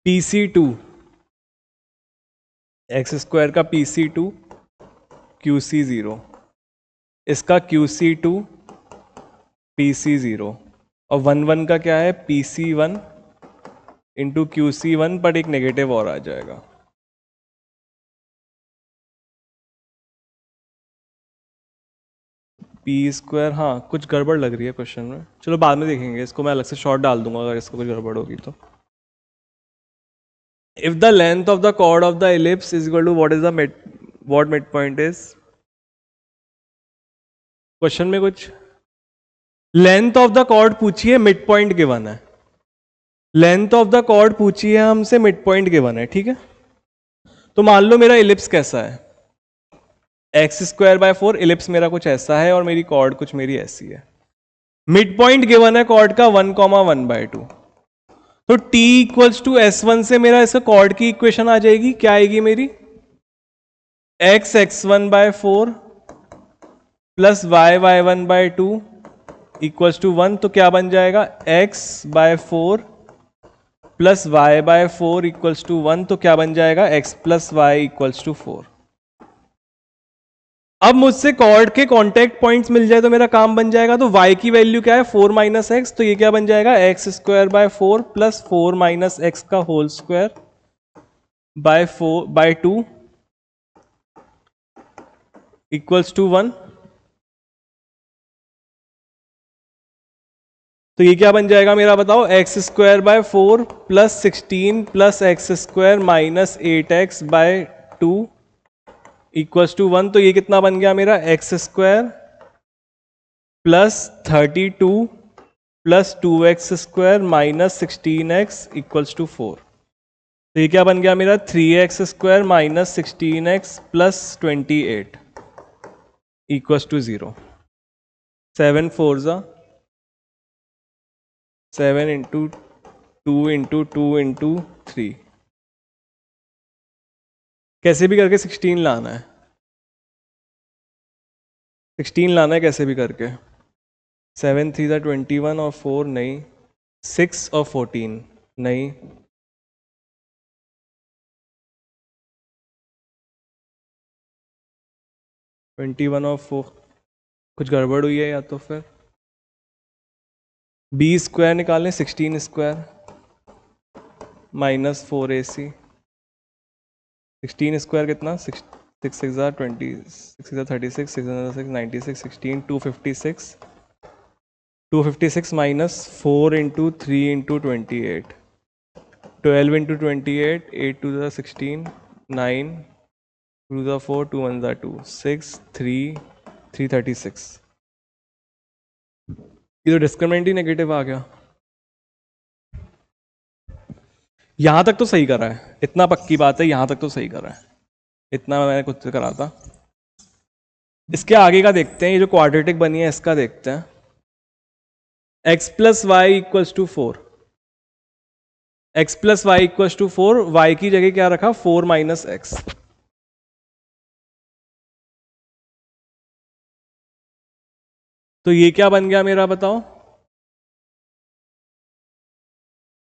pc2 एक्स स्क्वायर का pc2 qc0, इसका qc2 pc0, और 1 1 का क्या है, pc1 इंटू qc1, पर एक नेगेटिव और आ जाएगा। पी स्क्वायर, हाँ कुछ गड़बड़ लग रही है क्वेश्चन में, चलो बाद में देखेंगे इसको, मैं अलग से शॉर्ट डाल दूंगा अगर इसको कुछ गड़बड़ होगी तो। If the length of the chord of the ellipse is equal to what is the what mid point is, question में कुछ लेंथ ऑफ द कॉर्ड पूछी है, मिड पॉइंट गिवन है। लेंथ ऑफ द कॉर्ड पूछी है हमसे, मिड पॉइंट गिवन है, ठीक है। तो मान लो मेरा एलिप्स कैसा है, एक्स स्क्वायर बाय 4, एलिप्स मेरा कुछ ऐसा है और मेरी कॉर्ड कुछ मेरी ऐसी है। मिड पॉइंट गिवन है कॉर्ड का 1,1/2, तो t इक्वल्स टू S1 से मेरा इसका कॉर्ड की इक्वेशन आ जाएगी, क्या आएगी मेरी, X X one by 4 plus Y one by 2 equals to 1, तो क्या बन जाएगा x by 4 plus Y by 4 equals to 1, तो क्या बन जाएगा x plus Y equals to 4। अब मुझसे कॉर्ड के कांटेक्ट पॉइंट्स मिल जाए तो मेरा काम बन जाएगा। तो y की वैल्यू क्या है 4 माइनस एक्स, तो ये क्या बन जाएगा x square by 4 plus 4 minus x का whole square by 4 by 2 equals to 1। तो ये क्या बन जाएगा मेरा बताओ x square by 4 plus 16 plus x square minus 8x by 2 equals to 1। तो ये कितना बन गया मेरा x square plus 32 plus 2x square minus 16x equals to 4। तो ये क्या बन गया मेरा 3x square minus 16x plus 28 equals to 0। 7 4 ज़ा 7 इंटू 2 इंटू 2 इंटू 3, कैसे भी करके 16 लाना है, 16 लाना है कैसे भी करके। 7 3 ज़ा 21 और 4 नहीं, 6 और 14 नहीं, 21 और 4 कुछ गड़बड़ हुई है या तो फिर बी स्क्वायर निकालें 16 स्क्वायर माइनस 4ac। 16 स्क्वायर कितना 6 6 ज़ा 20 6 ज़ा 36 6 ज़ा 6 96 16 256 256 माइनस 4 इंटू 3 इंटू 28 12 इंटू 28 8 2 ज़ा 16 9 2 ज़ा 4 2 1 ज़ा 2 6 3 336। ये तो डिस्क्रिमिनेंट ही नेगेटिव आ गया। यहां तक तो सही करा है, इतना पक्की बात है, यहां तक तो सही करा है, इतना मैंने खुद से करा था। इसके आगे का देखते हैं, ये जो क्वाड्रेटिक बनी है इसका देखते हैं। x plus Y equals to 4, X plus Y equals to 4, Y की जगह क्या रखा 4 माइनस एक्स। तो ये क्या बन गया मेरा बताओ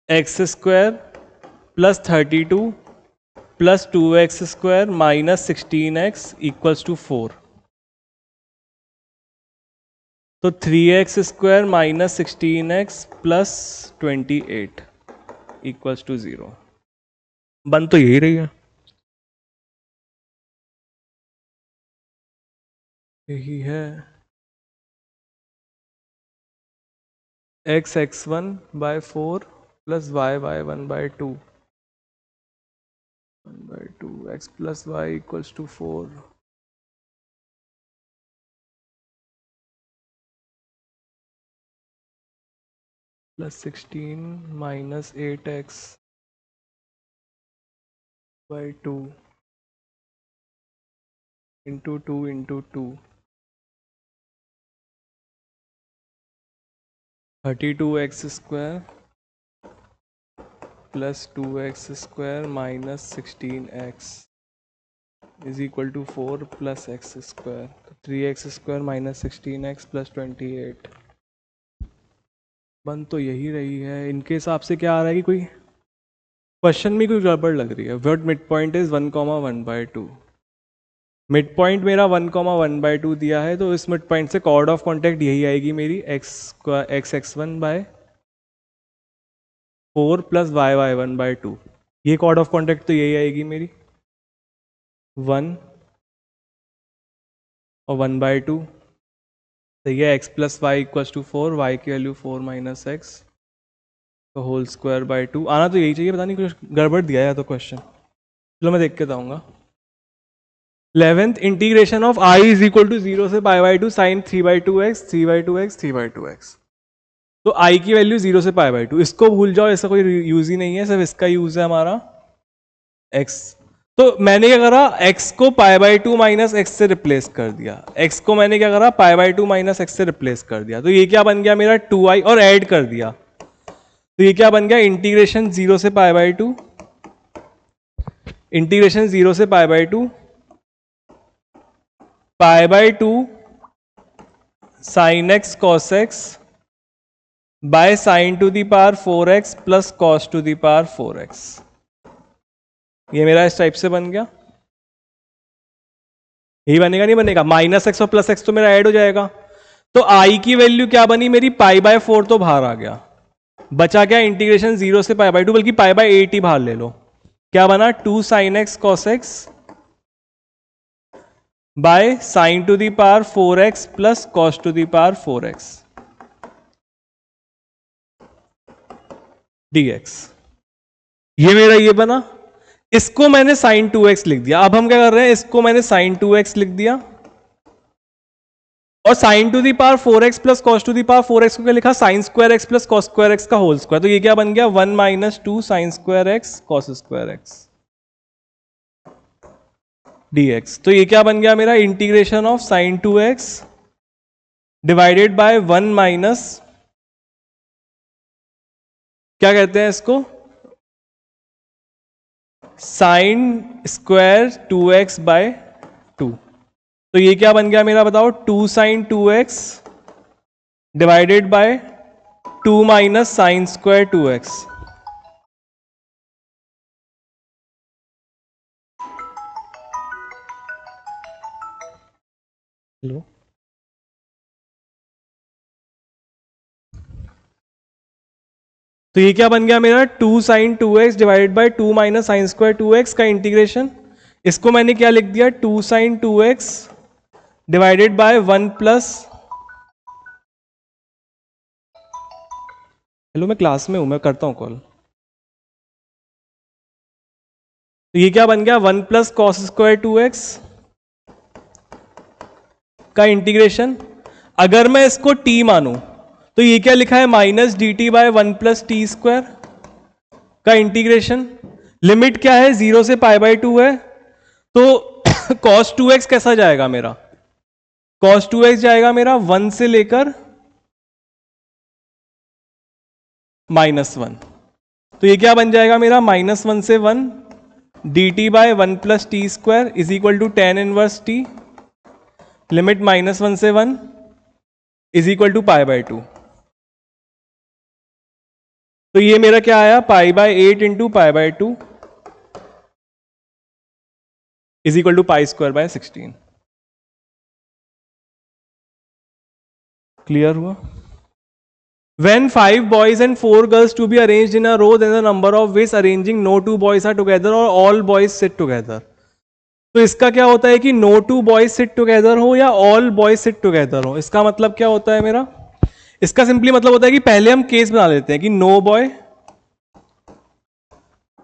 x square plus 32 plus 2x square minus 16x equals to 4। तो 3x square minus 16x plus 28 equals to 0। बन तो यही रही है, यही है x x1 by 4 plus y y1 by 2 x plus y equals to 4 plus 16 minus 8x by 2 into 2 into 2 32x square plus 2x square minus 16x is equal to 4 plus x square. 3x square minus 16x plus 28। बन तो यही रही है। इनके हिसाब से क्या आ रहा है कि कोई क्वेश्चन में कोई गड़बड़ लग रही है। Word mid point is 1,1/2। Mid point मेरा 1,1/2 दिया है, तो इस मिड पॉइंट से कॉर्ड ऑफ कॉन्टैक्ट यही आएगी मेरी x x1 by 4 plus y y1 by 2। ये कॉर्ड ऑफ कॉन्टैक्ट तो यही आएगी मेरी 1 और 1/2। तो ये x plus Y equals to 4, y की वैल्यू 4 माइनस एक्स तो होल स्क्वायर बाय 2। आना तो यही चाहिए, पता नहीं कुछ गड़बड़ दिया है तो क्वेश्चन। चलो मैं देख के बताऊंगा। 11th integration of i is equal to 0 से π/2 साइन 3/2x 3/2x 3/2x। तो i की वैल्यू 0 से π/2, इसको भूल जाओ, ऐसा कोई यूज ही नहीं है, सिर्फ इसका यूज है हमारा x। तो मैंने क्या करा x को π/2 माइनस एक्स से रिप्लेस कर दिया, x को मैंने क्या करा π/2 माइनस एक्स से रिप्लेस कर दिया। तो ये क्या बन गया मेरा 2i और ऐड कर दिया। तो ये क्या बन गया इंटीग्रेशन 0 से π/2, इंटीग्रेशन 0 से π/2 π/2 sin x cos x by sin to the power 4x plus cos to the power 4x। ये मेरा इस टाइप से बन गया, यही बनेगा नहीं बनेगा? -x और +x तो मेरा ऐड हो जाएगा। तो i की वैल्यू क्या बनी मेरी? π/4 तो बाहर आ गया, बचा क्या? इंटीग्रेशन 0 से π/2, बल्कि π/8 ही बाहर ले लो। क्या बना? 2 sin x cos x by sin to the power 4x plus cos to the power 4x dx। ये मेरा ये बना, इसको मैंने sin 2x लिख दिया। अब हम क्या कर रहे हैं? इसको मैंने sin 2x लिख दिया और sin to the power 4x plus cos to the power 4x को क्या लिखा? sin square x plus cos square x का होल स्क्वायर। तो ये क्या बन गया? 1 - 2 sin square x cos square x dx। तो ये क्या बन गया मेरा? Integration of sin 2x divided by 1 minus, क्या कहते हैं इसको? sin square 2x by 2। तो ये क्या बन गया मेरा? बताओ। 2 sin 2x divided bye 2 minus sin square 2x। Hello, तो ये क्या बन गया मेरा? 2 sin 2x divided bye 2 minus sine square 2x का इंटीग्रेशन। इसको मैंने क्या लिख दिया? 2 sin 2x divided by 1 plus, hello मैं क्लास में हूं, मैं करता हूं कॉल। तो ये क्या बन गया? 1 प्लस कॉस स्क्वायर 2x का इंटीग्रेशन। अगर मैं इसको t मानूं तो ये क्या लिखा है? Minus dt by 1 plus T square का इंटीग्रेशन। लिमिट क्या है? 0 से π/2 है, तो cos 2x कैसा जाएगा मेरा? cos 2x जाएगा मेरा 1 से लेकर -1। तो ये क्या बन जाएगा मेरा? -1 से 1 dt by 1 plus T square is equal to tan inverse t, limit -1 से 1 इज इक्वल टू π/2। तो ये मेरा क्या आया? π/8 into π/2 is equal to π²/16। Clear हुआ? When 5 boys and 4 girls to be arranged in a row, then the number of ways arranging no 2 boys are together or all boys sit together। तो इसका क्या होता है कि no 2 boys sit together हो या all boys sit together हो? इसका मतलब क्या होता है मेरा? इसका सिंपली मतलब होता है कि पहले हम केस बना लेते हैं कि no boy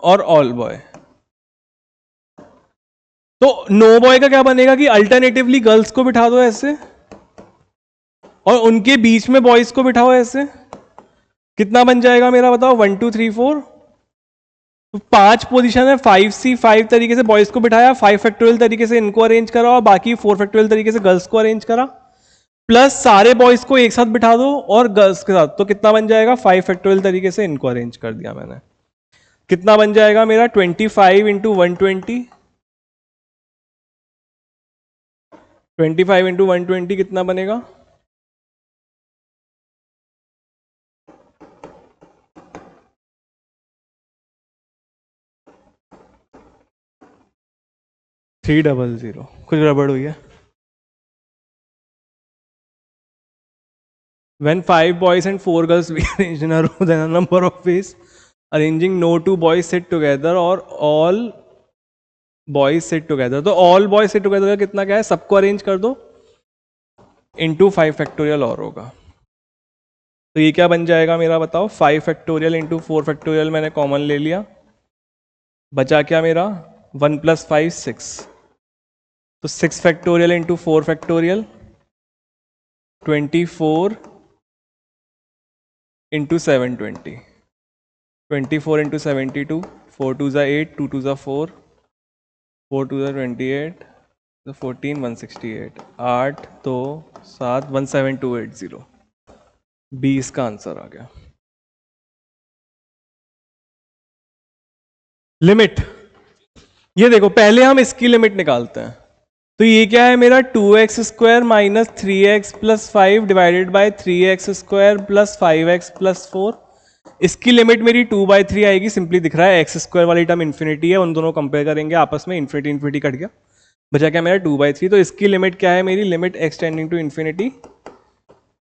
और ऑल बॉय। तो नो बॉय का क्या बनेगा कि अल्टरनेटिवली गर्ल्स को बिठा दो ऐसे और उनके बीच में बॉयज को बिठाओ ऐसे। कितना बन जाएगा मेरा? बताओ। 1 2 3 4, तो 5 पोजीशन है। 5C 5 तरीके से बॉयज को बिठाया, 5 फैक्टोरियल तरीके से इनको अरेंज करा और बाकी 4 फैक्टोरियल तरीके से गर्ल्स को अरेंज करा, प्लस सारे बॉयज को एक साथ बिठा दो और गर्ल्स के साथ। तो कितना बन जाएगा? 5 फैक्टोरियल तरीके से इनको अरेंज कर दिया मैंने। कितना बन जाएगा मेरा? 25 इंटू 120, 25 इंटू 120 कितना बनेगा? $300। कुछ गड़बड़ हुई है? When 5 boys and 4 girls be arranged in a row, then a number of ways arranging no 2 boys sit together or all boys sit together। तो all boys sit together का कितना क्या है? सबको अरेंज कर दो इंटू 5 फैक्टोरियल और होगा। तो ये क्या बन जाएगा मेरा? बताओ। 5 फैक्टोरियल इंटू 4 फैक्टोरियल मैंने कॉमन ले लिया, बचा क्या मेरा? 1 + 5 6। तो 6 factorial into 4 factorial 24 into 720, 24 into 72, 4 2 ज़ा 8, 2 2 ज़ा 4, 4 2 ज़ा 28, 14 168, 8 2 7 17280। 20 का आंसर आ गया। लिमिट ये देखो, पहले हम इसकी लिमिट निकालते हैं। तो ये क्या है मेरा 2x square minus 3x plus 5 divided by 3x square plus 5x plus 4। इसकी लिमिट मेरी 2/3 आएगी, सिंपली दिख रहा है एक्स स्क्वायर वाली टर्म इन्फिनिटी है, उन दोनों कंपेयर करेंगे आपस में, इन्फिनिटी इन्फिनिटी कट गया, बचा क्या मेरा 2/3। तो इसकी लिमिट क्या है मेरी, limit X tending to infinity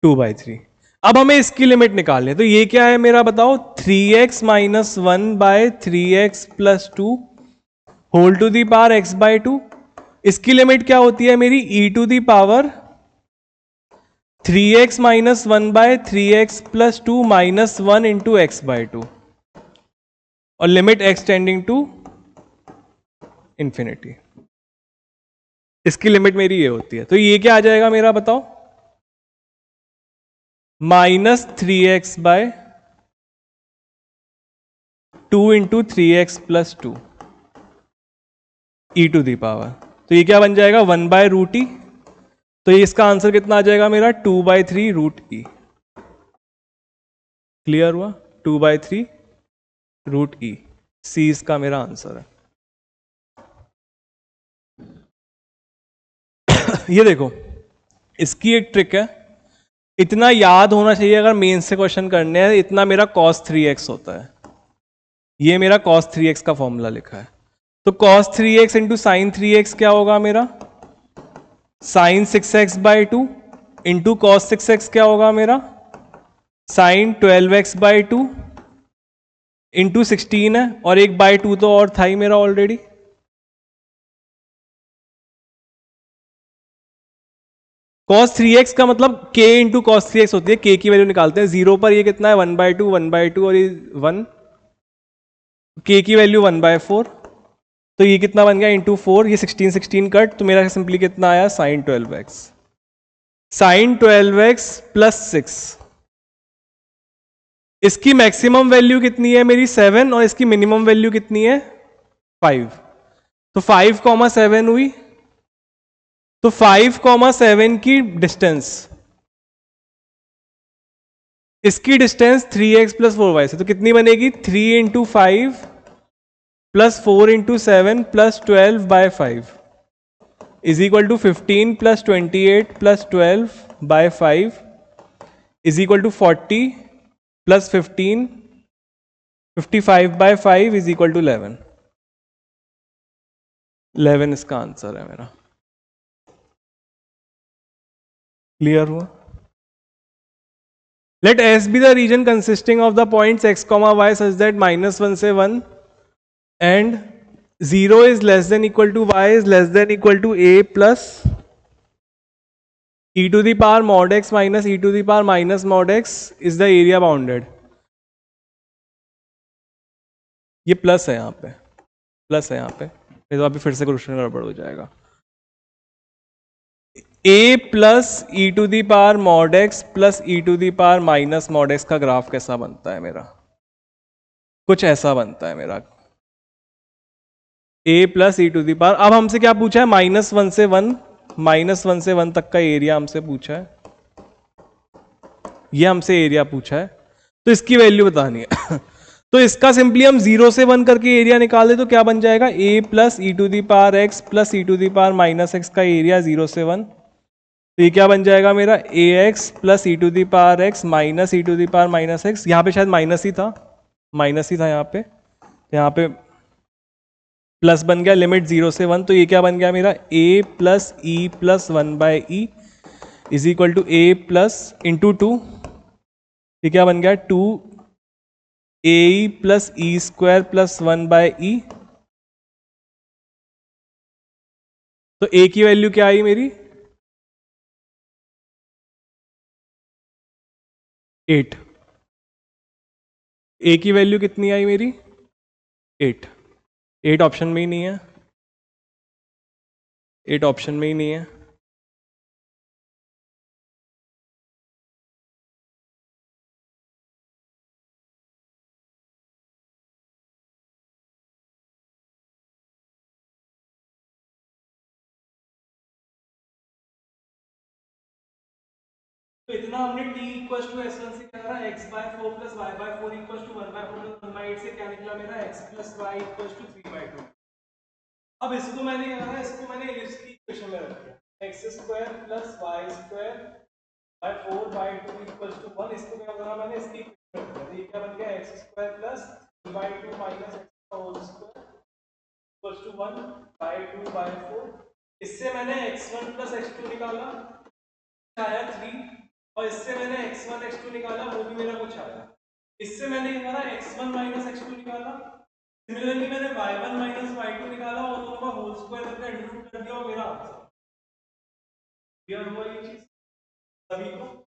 2/3। अब हमें इसकी लिमिट निकालनी है, तो ये क्या है मेरा बताओ, 3x minus 1/3x plus 2 whole to the power x/2। इसकी लिमिट क्या होती है मेरी, e to the power 3x minus 1/3x plus 2 minus 1 into x/2 और limit x tending to infinity. इसकी लिमिट मेरी ये होती है, तो ये क्या आ जाएगा मेरा बताओ, minus 3x by 2 into 3x plus 2 E to the power. तो ये क्या बन जाएगा, 1/√e। तो ये इसका आंसर कितना आ जाएगा मेरा, 2/3√e। क्लियर हुआ, 2/3√e, सी इसका मेरा आंसर है। ये देखो, इसकी एक ट्रिक है, इतना याद होना चाहिए अगर मेन से क्वेश्चन करने हैं, इतना मेरा cos 3x होता है, ये मेरा cos 3x का फॉर्मूला लिखा है। तो cos 3x into sine 3x क्या होगा मेरा, sign 6x/2 into cos 6x क्या होगा मेरा, साइन 12x/2 इंटू 16 है, और 1/2 तो और था ही मेरा ऑलरेडी। cos 3x का मतलब k इंटू कॉस 3x होती है, k की वैल्यू निकालते हैं, 0 पर ये कितना है, 1/2 1/2 और ये 1, k की वैल्यू 1/4, तो ये कितना बन गया इंटू 4, ये 16 16 कट, तो मेरा सिंपली कितना आया, sign 12x, sign 12x plus 6। इसकी मैक्सिमम वैल्यू कितनी है मेरी 7 और इसकी मिनिमम वैल्यू कितनी है 5, तो 5,7 हुई। तो 5,7 की डिस्टेंस, इसकी डिस्टेंस 3x प्लस 4y से, तो कितनी बनेगी, 3 into 5 plus 4 into 7 plus 12/5 is equal to 15 plus 28 plus 12/5 is equal to 40 plus 15 55/5 is equal to 11। 11 इसका आंसर है मेरा। क्लियर हुआ। Let S be the region consisting of the points x, y such that -1 से 1 and 0 is less than equal to y is less than equal to a plus e to the power mod x minus e to the power minus mod x is the area bounded। ये प्लस है यहाँ पे, प्लस है यहाँ पे, तो अभी फिर से क्वेश्चन गड़बड़ हो जाएगा। a plus E to the power mod X plus E to the power minus mod X का ग्राफ कैसा बनता है मेरा, कुछ ऐसा बनता है मेरा, a plus E to the power. अब हमसे क्या पूछा है, -1 से 1, -1 से 1 तक का एरिया हमसे पूछा है, ये हमसे एरिया पूछा है, तो इसकी वैल्यू बतानी है। तो इसका सिंपली हम 0 से 1 करके एरिया निकाल दे तो क्या बन जाएगा, a plus E to the power x plus E to the power minus x का एरिया 0 से 1, तो ये क्या बन जाएगा मेरा, a x plus E to the power x minus e to the power minus x, यहाँ पे शायद माइनस ही था, माइनस ही था यहाँ पे, तो यहाँ पे प्लस बन गया, लिमिट 0 से 1, तो ये क्या बन गया मेरा, a plus e plus 1/e is equal to a plus into 2, ये क्या बन गया 2ae plus E square plus 1/e। तो a की वैल्यू क्या आई मेरी 8, a की वैल्यू कितनी आई मेरी 8, 8 ऑप्शन में ही नहीं है, 8 ऑप्शन में ही नहीं है। तो इतना हमने t इक्वल टू s1 से क्या करा, x/4 plus y/4 equal to 1/4 plus 1/8 से क्या निकला मेरा x plus y equal to 3/2। अब इसको मैंने क्या करा, इसको मैंने इलिप्स की इक्वेशन में रख दिया, x square plus y square by 4 by 2 equals to 1। इसको क्या करा मैंने, इसकी इक्वेशन रख दिया। तो ये क्या बन गया, x square plus 3 by 2 minus x का whole square equals to 1 by 2 by 4। इससे मैंने x1 प्लस x2 निकाला, आया 3, और इससे मैंने x1 x2 निकाला, वो भी मेरा कुछ आया। इससे मैंने क्या करा, x1 माइनस x2 निकाला। सिमिलरली मैंने y1 माइनस y2 निकाला और दोनों का होल स्क्वायर करके इंटीग्रेट कर दिया और मेरा आंसर। क्लियर हुआ ये चीज सभी को?